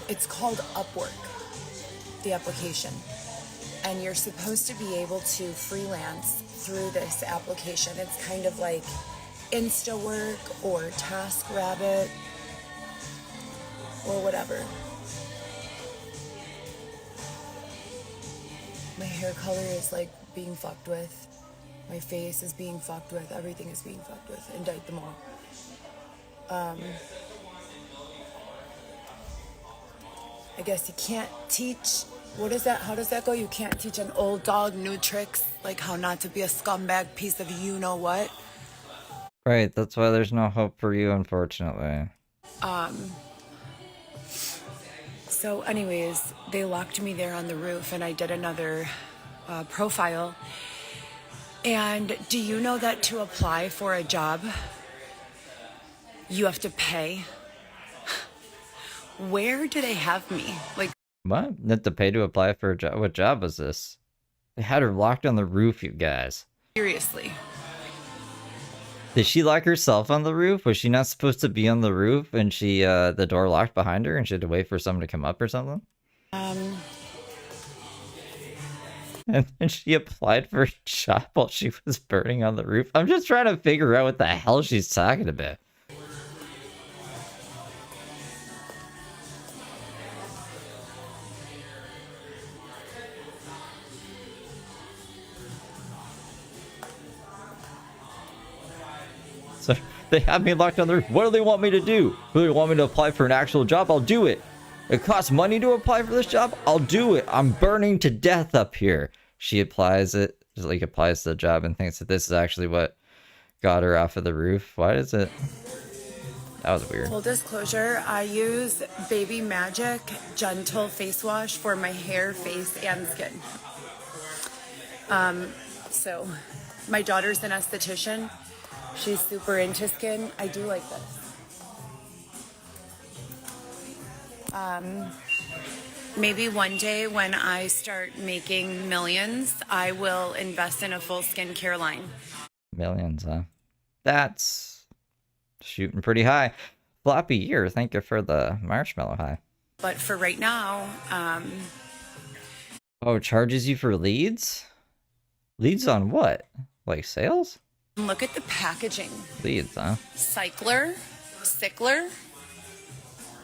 it's called Upwork, the application. And you're supposed to be able to freelance through this application. It's kind of like InstaWork or TaskRabbit or whatever. My hair color is like being fucked with. My face is being fucked with. Everything is being fucked with. Indict them all. I guess you can't teach. What is that? How does that go? You can't teach an old dog new tricks, like how not to be a scumbag piece of you-know-what. Right, that's why there's no hope for you, unfortunately. So anyways, they locked me there on the roof, and I did another profile. And do you know that to apply for a job, you have to pay? Where do they have me? Like, what? You have to pay to apply for a job? What job was this? They had her locked on the roof, you guys. Seriously. Did she lock herself on the roof? Was she not supposed to be on the roof and she the door locked behind her and she had to wait for someone to come up or something? And then she applied for a job while she was burning on the roof. I'm just trying to figure out what the hell she's talking about. So they have me locked on the roof. What do they want me to do? Do they want me to apply for an actual job? I'll do it. It costs money to apply for this job? I'll do it. I'm burning to death up here. She applies it, just like applies to the job and thinks that this is actually what got her off of the roof. Why does it? That was weird. Full disclosure, I use Baby Magic Gentle Face Wash for my hair, face, and skin. So my daughter's an esthetician. She's super into skin. I do like this. Maybe one day when I start making millions, I will invest in a full skincare line. Millions, huh? That's shooting pretty high. Floppy year. Thank you for the marshmallow high. But for right now, oh, it charges you for leads? Leads on what? Like sales? look at the packaging. Leads, huh? Sickler.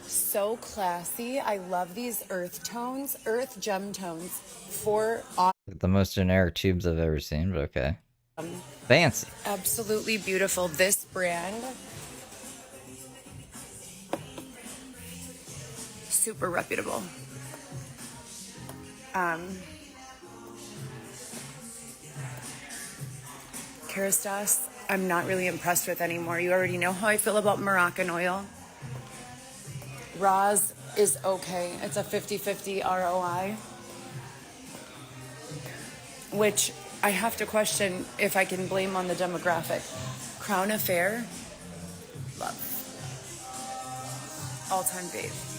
So classy. I love these earth tones, earth gem tones for the most generic tubes I've ever seen, but okay. Fancy. Absolutely beautiful. This brand, super reputable. Kerastase, I'm not really impressed with anymore. You already know how I feel about Moroccan oil. Roz is okay. It's a 50-50 ROI. which I have to question if I can blame on the demographic. Crown Affair, love. All-time fave.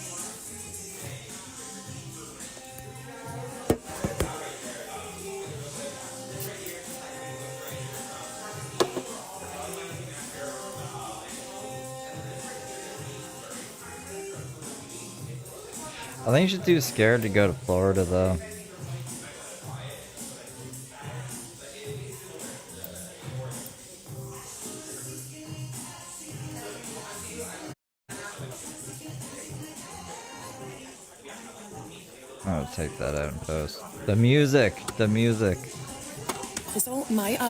I think she's too scared to go to Florida, though. I'll take that out in post. The music! The music! So my...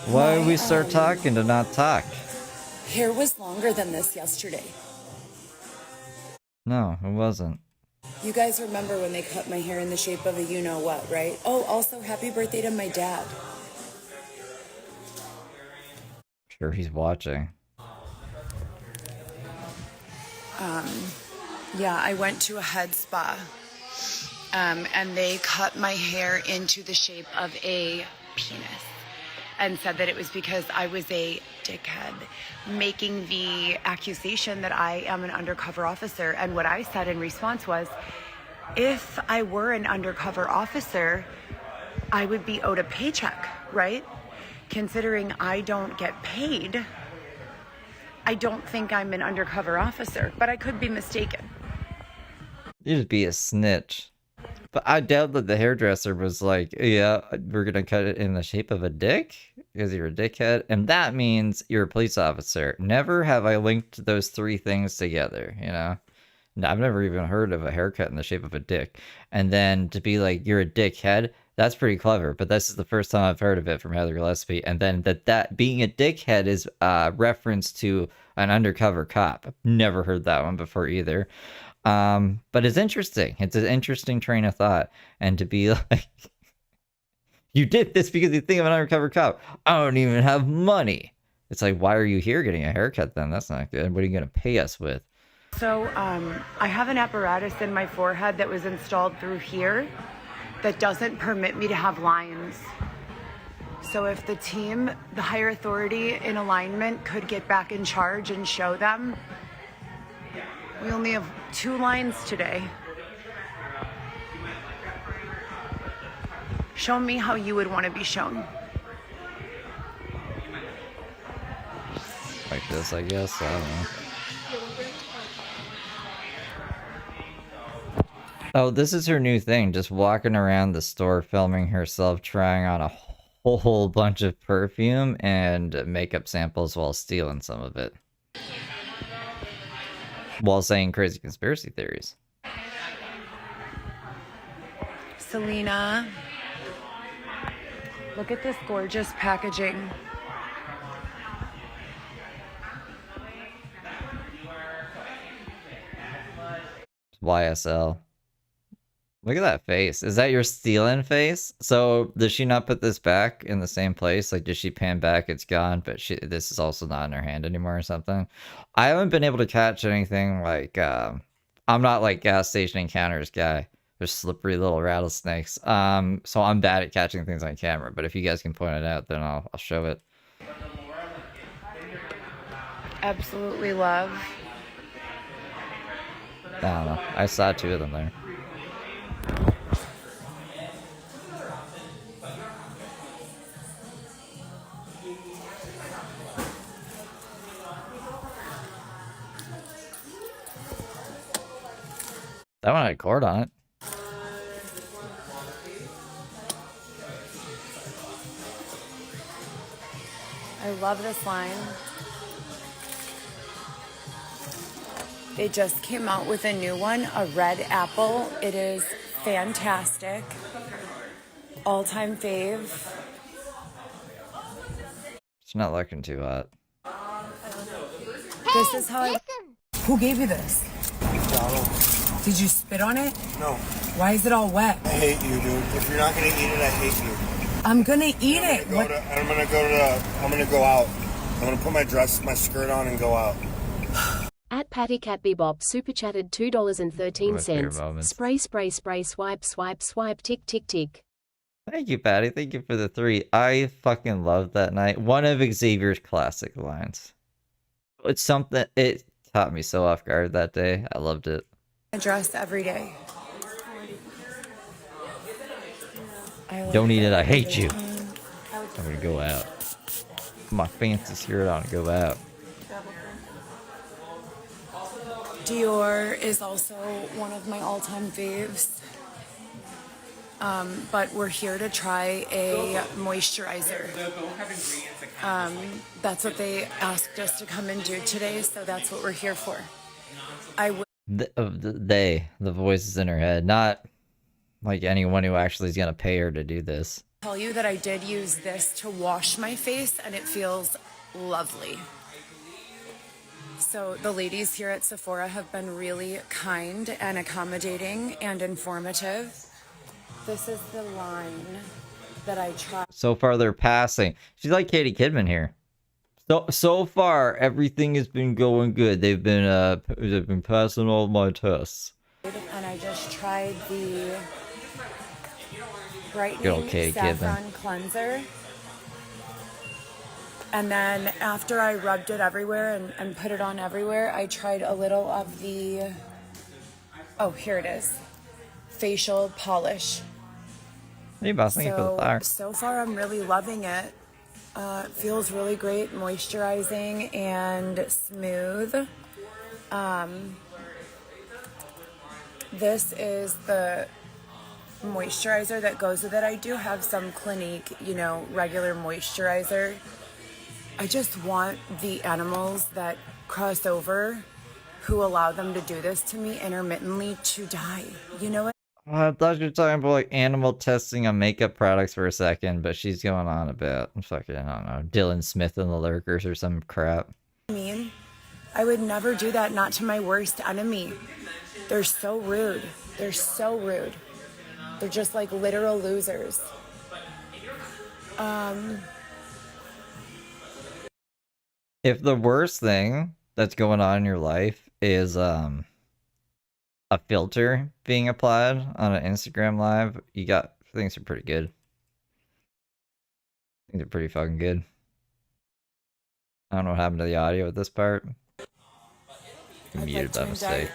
Why did we start talking to not talk? Hair was longer than this yesterday. No, it wasn't. You guys remember when they cut my hair in the shape of a you-know-what, right? Oh, also, happy birthday to my dad. Sure, he's watching. Yeah, I went to a head spa, and they cut my hair into the shape of a penis and said that it was because I was a dickhead, making the accusation that I am an undercover officer. And what I said in response was, if I were an undercover officer, I would be owed a paycheck, right? Considering I don't get paid, I don't think I'm an undercover officer, but I could be mistaken. You'd just be a snitch. But I doubt that the hairdresser was like, yeah, we're gonna cut it in the shape of a dick because you're a dickhead. And that means you're a police officer. Never have I linked those three things together, you know? I've never even heard of a haircut in the shape of a dick. And then to be like, you're a dickhead, that's pretty clever. But this is the first time I've heard of it from Heather Gillespie. And then that being a dickhead is reference to an undercover cop. I've never heard that one before either. But it's interesting. It's an interesting train of thought. And to be like, you did this because you think I'm an undercover cop. I don't even have money. It's like, why are you here getting a haircut then? That's not good. What are you going to pay us with? So I have an apparatus in my forehead that was installed through here that doesn't permit me to have lines. So if the team, the higher authority in alignment, could get back in charge and show them, we only have 2 lines today. Show me how you would want to be shown. Like this, I guess. I don't know. Oh, this is her new thing. Just walking around the store, filming herself, trying on a whole bunch of perfume and makeup samples while stealing some of it. While saying crazy conspiracy theories. Selena, look at this gorgeous packaging. YSL. Look at that face. Is that your stealing face? So does she not put this back in the same place? Like, does she pan back? It's gone, but this is also not in her hand anymore or something. I haven't been able to catch anything like, I'm not like gas station encounters guy. There's slippery little rattlesnakes. So I'm bad at catching things on camera, but if you guys can point it out, then I'll show it. Absolutely love. I don't know. I saw 2 of them there. That one had a cord on it. I love this line. They just came out with a new one, a red apple. It is fantastic. All-time fave. It's not looking too hot. This is how I... Who gave you this? McDonald. Did you spit on it? No. Why is it all wet? I hate you, dude. If you're not gonna eat it, I hate you. I'm gonna eat it. I'm gonna go out. I'm gonna put my skirt on and go out. At Patty Cat Bebop super chatted $2.13. Spray spray spray swipe swipe swipe tick tick tick. Thank you, Patty. Thank you for the 3. I fucking loved that night. One of Xavier's classic lines. It's something, it caught me so off guard that day. I loved it. I dress every day. Don't eat it, I hate you. I'm gonna go out. Put my fancy skirt on and go out. Dior is also one of my all-time faves. But we're here to try a moisturizer. That's what they asked us to come and do today, so that's what we're here for. The voices in her head, not like anyone who actually is gonna pay her to do this. Tell you that I did use this to wash my face, and it feels lovely. So the ladies here at Sephora have been really kind and accommodating and informative. This is the line that I tried. So far, they're passing. She's like Katie Kidman here. So far, everything has been going good. They've been passing all my tests. And I just tried the brightening saffron cleanser. And then after I rubbed it everywhere and put it on everywhere, I tried a little of the, oh, here it is, facial polish. Hey, boss, thank you for the flower. So far, I'm really loving it. It feels really great, moisturizing and smooth. This is the moisturizer that goes with it. I do have some Clinique, regular moisturizer. I just want the animals that cross over who allow them to do this to me intermittently to die. You know what? Well, I thought you were talking about like animal testing on makeup products for a second, but she's going on about fucking, I don't know, Dylan Smith and the Lurkers or some crap. I would never do that, not to my worst enemy. They're so rude. They're so rude. They're just like literal losers. If the worst thing that's going on in your life is a filter being applied on an Instagram live, things are pretty good. Things are pretty fucking good. I don't know what happened to the audio at this part. I muted by mistake.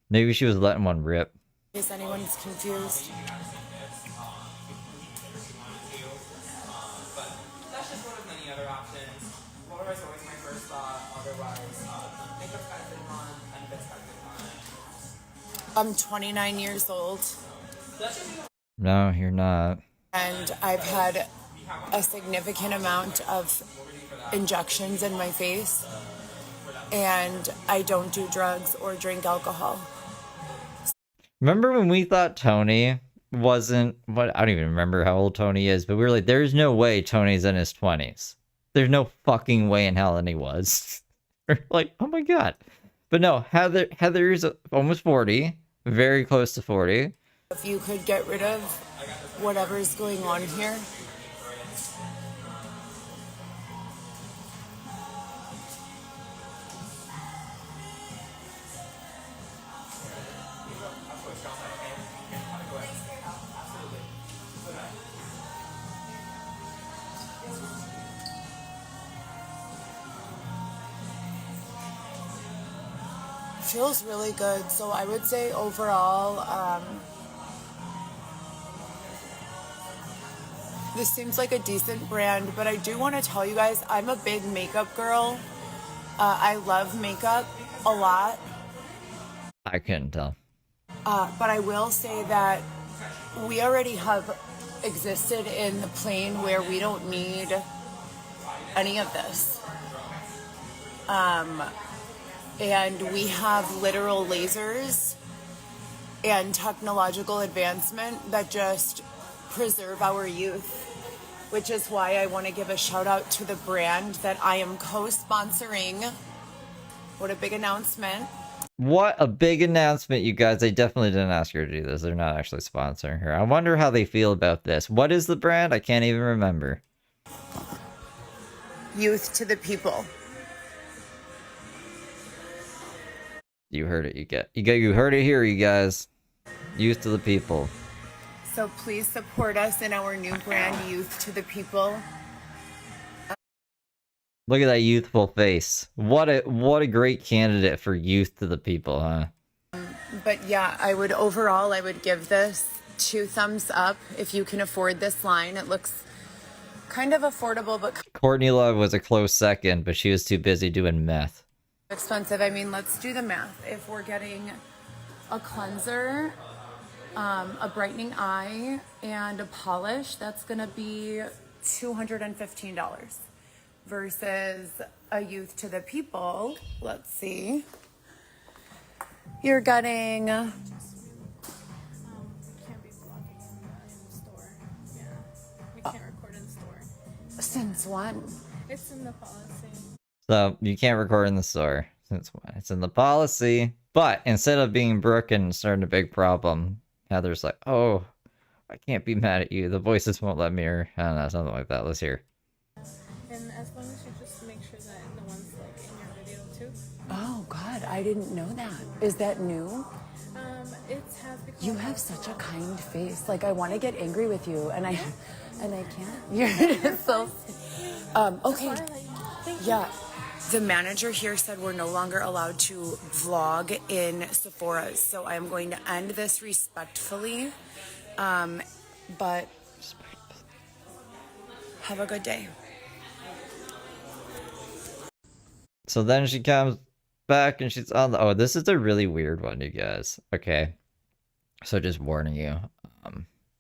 Maybe she was letting one rip. In case anyone's confused. That's just one of many other options. Roller is always my first thought. Otherwise, makeup's got a good one, and it's got a good one. I'm 29 years old. No, you're not. And I've had a significant amount of injections in my face. And I don't do drugs or drink alcohol. Remember when we thought Tony wasn't, I don't even remember how old Tony is, but we were like, there's no way Tony's in his 20s. There's no fucking way in hell, and he was. We're like, oh my god. But no, Heather's almost 40, very close to 40. If you could get rid of whatever's going on here. Feels really good. So I would say overall, this seems like a decent brand, but I do want to tell you guys, I'm a big makeup girl. I love makeup a lot. I couldn't tell. But I will say that we already have existed in the plane where we don't need any of this. And we have literal lasers and technological advancement that just preserve our youth, which is why I want to give a shout out to the brand that I am co-sponsoring. What a big announcement. What a big announcement, you guys. They definitely didn't ask her to do this. They're not actually sponsoring her. I wonder how they feel about this. What is the brand? I can't even remember. Youth to the people. You heard it. You heard it here, you guys. Youth to the people. So please support us in our new brand, Youth to the People. Look at that youthful face. What a great candidate for youth to the people, huh? But yeah, I would give this 2 thumbs up if you can afford this line. It looks kind of affordable, but Courtney Love was a close second, but she was too busy doing meth. expensive. I mean, let's do the math. If we're getting a cleanser, a brightening eye, and a polish, that's gonna be $215 versus a Youth to the People. Let's see. You're getting Can't be vlogging in the store. Yeah, we can't record in the store. since when? It's in the policy. So you can't record in the store. Since when? It's in the policy. But instead of being Brooke and starting a big problem, Heather's like, oh, I can't be mad at you. The voices won't let me, or I don't know, something like that. Let's hear. And as long as you just make sure that the one's like in your video too. Oh God, I didn't know that. Is that new? It has become. You have such a kind face. Like I want to get angry with you, and I can't. You're just so. Okay. Yeah. The manager here said we're no longer allowed to vlog in Sephora's, so I'm going to end this respectfully. But have a good day. So then she comes back and she's on the... Oh, this is a really weird one, you guys. Okay. So just warning you.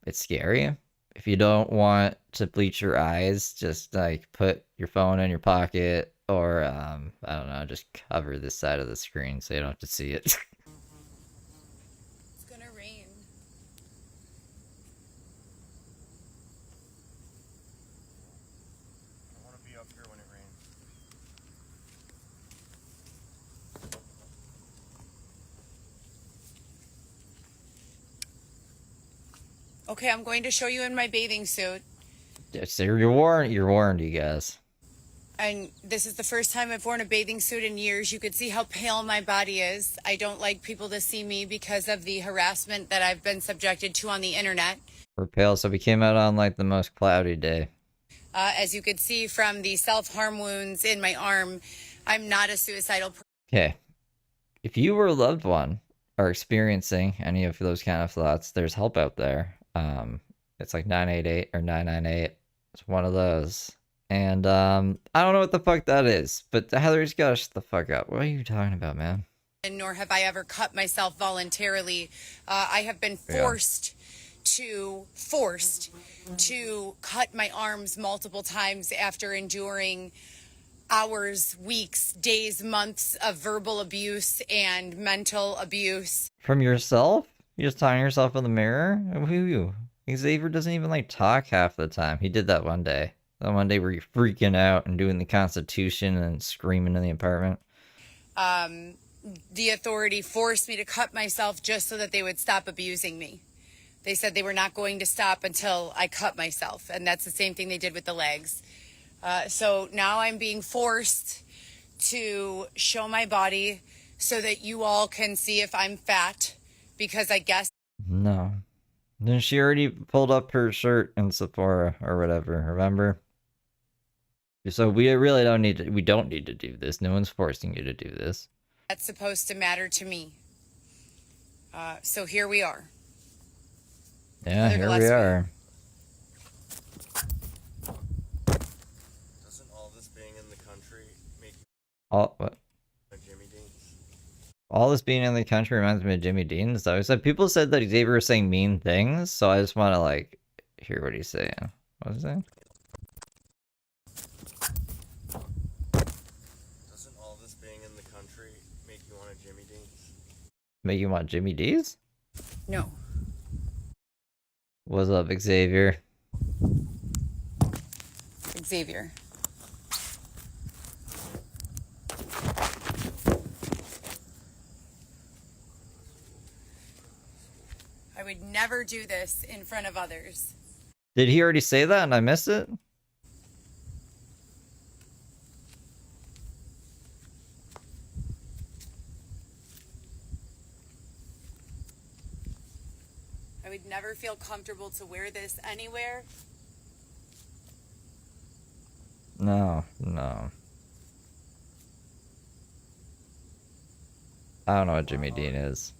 It's scary. If you don't want to bleach your eyes, just like put your phone in your pocket or, I don't know, just cover this side of the screen so you don't have to see it. It's gonna rain. I don't want to be up here when it rains. Okay, I'm going to show you in my bathing suit. So you're warned, you guys. And this is the first time I've worn a bathing suit in years. You could see how pale my body is. I don't like people to see me because of the harassment that I've been subjected to on the internet. We're pale, so we came out on like the most cloudy day. As you could see from the self-harm wounds in my arm, I'm not a suicidal person. Okay. If you or a loved one are experiencing any of those kind of thoughts, there's help out there. It's like 988 or 998. It's one of those. And I don't know what the fuck that is, but Heather's gotta shut the fuck up. What are you talking about, man? Nor have I ever cut myself voluntarily. I have been forced to cut my arms multiple times after enduring hours, weeks, days, months of verbal abuse and mental abuse. From yourself? You just talking to yourself in the mirror? Who are you? Xavier doesn't even like talk half the time. He did that one day. That one day where you're freaking out and doing the Constitution and screaming in the apartment. The authority forced me to cut myself just so that they would stop abusing me. They said they were not going to stop until I cut myself. And that's the same thing they did with the legs. So now I'm being forced to show my body so that you all can see if I'm fat, because I guess... No. Then she already pulled up her shirt in Sephora or whatever, remember? So we really don't need to do this. No one's forcing you to do this. That's supposed to matter to me. So here we are. Yeah, here we are. Doesn't all this being in the country make you What? Jimmy Dean's? All this being in the country reminds me of Jimmy Dean. So people said that Xavier was saying mean things, so I just want to like hear what he's saying. What was he saying? Doesn't all this being in the country make you want a Jimmy Dean's? Make you want Jimmy D's? No. What's up, Xavier? Xavier. I would never do this in front of others. Did he already say that and I missed it? would never feel comfortable to wear this anywhere. No, no. I don't know what Jimmy Dean is.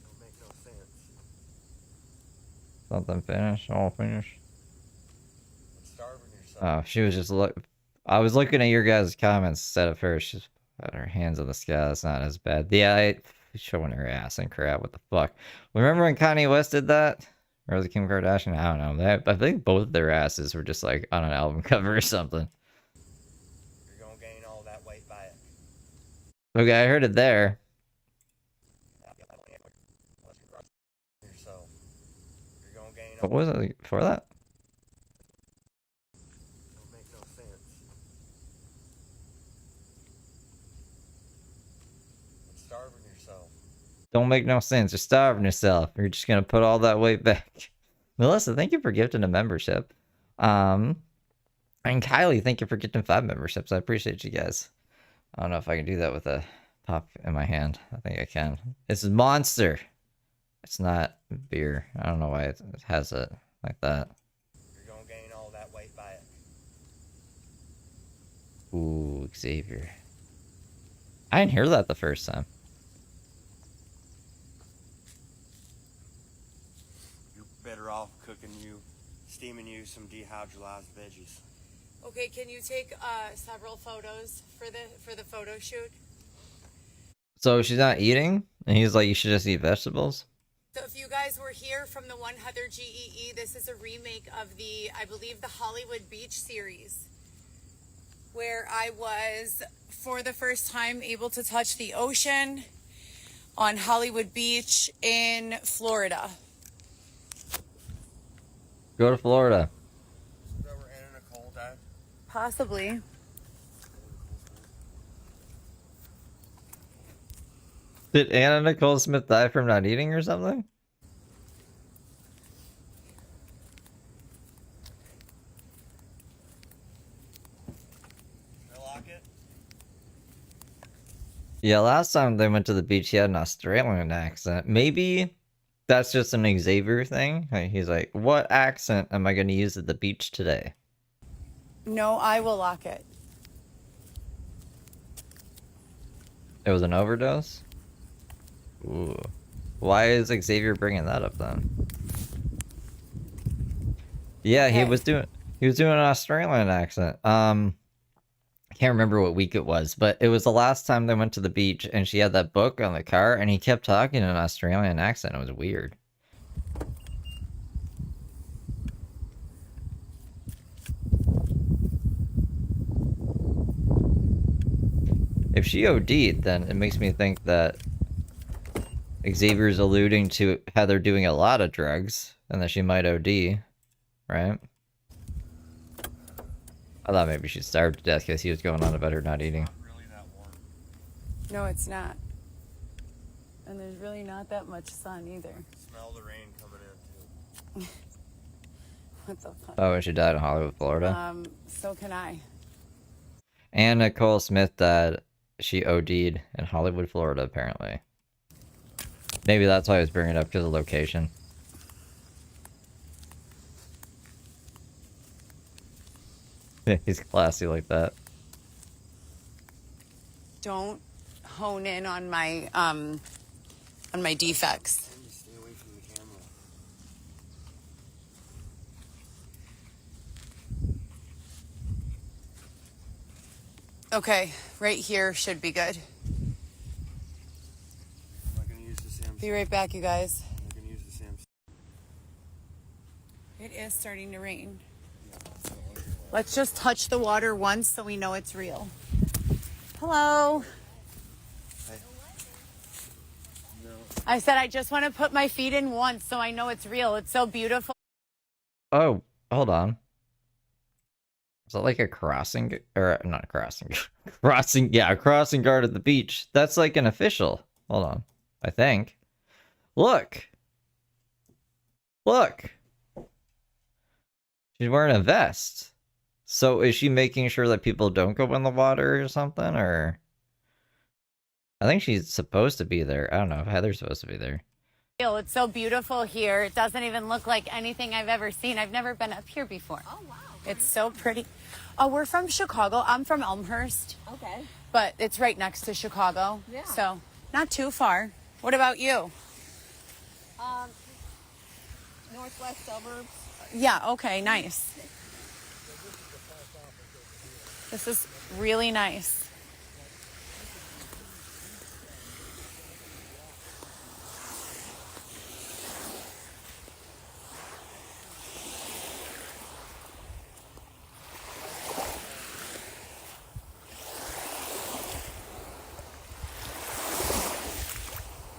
Don't make no sense. Something finished? All finished? Starving yourself. Oh, she was just I was looking at your guys' comments instead of her. She's got her hands on the sky. That's not as bad. Yeah, showing her ass and crap. What the fuck? Remember when Kanye West did that? Or was it Kim Kardashian? I don't know. I think both of their asses were just like on an album cover or something. You're gonna gain all that weight back. Okay, I heard it there. Yourself. You're gonna gain What was it before that? Don't make no sense. Starving yourself. Don't make no sense. You're starving yourself. You're just gonna put all that weight back. Melissa, thank you for gifting a membership. And Kylie, thank you for gifting 5 memberships. I appreciate you guys. I don't know if I can do that with a pop in my hand. I think I can. It's Monster. It's not beer. I don't know why it has it like that. You're gonna gain all that weight back. Ooh, Xavier. I didn't hear that the first time. You're better off steaming you some dehydrolyzed veggies. Okay, can you take several photos for the photo shoot? So she's not eating? And he's like, you should just eat vegetables? So if you guys were here from the One Heather GEE, this is a remake of the, I believe, the Hollywood Beach series, where I was, for the first time, able to touch the ocean on Hollywood Beach in Florida. Go to Florida. Is that where Anna Nicole died? Possibly. Did Anna Nicole Smith die from not eating or something? Should I lock it? Yeah, last time they went to the beach, he had an Australian accent. Maybe that's just an Xavier thing. He's like, what accent am I going to use at the beach today? No, I will lock it. It was an overdose? Ooh. Why is Xavier bringing that up then? Yeah, Okay. he was doing an Australian accent. I can't remember what week it was, but it was the last time they went to the beach and she had that book on the car and he kept talking in an Australian accent. It was weird. If she OD'd, then it makes me think that Xavier's alluding to Heather doing a lot of drugs and that she might OD, right? I thought maybe she starved to death because he was going on about her not eating. Really that warm. No, it's not. And there's really not that much sun either. Smell the rain coming in too. What the fuck? Oh, and she died in Hollywood, Florida. So can I. And Nicole Smith died. She OD'd in Hollywood, Florida, apparently. Maybe that's why I was bringing it up, because of location. He's classy like that. Don't hone in on my defects. Just stay away from the camera. Okay, right here should be good. I'm not gonna use the Samsung. Be right back, you guys. I'm not gonna use the Samsung. It is starting to rain. Let's just touch the water once so we know it's real. Hello. Hey. No. I said I just want to put my feet in once so I know it's real. It's so beautiful. Oh, hold on. Is that like a crossing? Or, not a crossing. Crossing, yeah, a crossing guard at the beach. That's like an official. Hold on. I think. Look. Look. She's wearing a vest. So is she making sure that people don't go in the water or something? Or I think she's supposed to be there. I don't know if Heather's supposed to be there. It's so beautiful here. It doesn't even look like anything I've ever seen. I've never been up here before. Oh, wow. It's so pretty. Oh, we're from Chicago. I'm from Elmhurst. Okay. But it's right next to Chicago. Yeah. So not too far. What about you? Northwest suburbs. Yeah, okay, nice. This is really nice.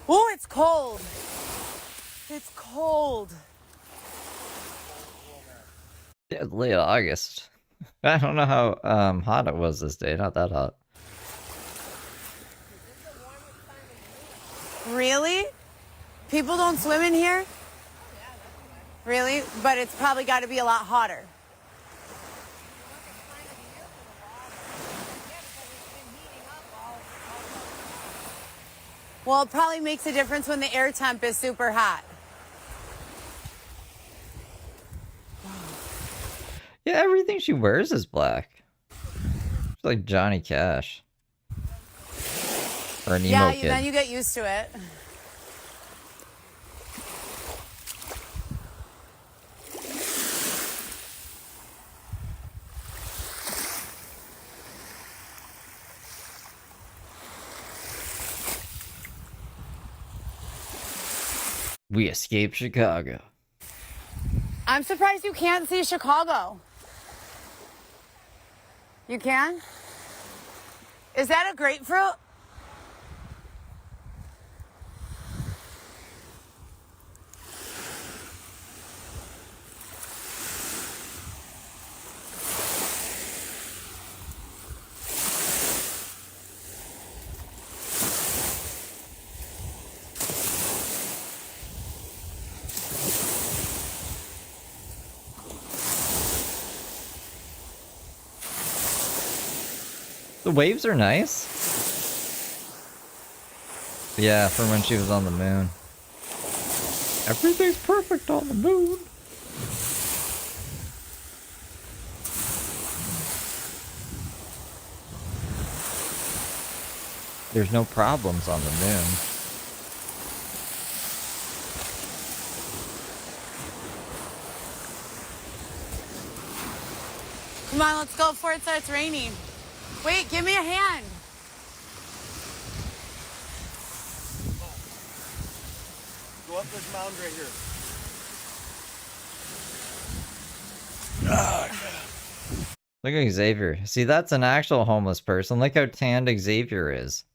Oh, it's cold. It's cold. Yeah, it's late August. I don't know how hot it was this day. Not that hot. Really? People don't swim in here? Really? But it's probably got to be a lot hotter. Well, it probably makes a difference when the air temp is super hot. Yeah, everything she wears is black. She's like Johnny Cash. Or an emo kid. Then you get used to it. We escaped Chicago. I'm surprised you can't see Chicago. You can? Is that a grapefruit? The waves are nice. Yeah, from when she was on the moon. Everything's perfect on the moon. There's no problems on the moon. Come on, let's go before it starts raining. Wait, give me a hand. Go up this mound right here. Look at Xavier. See, that's an actual homeless person. Look how tanned Xavier is.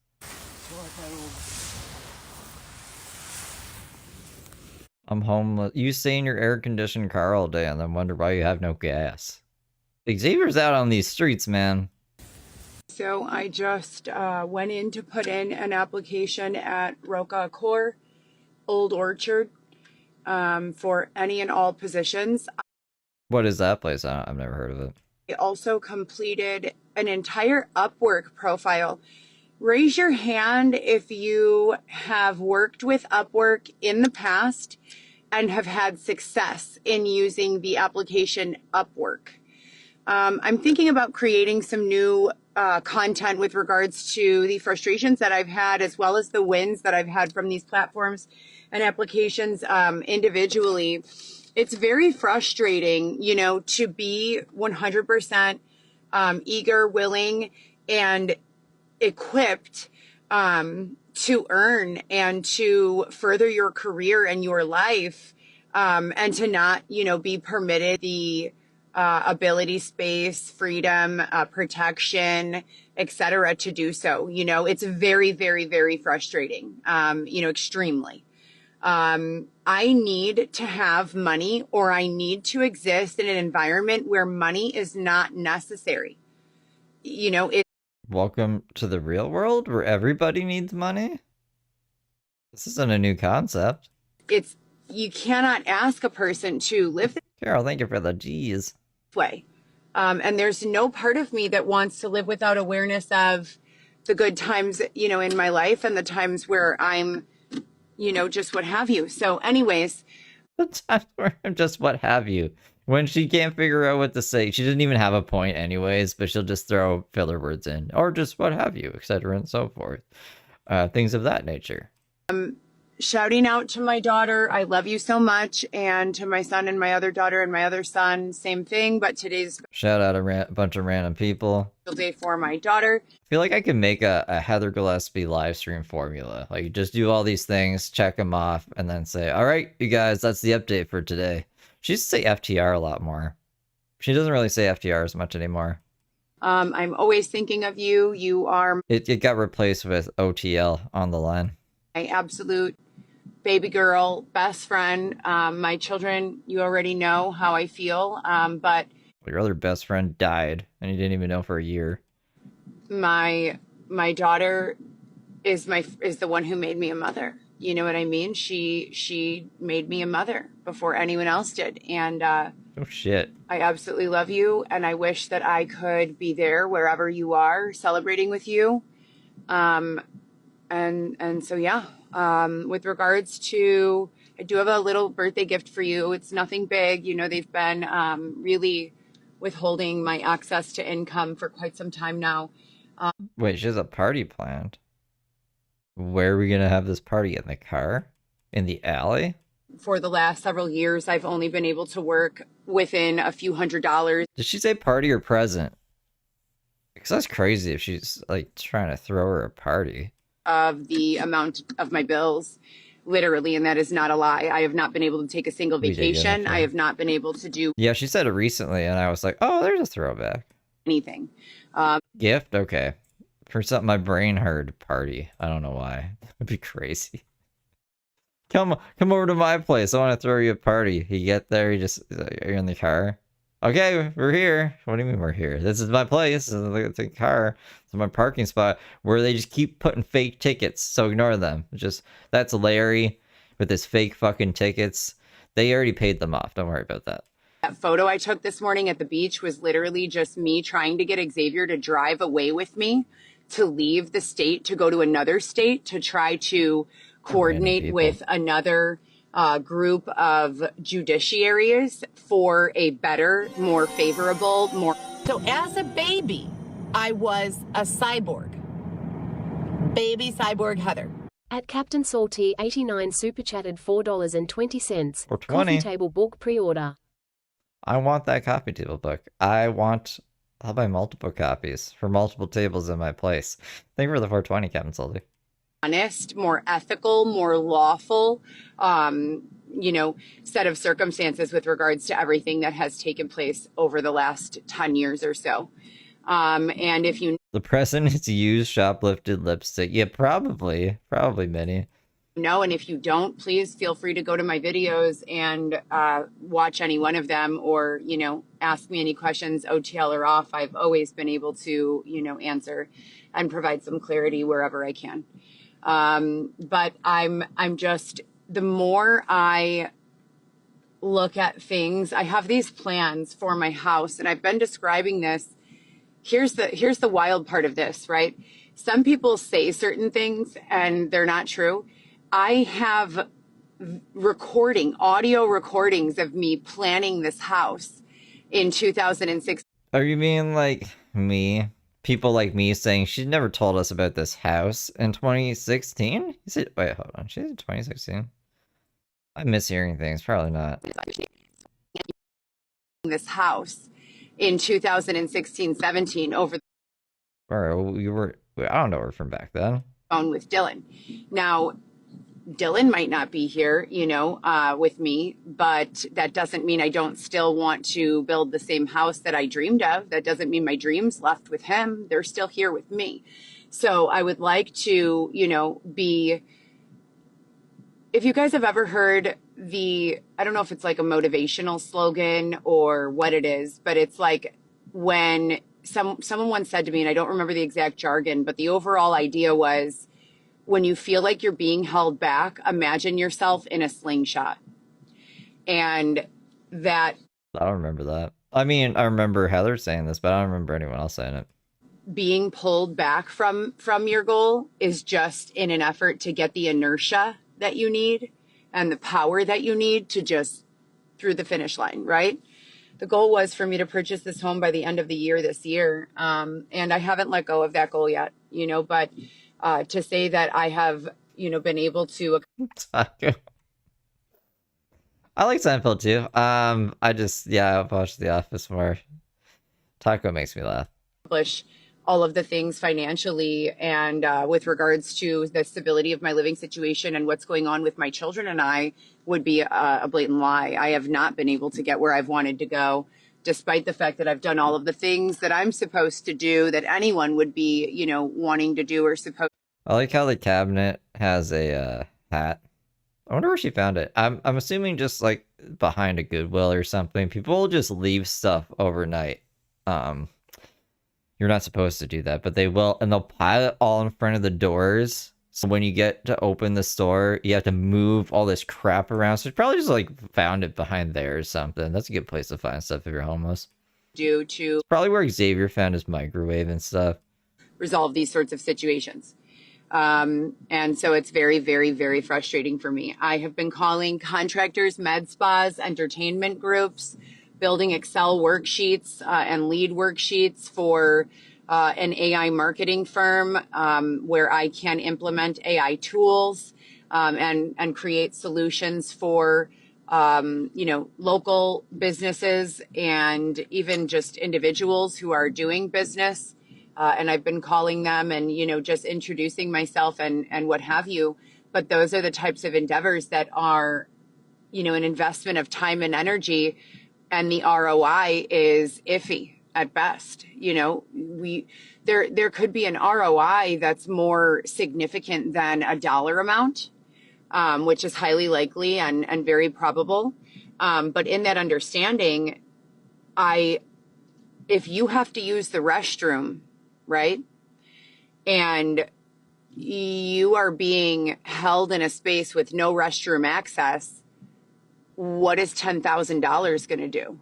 I'm homeless. You stay in your air-conditioned car all day and then wonder why you have no gas. Xavier's out on these streets, man. So I just went in to put in an application at Roca Accor, Old Orchard, for any and all positions. What is that place? I've never heard of it. I also completed an entire Upwork profile. Raise your hand if you have worked with Upwork in the past and have had success in using the application Upwork. I'm thinking about creating some new content with regards to the frustrations that I've had, as well as the wins that I've had from these platforms and applications individually. It's very frustrating, you know, to be 100% eager, willing, and equipped to earn and to further your career and your life, and to not, you know, be permitted the ability, space, freedom, protection, etc. to do so. You know, it's very, very, very frustrating, you know, extremely. I need to have money, or I need to exist in an environment where money is not necessary. You know, Welcome to the real world where everybody needs money? This isn't a new concept. You cannot ask a person to live this Carol, thank you for the G's. way. And there's no part of me that wants to live without awareness of the good times, you know, in my life and the times where I'm, you know, just what have you. So anyways. The times where I'm just what have you. When she can't figure out what to say. She doesn't even have a point anyways, but she'll just throw filler words in. Or just what have you, etc. and so forth. Things of that nature. Shouting out to my daughter, I love you so much, and to my son and my other daughter and my other son, same thing, but today's shout out a bunch of random people. Day for my daughter. I feel like I could make a Heather Gillespie live stream formula. Like, just do all these things, check them off, and then say, all right, you guys, that's the update for today. She used to say FTR a lot more. She doesn't really say FTR as much anymore. I'm always thinking of you. You are... It got replaced with OTL on the line. My absolute baby girl, best friend. My children, you already know how I feel, but... Your other best friend died, and you didn't even know for a year. My daughter is the one who made me a mother. You know what I mean? She made me a mother before anyone else did, and oh shit! I absolutely love you, and I wish that I could be there wherever you are, celebrating with you. And so yeah. With regards to, I do have a little birthday gift for you. It's nothing big. You know, they've been really withholding my access to income for quite some time now. Wait, she has a party planned. Where are we gonna have this party? In the car? In the alley? For the last several years, I've only been able to work within a few $100s. Did she say party or present? Because that's crazy if she's like trying to throw her a party. Of the amount of my bills, literally, and that is not a lie. I have not been able to take a single vacation. I have not been able to do... Yeah, she said it recently, and I was like, oh, there's a throwback. Anything. Gift? Okay. For something my brain heard, party. I don't know why. It'd be crazy. Come over to my place. I want to throw you a party. You get there, you're in the car. Okay, we're here. What do you mean we're here? This is my place. It's a car. It's my parking spot where they just keep putting fake tickets. So ignore them. That's Larry with his fake fucking tickets. They already paid them off. Don't worry about that. That photo I took this morning at the beach was literally just me trying to get Xavier to drive away with me, to leave the state, to go to another state, to try to coordinate with another group of judiciaries for a better, more favorable, more... So as a baby, I was a cyborg. Baby cyborg Heather. At Captain Salty 89 super chatted $4.20. For 20. Coffee table book pre-order. I want that coffee table book. I'll buy multiple copies for multiple tables in my place. Thank you for the 420, Captain Salty. Honest, more ethical, more lawful, set of circumstances with regards to everything that has taken place over the last 10 years or so. And if you... The president has used shoplifted lipstick. Yeah, probably many. No, and if you don't, please feel free to go to my videos and watch any one of them, or, ask me any questions, OTL or off. I've always been able to, answer and provide some clarity wherever I can. But I'm just, the more I look at things, I have these plans for my house, and I've been describing this. Here's the wild part of this, right? Some people say certain things and they're not true. I have audio recordings of me planning this house in 2006. Oh, you mean like me? People like me saying she never told us about this house in 2016? Wait, hold on. She's in 2016? I miss hearing things. Probably not. This house in 2016-17 over the phone. I don't know her from back then. Phone with Dylan. Now, Dylan might not be here, with me, but that doesn't mean I don't still want to build the same house that I dreamed of. That doesn't mean my dreams left with him. They're still here with me. So I would like to, if you guys have ever heard I don't know if it's like a motivational slogan or what it is, but it's like when someone once said to me, and I don't remember the exact jargon, but the overall idea was, when you feel like you're being held back, imagine yourself in a slingshot. And that... I don't remember that. I mean, I remember Heather saying this, but I don't remember anyone else saying it. being pulled back from your goal is just in an effort to get the inertia that you need and the power that you need to just through the finish line, right? The goal was for me to purchase this home by the end of the year this year. And I haven't let go of that goal yet, but to say that I have, been able to. Taco. I like Seinfeld too. I've watched The Office more. Taco makes me laugh. Accomplish all of the things financially and with regards to the stability of my living situation and what's going on with my children and I would be a blatant lie. I have not been able to get where I've wanted to go, despite the fact that I've done all of the things that I'm supposed to do that anyone would be, wanting to do or supposed. I like how the cabinet has a hat. I wonder where she found it. I'm assuming just like behind a Goodwill or something. People will just leave stuff overnight. You're not supposed to do that, but they will, and they'll pile it all in front of the doors. So when you get to open the store, you have to move all this crap around. So you probably just like found it behind there or something. That's a good place to find stuff if you're homeless. Due to it's probably where Xavier found his microwave and stuff. Resolve these sorts of situations. And so it's very, very, very frustrating for me. I have been calling contractors, med spas, entertainment groups, building Excel worksheets and lead worksheets for an AI marketing firm where I can implement AI tools and create solutions for local businesses and even just individuals who are doing business. And I've been calling them and, just introducing myself and what have you. But those are the types of endeavors that are, an investment of time and energy. And the ROI is iffy at best. There could be an ROI that's more significant than a dollar amount, which is highly likely and very probable. But in that understanding, if you have to use the restroom, right? And you are being held in a space with no restroom access, what is $10,000 going to do?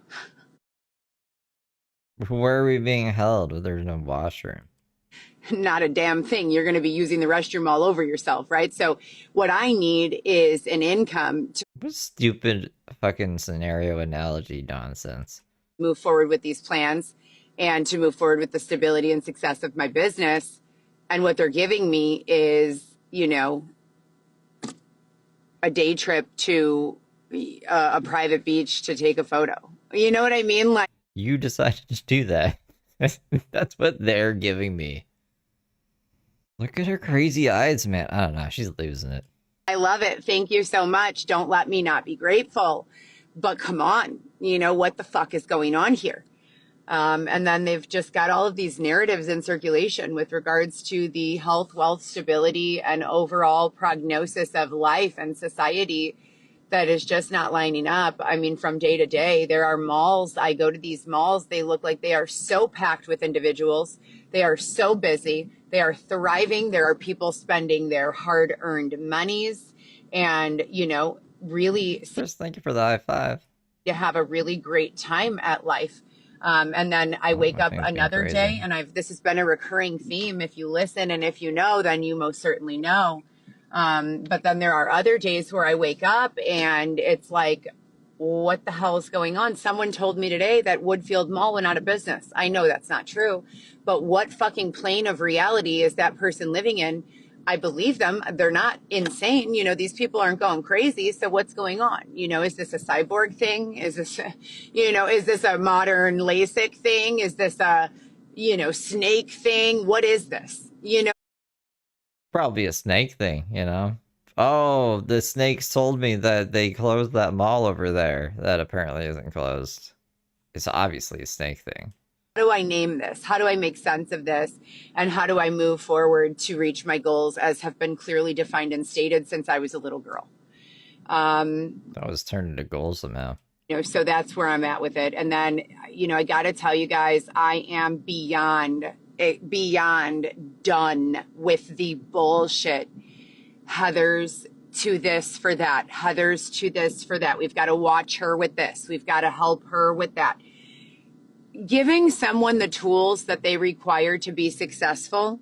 Where are we being held if there's no washroom? Not a damn thing. You're going to be using the restroom all over yourself, right? So what I need is an income to what stupid fucking scenario analogy nonsense. Move forward with these plans and to move forward with the stability and success of my business. And what they're giving me is, a day trip to a private beach to take a photo. You know what I mean? Like, you decided to do that. That's what they're giving me. Look at her crazy eyes, man. I don't know. She's losing it. I love it. Thank you so much. Don't let me not be grateful. But come on, what the fuck is going on here? And then they've just got all of these narratives in circulation with regards to the health, wealth, stability, and overall prognosis of life and society that is just not lining up. I mean, from day to day, there are malls. I go to these malls. They look like they are so packed with individuals. They are so busy. They are thriving. There are people spending their hard-earned monies and, really. Just thank you for the high five. To have a really great time at life. And then I wake up another day and this has been a recurring theme. If you listen and if you know, then you most certainly know. But then there are other days where I wake up and it's like, what the hell is going on? Someone told me today that Woodfield Mall went out of business. I know that's not true, but what fucking plane of reality is that person living in? I believe them. They're not insane. These people aren't going crazy. So what's going on? Is this a cyborg thing? Is this, is this a modern LASIK thing? Is this a, snake thing? What is this? Probably a snake thing, Oh, the snakes told me that they closed that mall over there. That apparently isn't closed. It's obviously a snake thing. How do I name this? How do I make sense of this? And how do I move forward to reach my goals as have been clearly defined and stated since I was a little girl? That was turned into goals somehow. So that's where I'm at with it. And then, I got to tell you guys, I am beyond done with the bullshit. Heather's to this for that. Heather's to this for that. We've got to watch her with this. We've got to help her with that. giving someone the tools that they require to be successful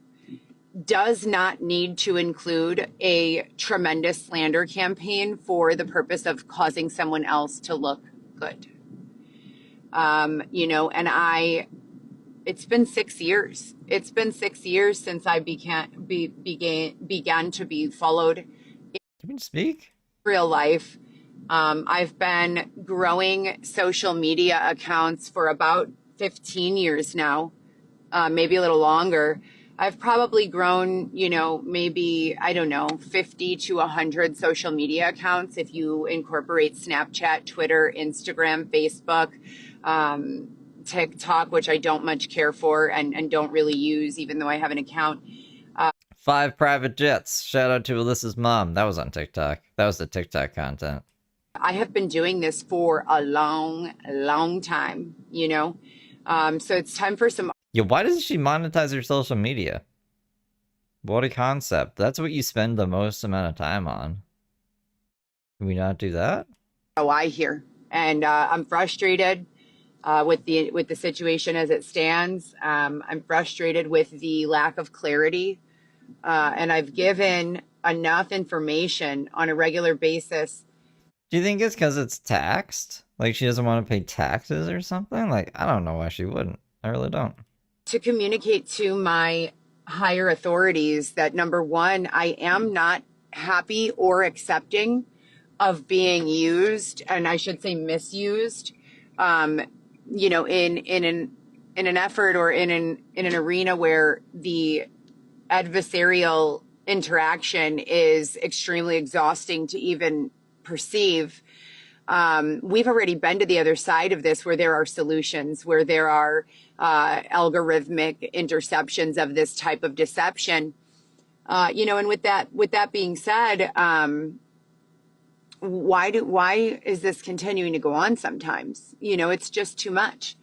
does not need to include a tremendous slander campaign for the purpose of causing someone else to look good. And it's been 6 years. It's been 6 years since I began to be followed Can you speak? in real life. I've been growing social media accounts for about 15 years now, maybe a little longer. I've probably grown, maybe, 50 to 100 social media accounts if you incorporate Snapchat, Twitter, Instagram, Facebook, TikTok, which I don't much care for and don't really use, even though I have an account. 5 private jets. Shout out to Alyssa's mom. That was on TikTok. That was the TikTok content. I have been doing this for a long, long time, so it's time for some. Yeah, why doesn't she monetize her social media? What a concept. That's what you spend the most amount of time on. Can we not do that? I hear. And I'm frustrated with the situation as it stands. I'm frustrated with the lack of clarity. And I've given enough information on a regular basis. Do you think it's because it's taxed? Like she doesn't want to pay taxes or something? Like, I don't know why she wouldn't. I really don't. To communicate to my higher authorities that, number one, I am not happy or accepting of being used, and I should say misused, in an effort or in an arena where the adversarial interaction is extremely exhausting to even perceive. We've already been to the other side of this, where there are solutions, where there are algorithmic interceptions of this type of deception. And with that being said, why is this continuing to go on sometimes? It's just too much.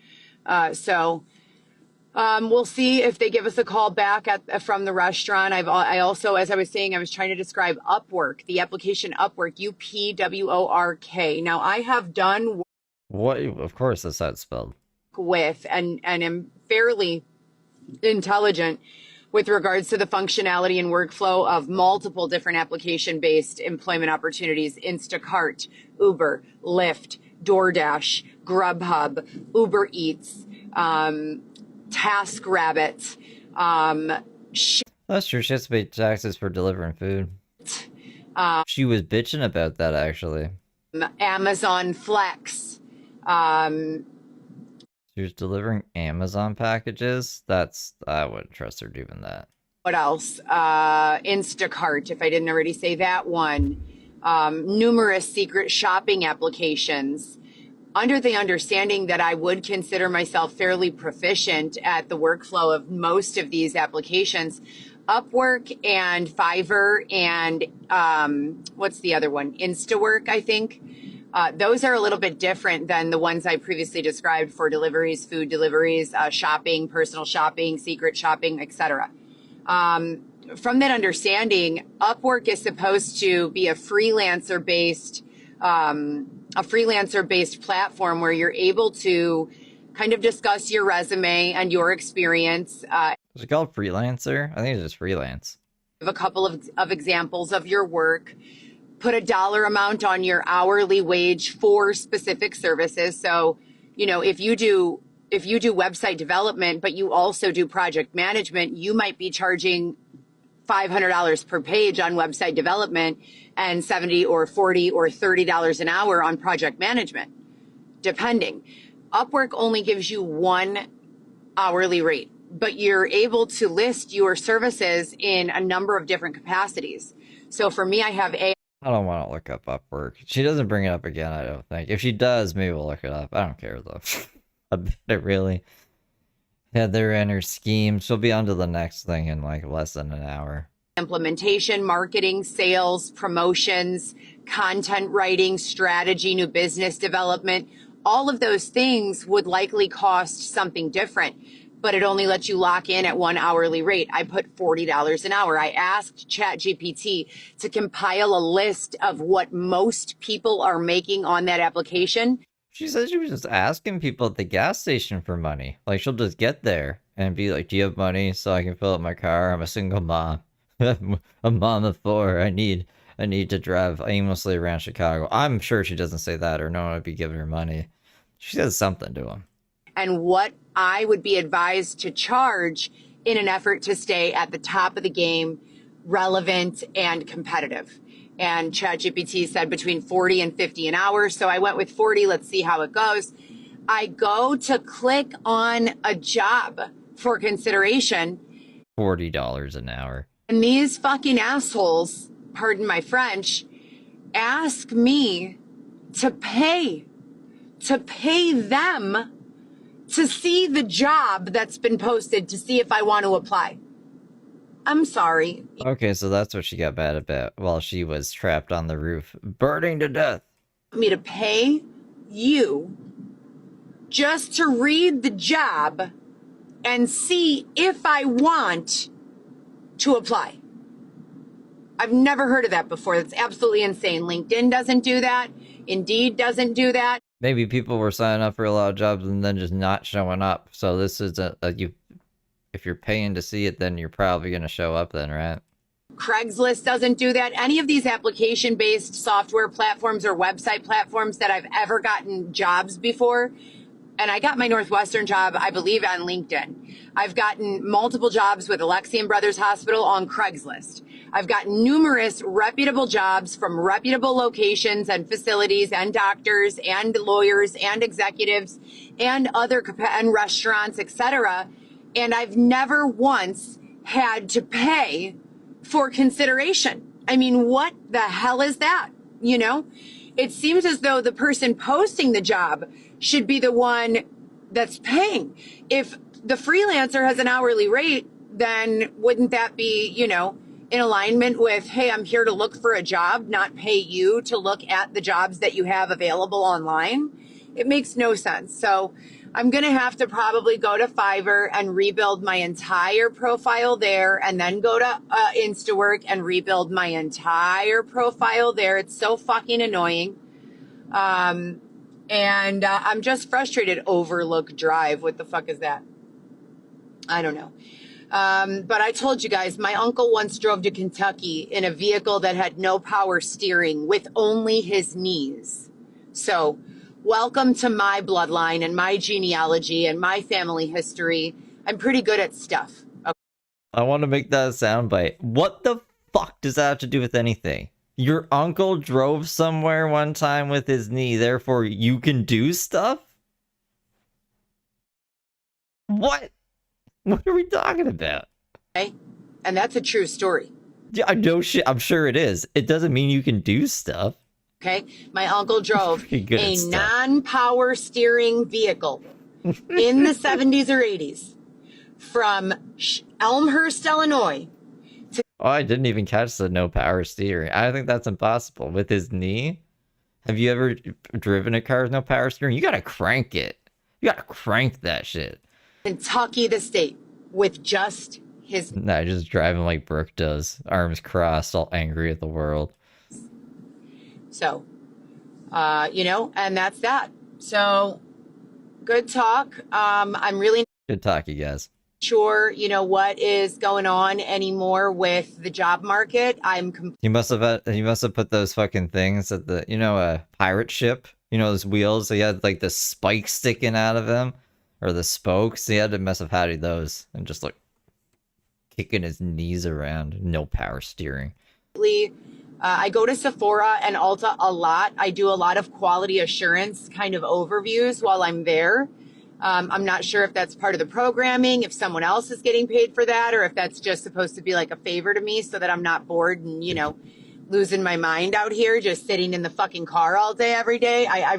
We'll see if they give us a call back from the restaurant. I also, as I was saying, I was trying to describe Upwork, the application Upwork, UPWORK. Now, I have done what? Of course, that's how it's spelled. With and am fairly intelligent with regards to the functionality and workflow of multiple different application-based employment opportunities: Instacart, Uber, Lyft, DoorDash, Grubhub, Uber Eats, TaskRabbit. That's true. She has to pay taxes for delivering food. She was bitching about that, actually. Amazon Flex. She was delivering Amazon packages? I wouldn't trust her doing that. What else? Instacart, if I didn't already say that one. Numerous secret shopping applications. Under the understanding that I would consider myself fairly proficient at the workflow of most of these applications, Upwork and Fiverr and what's the other one? Instawork, I think. Those are a little bit different than the ones I previously described for deliveries, food deliveries, shopping, personal shopping, secret shopping, etc. From that understanding, Upwork is supposed to be a freelancer-based platform where you're able to kind of discuss your resume and your experience. Is it called freelancer? I think it's just freelance. Give a couple of examples of your work. Put a dollar amount on your hourly wage for specific services. So, if you do website development, but you also do project management, you might be charging $500 per page on website development and $70 or $40 or $30 an hour on project management, depending. Upwork only gives you one hourly rate, but you're able to list your services in a number of different capacities. So for me, I don't want to look up Upwork. She doesn't bring it up again, I don't think. If she does, maybe we'll look it up. I don't care, though. I bet it really had their inner scheme. She'll be on to the next thing in like less than an hour. Implementation, marketing, sales, promotions, content writing, strategy, new business development. All of those things would likely cost something different, but it only lets you lock in at one hourly rate. I put $40 an hour. I asked ChatGPT to compile a list of what most people are making on that application. She said she was just asking people at the gas station for money. Like, she'll just get there and be like, do you have money so I can fill up my car? I'm a single mom. I'm a mom of 4. I need to drive aimlessly around Chicago. I'm sure she doesn't say that, or no one would be giving her money. She says something to him. And what I would be advised to charge in an effort to stay at the top of the game, relevant and competitive. And ChatGPT said between 40 and 50 an hour. So I went with 40. Let's see how it goes. I go to click on a job for consideration. $40 an hour. And these fucking assholes, pardon my French, ask me to pay them to see the job that's been posted to see if I want to apply. I'm sorry. Okay, so that's what she got mad about while she was trapped on the roof, burning to death. Me to pay you just to read the job and see if I want to apply. I've never heard of that before. That's absolutely insane. LinkedIn doesn't do that. Indeed doesn't do that. Maybe people were signing up for a lot of jobs and then just not showing up. So this is if you're paying to see it, then you're probably going to show up then, right? Craigslist doesn't do that. Any of these application-based software platforms or website platforms that I've ever gotten jobs before, and I got my Northwestern job, I believe, on LinkedIn. I've gotten multiple jobs with Alexian Brothers Hospital on Craigslist. I've gotten numerous reputable jobs from reputable locations and facilities and doctors and lawyers and executives and and restaurants, etc. And I've never once had to pay for consideration. I mean, what the hell is that? You know, it seems as though the person posting the job should be the one that's paying. If the freelancer has an hourly rate, then wouldn't that be, you know, in alignment with, hey, I'm here to look for a job, not pay you to look at the jobs that you have available online? It makes no sense. So I'm going to have to probably go to Fiverr and rebuild my entire profile there, and then go to Instawork and rebuild my entire profile there. It's so fucking annoying. And I'm just frustrated. Overlook Drive. What the fuck is that? I don't know. But I told you guys, my uncle once drove to Kentucky in a vehicle that had no power steering with only his knees. So welcome to my bloodline and my genealogy and my family history. I'm pretty good at stuff. Okay. I want to make that a soundbite. What the fuck does that have to do with anything? Your uncle drove somewhere one time with his knee, therefore you can do stuff? What? What are we talking about? Okay. And that's a true story. Yeah, I know shit. I'm sure it is. It doesn't mean you can do stuff. Okay. My uncle drove a non-power steering vehicle in the 70s or 80s from Elmhurst, Illinois. Oh, I didn't even catch the no power steering. I think that's impossible. With his knee? Have you ever driven a car with no power steering? You gotta crank it. You gotta crank that shit. Kentucky, the state, with just his... Nah, just driving like Brooke does. Arms crossed, all angry at the world. So, you know, and that's that. So, good talk. I'm really... Good talk, you guys. Sure, you know, what is going on anymore with the job market. He must have put those fucking things at the, you know, a pirate ship, you know, those wheels, he had like the spikes sticking out of them, or the spokes. He had to must have had those and just like kicking his knees around. No power steering. I go to Sephora and Ulta a lot. I do a lot of quality assurance kind of overviews while I'm there. I'm not sure if that's part of the programming, if someone else is getting paid for that, or if that's just supposed to be like a favor to me so that I'm not bored and, you know, losing my mind out here, just sitting in the fucking car all day, every day. I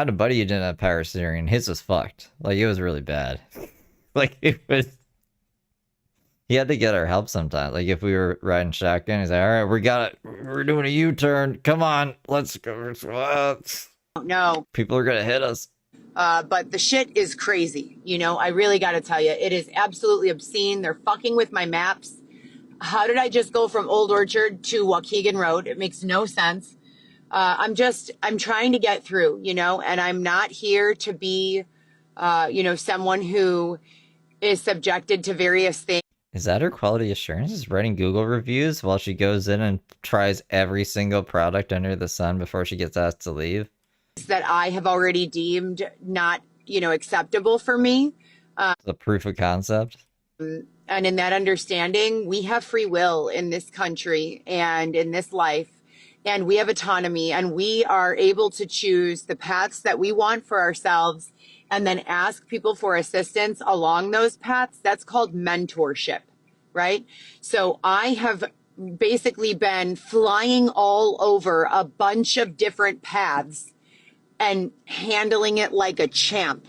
had a buddy who didn't have power steering, and his was fucked. Like, it was really bad. Like, it was... He had to get our help sometimes. Like, if we were riding shotgun, he's like, all right, we're doing a U-turn. Come on, let's go. No. People are gonna hit us. But the shit is crazy. You know, I really got to tell you, it is absolutely obscene. They're fucking with my maps. How did I just go from Old Orchard to Waukegan Road? It makes no sense. I'm trying to get through, you know, and I'm not here to be, you know, someone who is subjected to various things. Is that her quality assurance? Is writing Google reviews while she goes in and tries every single product under the sun before she gets asked to leave? That I have already deemed not, you know, acceptable for me. The proof of concept? And in that understanding, we have free will in this country and in this life, and we have autonomy, and we are able to choose the paths that we want for ourselves and then ask people for assistance along those paths. That's called mentorship, right? So I have basically been flying all over a bunch of different paths and handling it like a champ,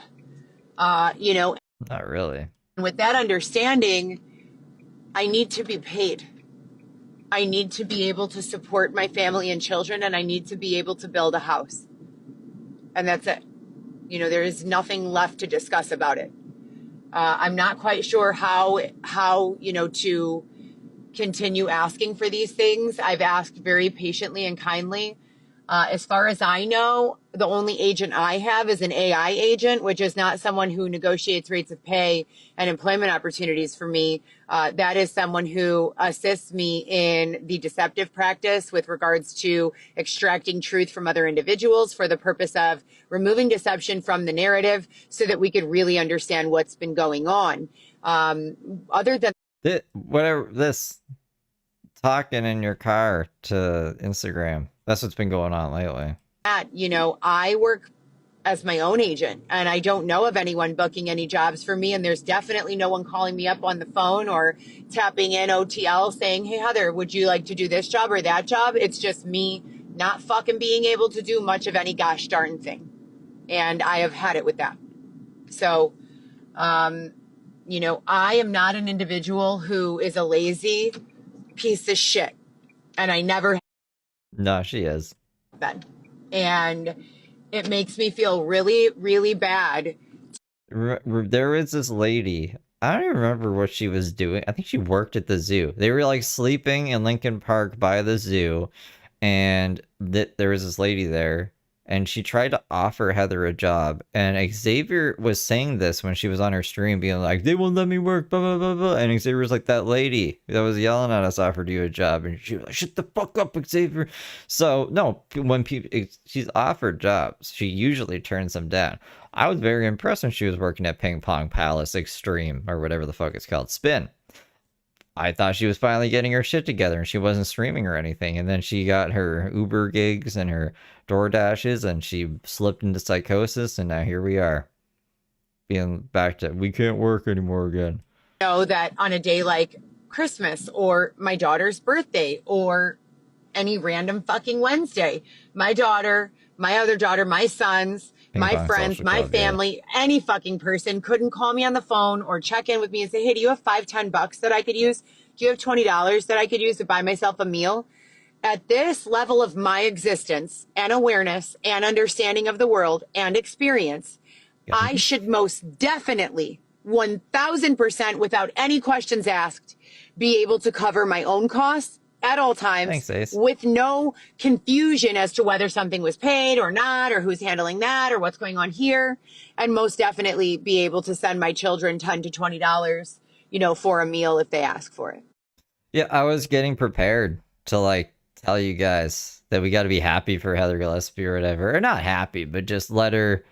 you know. Not really. With that understanding, I need to be paid. I need to be able to support my family and children, and I need to be able to build a house. And that's it. You know, there is nothing left to discuss about it. I'm not quite sure how, you know, to continue asking for these things. I've asked very patiently and kindly. As far as I know, the only agent I have is an AI agent, which is not someone who negotiates rates of pay and employment opportunities for me. That is someone who assists me in the deceptive practice with regards to extracting truth from other individuals for the purpose of removing deception from the narrative so that we could really understand what's been going on. Other than this talking in your car to Instagram. That's what's been going on lately. that, you know, I work as my own agent and I don't know of anyone booking any jobs for me. And there's definitely no one calling me up on the phone or tapping in OTL saying, hey, Heather, would you like to do this job or that job? It's just me not fucking being able to do much of any gosh darn thing. And I have had it with that. So, you know, I am not an individual who is a lazy piece of shit. And I never. No, she is. Been. And it makes me feel really, really bad. There was this lady. I don't even remember what she was doing. I think she worked at the zoo. They were like sleeping in Lincoln Park by the zoo. And there was this lady there. And she tried to offer Heather a job. And Xavier was saying this when she was on her stream, being like, they won't let me work, blah, blah, blah, blah. And Xavier was like, that lady that was yelling at us offered you a job. And she was like, shut the fuck up, Xavier. So, no, when she's offered jobs, she usually turns them down. I was very impressed when she was working at Ping Pong Palace Extreme, or whatever the fuck it's called, Spin. I thought she was finally getting her shit together and she wasn't streaming or anything. And then she got her Uber gigs and her DoorDashes and she slipped into psychosis. And now here we are being back to, we can't work anymore again. Know that on a day like Christmas or my daughter's birthday or any random fucking Wednesday, my daughter, my other daughter, my sons, my friends, my family, any fucking person couldn't call me on the phone or check in with me and say, hey, do you have $5-10 that I could use? Do you have $20 that I could use to buy myself a meal? At this level of my existence and awareness and understanding of the world and experience, I should most definitely 1000% without any questions asked be able to cover my own costs at all times. Thanks, with no confusion as to whether something was paid or not, or who's handling that or what's going on here. And most definitely be able to send my children $10 to $20, you know, for a meal if they ask for it. Yeah, I was getting prepared to like tell you guys that we got to be happy for Heather Gillespie or whatever. Or not happy, but just let her,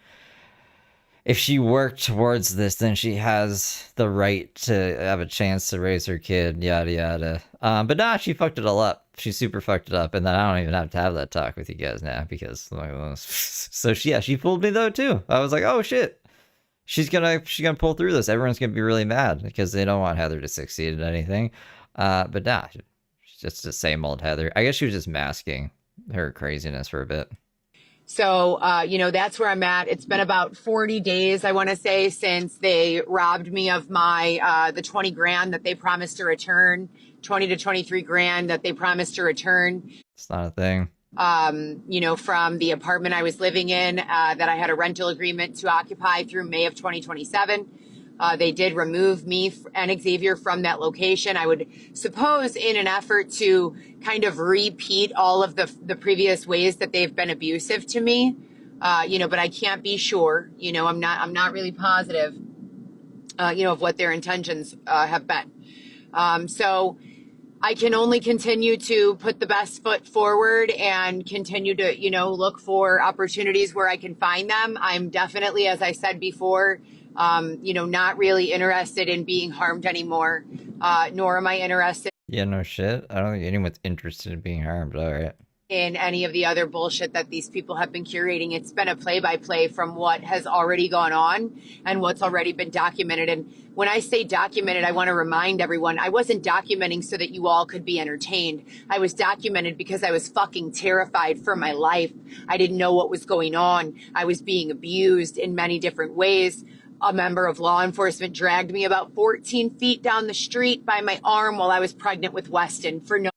if she worked towards this, then she has the right to have a chance to raise her kid, yada, yada. But nah, she fucked it all up. She super fucked it up. And then I don't even have to have that talk with you guys now because, so she fooled me though too. I was like, oh shit. She's gonna pull through this. Everyone's gonna be really mad because they don't want Heather to succeed at anything. But nah, she's just the same old Heather. I guess she was just masking her craziness for a bit. So, you know, that's where I'm at. It's been about 40 days, I want to say, since they robbed me of my, the 20 grand that they promised to return, 20 to 23 grand that they promised to return. It's not a thing. You know, from the apartment I was living in, that I had a rental agreement to occupy through May of 2027. They did remove me and Xavier from that location. I would suppose in an effort to kind of repeat all of the previous ways that they've been abusive to me. But I can't be sure. I'm not really positive, of what their intentions have been. So I can only continue to put the best foot forward and continue to, look for opportunities where I can find them. I'm definitely, as I said before, not really interested in being harmed anymore, nor am I interested. Yeah, no shit. I don't think anyone's interested in being harmed. All right. In any of the other bullshit that these people have been curating. It's been a play-by-play from what has already gone on and what's already been documented. And when I say documented, I want to remind everyone, I wasn't documenting so that you all could be entertained. I was documented because I was fucking terrified for my life. I didn't know what was going on. I was being abused in many different ways. A member of law enforcement dragged me about 14 feet down the street by my arm while I was pregnant with Weston for no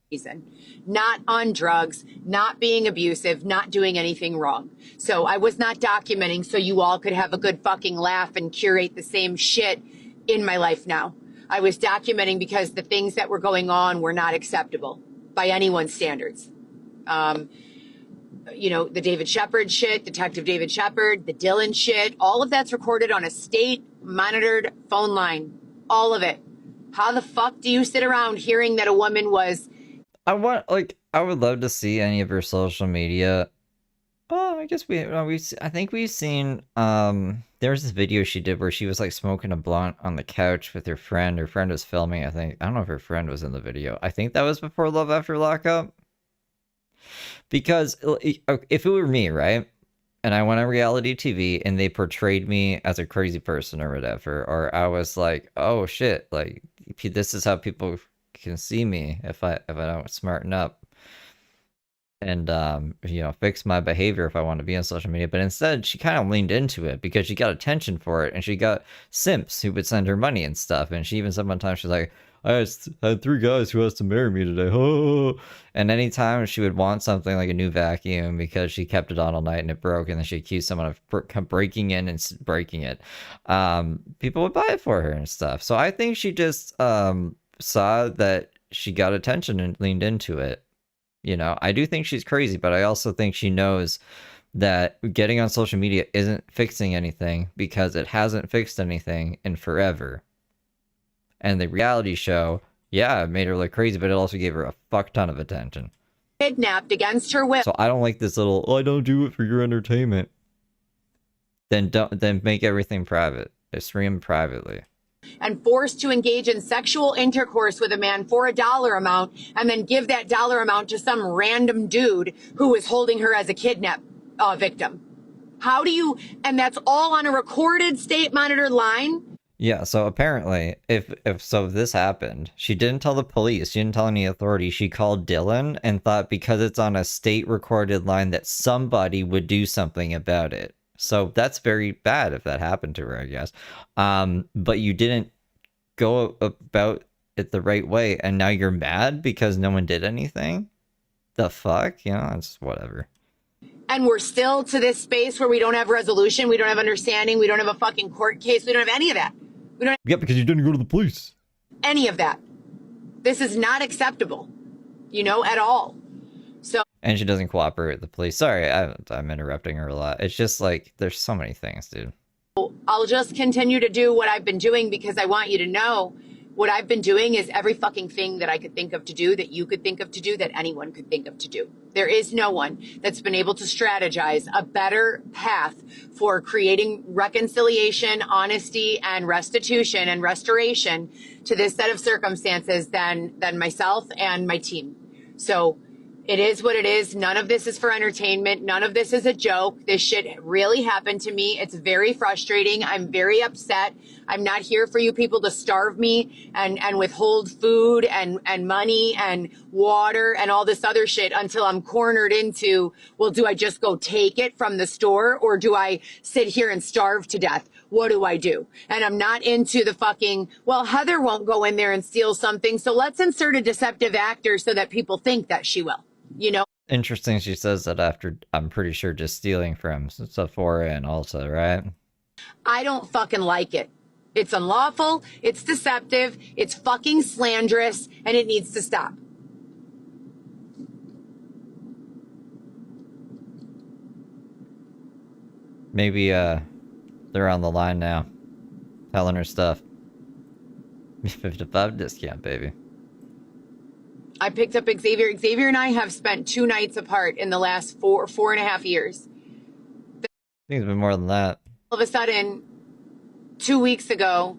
reason. Not on drugs, not being abusive, not doing anything wrong. So I was not documenting so you all could have a good fucking laugh and curate the same shit in my life now. I was documenting because the things that were going on were not acceptable by anyone's standards. The David Shepard shit, Detective David Shepard, the Dylan shit, all of that's recorded on a state monitored phone line. All of it. How the fuck do you sit around hearing that a woman was... I would love to see any of her social media. Oh, I guess I think we've seen, there was this video she did where she was like smoking a blunt on the couch with her friend. Her friend was filming, I think. I don't know if her friend was in the video. I think that was before Love After Lockup. Because if it were me, right? And I went on reality TV and they portrayed me as a crazy person or whatever, or I was like, oh shit, like this is how people can see me if I don't smarten up and fix my behavior if I want to be on social media. But instead she kind of leaned into it because she got attention for it, and she got simps who would send her money and stuff. And she even said one time, she's like, I had 3 guys who asked to marry me today. Oh. And anytime she would want something like a new vacuum because she kept it on all night and it broke, and then she accused someone of breaking in and breaking it, people would buy it for her and stuff. So I think she just saw that she got attention and leaned into it. I do think she's crazy, but I also think she knows that getting on social media isn't fixing anything because it hasn't fixed anything in forever. And the reality show, yeah, it made her look crazy, but it also gave her a fuck ton of attention. Kidnapped against her will. So I don't like this little, I don't do it for your entertainment. Then make everything private. Stream privately. And forced to engage in sexual intercourse with a man for a dollar amount, and then give that dollar amount to some random dude who was holding her as a kidnap victim. How do you, and that's all on a recorded state monitored line? Yeah, so apparently, if this happened, she didn't tell the police, she didn't tell any authority, she called Dylan and thought because it's on a state recorded line that somebody would do something about it. So that's very bad if that happened to her, I guess. But you didn't go about it the right way, and now you're mad because no one did anything? The fuck? It's whatever. And we're still to this space where we don't have resolution, we don't have understanding, we don't have a fucking court case, we don't have any of that. We don't have because you didn't go to the police. Any of that. This is not acceptable, at all. So. And she doesn't cooperate with the police. Sorry, I'm interrupting her a lot. It's just like, there's so many things, dude. I'll just continue to do what I've been doing because I want you to know what I've been doing is every fucking thing that I could think of to do, that you could think of to do, that anyone could think of to do. There is no one that's been able to strategize a better path for creating reconciliation, honesty, and restitution and restoration to this set of circumstances than myself and my team. So it is what it is. None of this is for entertainment. None of this is a joke. This shit really happened to me. It's very frustrating. I'm very upset. I'm not here for you people to starve me and withhold food and money and water and all this other shit until I'm cornered into, well, do I just go take it from the store or do I sit here and starve to death? What do I do? And I'm not into the fucking, well, Heather won't go in there and steal something, so let's insert a deceptive actor so that people think that she will. Interesting she says that after, I'm pretty sure, just stealing from Sephora and Ulta, right? I don't fucking like it. It's unlawful, it's deceptive, it's fucking slanderous, and it needs to stop. Maybe they're on the line now, telling her stuff. 55 discount, baby. I picked up Xavier. Xavier and I have spent 2 nights apart in the last 4.5 years. I think it's been more than that. All of a sudden, 2 weeks ago,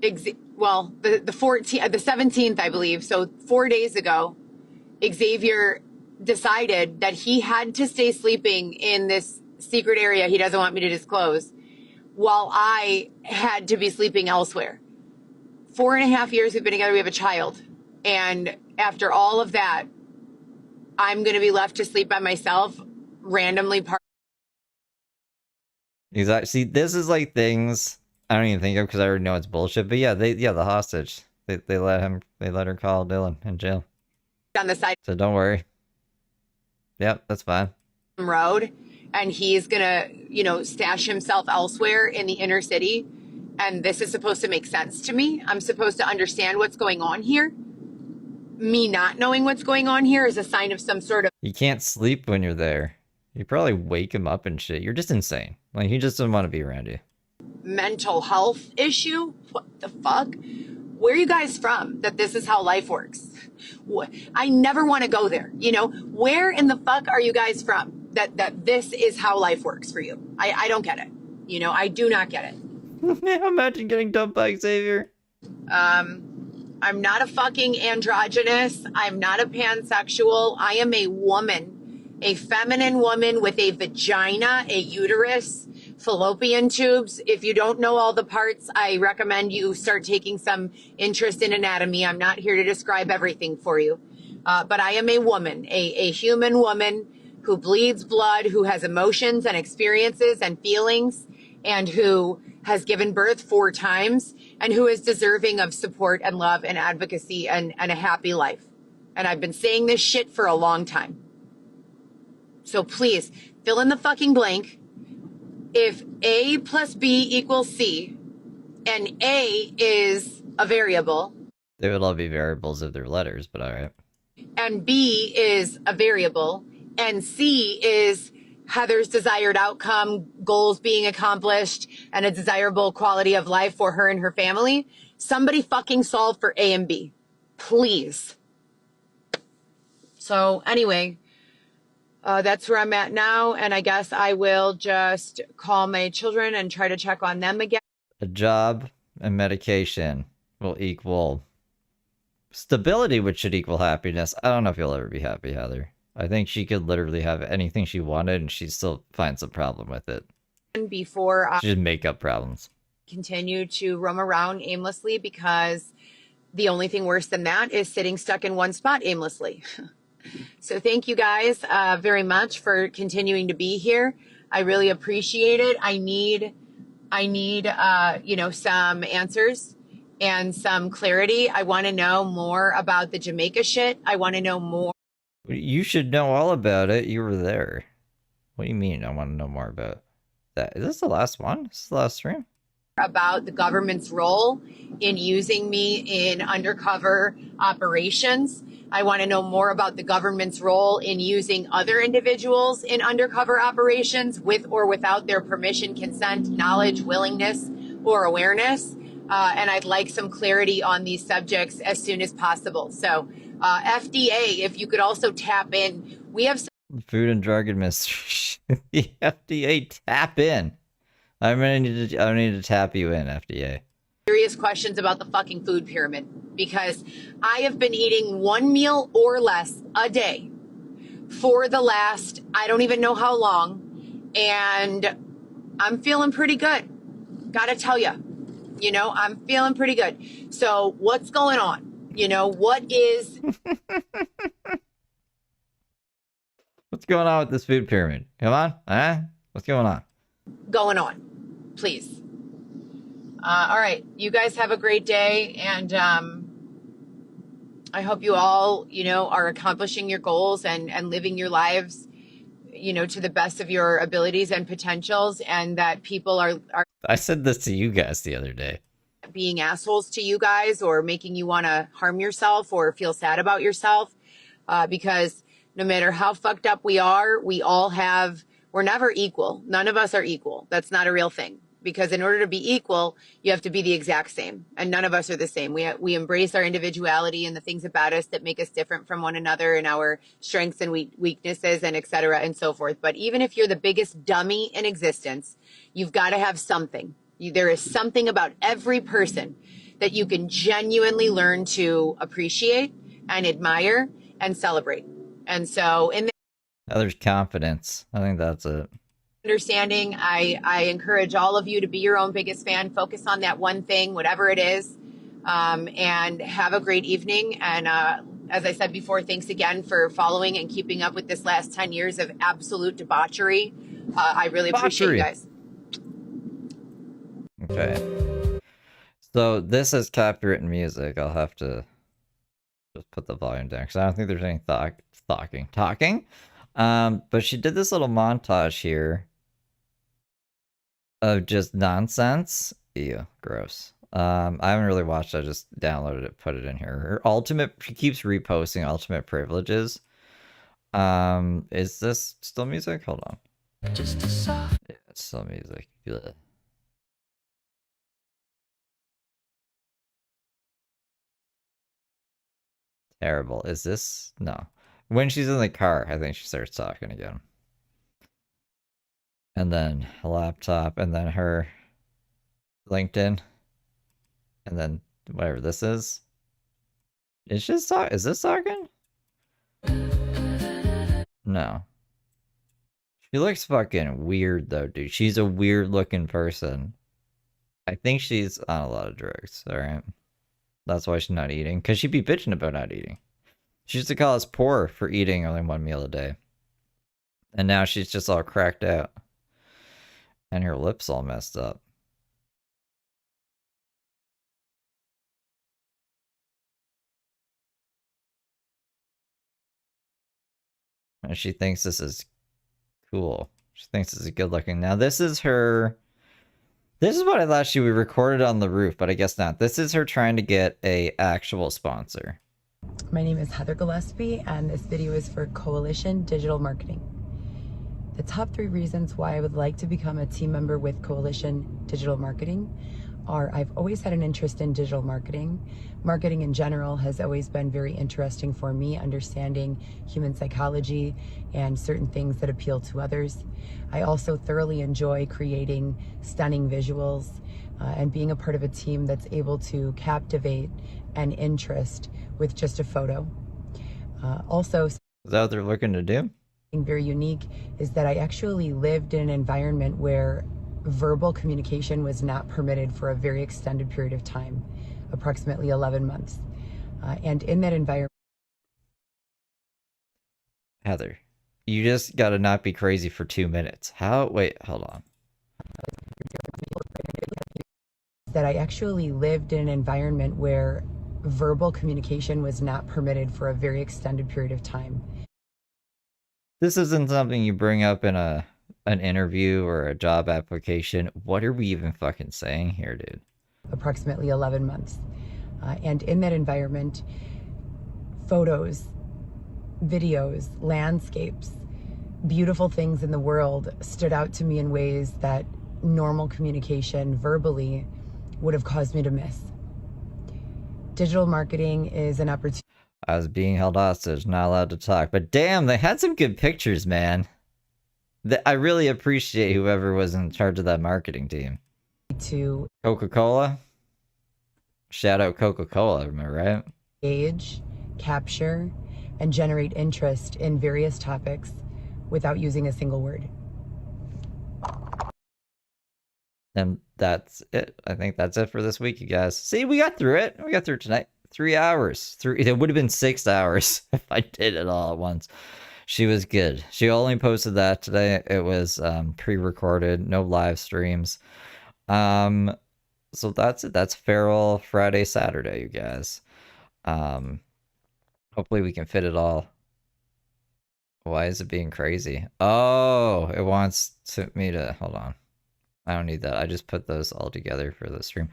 the 17th, I believe, so 4 days ago, Xavier decided that he had to stay sleeping in this secret area he doesn't want me to disclose, while I had to be sleeping elsewhere. 4.5 years we've been together, we have a child. And after all of that, I'm going to be left to sleep by myself, randomly. Exactly. See, this is like things I don't even think of because I already know it's bullshit. But yeah, the hostage. They let her call Dylan in jail. On the side. So don't worry. Yep, that's fine. Road, and he's gonna, stash himself elsewhere in the inner city. And this is supposed to make sense to me. I'm supposed to understand what's going on here. Me not knowing what's going on here is a sign of some sort of... You can't sleep when you're there. You probably wake him up and shit. You're just insane. Like, he just doesn't want to be around you. mental health issue. What the fuck? Where are you guys from that this is how life works? I never want to go there. Where in the fuck are you guys from that this is how life works for you? I don't get it. I do not get it. Imagine getting dumped by Xavier. I'm not a fucking androgynous. I'm not a pansexual. I am a woman, a feminine woman with a vagina, a uterus, fallopian tubes. If you don't know all the parts, I recommend you start taking some interest in anatomy. I'm not here to describe everything for you. But I am a woman, a human woman who bleeds blood, who has emotions and experiences and feelings, and who has given birth 4 times, and who is deserving of support and love and advocacy and a happy life. And I've been saying this shit for a long time. So please, fill in the fucking blank. If A plus B equals C, and A is a variable. They would all be variables if they're letters, but all right. And B is a variable, and C is Heather's desired outcome, goals being accomplished, and a desirable quality of life for her and her family. Somebody fucking solve for A and B, please. So anyway, that's where I'm at now, and I guess I will just call my children and try to check on them again. A job and medication will equal stability, which should equal happiness. I don't know if you'll ever be happy, Heather. I think she could literally have anything she wanted and she'd still find some problem with it. Before I just make up problems. Continue to roam around aimlessly, because the only thing worse than that is sitting stuck in one spot aimlessly. So thank you guys very much for continuing to be here. I really appreciate it. I need some answers and some clarity. I want to know more about the Jamaica shit. I want to know more. You should know all about it. You were there. What do you mean I want to know more about that? Is this the last one? Is this the last stream? About the government's role in using me in undercover operations. I want to know more about the government's role in using other individuals in undercover operations with or without their permission, consent, knowledge, willingness, or awareness. And I'd like some clarity on these subjects as soon as possible. So FDA, if you could also tap in. We have Food and Drug Administration. The FDA, tap in. I need to tap you in, FDA. Serious questions about the fucking food pyramid, because I have been eating 1 meal or less a day for the last, I don't even know how long, and I'm feeling pretty good. Gotta tell you, I'm feeling pretty good. So what's going on? What is... What's going on with this food pyramid? Come on, what's going on? Going on, please. All right, you guys have a great day, and I hope you all, are accomplishing your goals and living your lives, you know, to the best of your abilities and potentials, and that people are I said this to you guys the other day. Being assholes to you guys or making you want to harm yourself or feel sad about yourself. Because no matter how fucked up we are, we're never equal. None of us are equal. That's not a real thing. Because in order to be equal, you have to be the exact same. And none of us are the same. We embrace our individuality and the things about us that make us different from one another and our strengths and weaknesses and et cetera and so forth. But even if you're the biggest dummy in existence, you've got to have something. There is something about every person that you can genuinely learn to appreciate and admire and celebrate. And so in there's confidence. I think that's it. Understanding, I encourage all of you to be your own biggest fan. Focus on that one thing, whatever it is, and have a great evening. And as I said before, thanks again for following and keeping up with this last 10 years of absolute debauchery. I really appreciate you guys. Okay. So this is copywritten music. I'll have to just put the volume down because I don't think there's any talking. But she did this little montage here of just nonsense. Ew, gross. I haven't really watched it. I just downloaded it, put it in here. She keeps reposting ultimate privileges. Is this still music? Hold on. Just a soft. Yeah, it's still music. Ugh. Terrible. Is this? No. When she's in the car, I think she starts talking again. And then a laptop, and then her LinkedIn, and then whatever this is. Is this talking? No. She looks fucking weird though, dude. She's a weird looking person. I think she's on a lot of drugs, alright? That's why she's not eating. Because she'd be bitching about not eating. She used to call us poor for eating only one meal a day. And now she's just all cracked out. And her lips all messed up. And she thinks this is cool. She thinks this is good looking. Now this is her... This is what I thought she would record it on the roof, but I guess not. This is her trying to get a actual sponsor. My name is Heather Gillespie, and this video is for Coalition Digital Marketing. The top 3 reasons why I would like to become a team member with Coalition Digital Marketing are I've always had an interest in digital marketing. Marketing in general has always been very interesting for me, understanding human psychology and certain things that appeal to others. I also thoroughly enjoy creating stunning visuals and being a part of a team that's able to captivate an interest with just a photo. Also, is that what they're looking to do? Very unique is that I actually lived in an environment where verbal communication was not permitted for a very extended period of time, approximately 11 months. And in that environment... Heather, you just gotta not be crazy for 2 minutes. How? Wait, hold on. That I actually lived in an environment where verbal communication was not permitted for a very extended period of time. This isn't something you bring up in an interview or a job application. What are we even fucking saying here, dude? Approximately 11 months. And in that environment, photos, videos, landscapes, beautiful things in the world stood out to me in ways that normal communication verbally would have caused me to miss. Digital marketing is an opportunity. I was being held hostage, not allowed to talk. But damn, they had some good pictures, man. I really appreciate whoever was in charge of that marketing team. To Coca-Cola? Shout out Coca-Cola, am I right? Engage, capture, and generate interest in various topics without using a single word. And that's it. I think that's it for this week, you guys. See, we got through it. We got through it tonight. 3 hours. It would have been 6 hours if I did it all at once. She was good. She only posted that today. It was pre-recorded, no live streams. So that's it. That's Feral Friday, Saturday, you guys. Hopefully we can fit it all Why is it being crazy? Oh, it wants me to... Hold on. I don't need that. I just put those all together for the stream.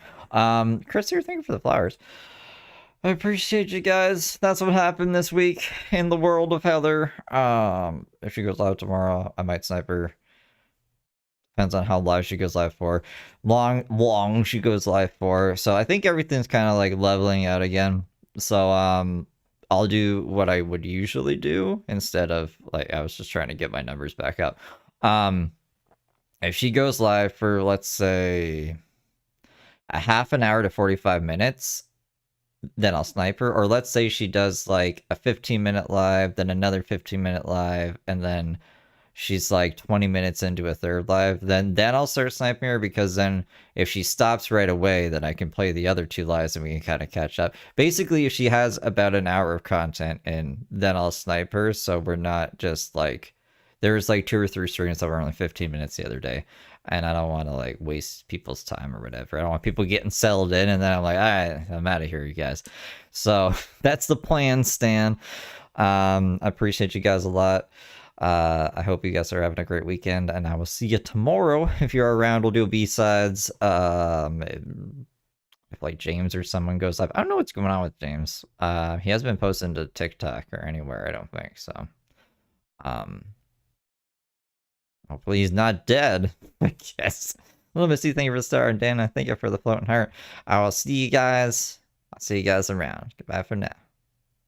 Chris here, thank you for the flowers. I appreciate you guys. That's what happened this week in the world of Heather. If she goes live tomorrow, I might snipe her. Depends on how live she goes live for. Long she goes live for. So I think everything's kind of like leveling out again. So I'll do what I would usually do instead of like I was just trying to get my numbers back up. If she goes live for, let's say, a half an hour to 45 minutes, then I'll snipe her. Or let's say she does like a 15-minute live, then another 15-minute live, and then she's like 20 minutes into a third live, then I'll start sniping her, because then if she stops right away, then I can play the other 2 lives and we can kind of catch up. Basically, if she has about an hour of content in, then I'll snipe her, so we're not just like... There was like 2 or 3 streams that were only 15 minutes the other day, and I don't want to like waste people's time or whatever. I don't want people getting settled in, and then I'm like, all right, I'm out of here, you guys. So that's the plan, Stan. I appreciate you guys a lot. I hope you guys are having a great weekend, and I will see you tomorrow. If you're around, we'll do a B-sides. If like James or someone goes live. I don't know what's going on with James. He hasn't been posting to TikTok or anywhere, I don't think, so. Hopefully he's not dead, I guess. Little Missy, thank you for the star, and Dana, thank you for the floating heart. I will see you guys. I'll see you guys around. Goodbye for now.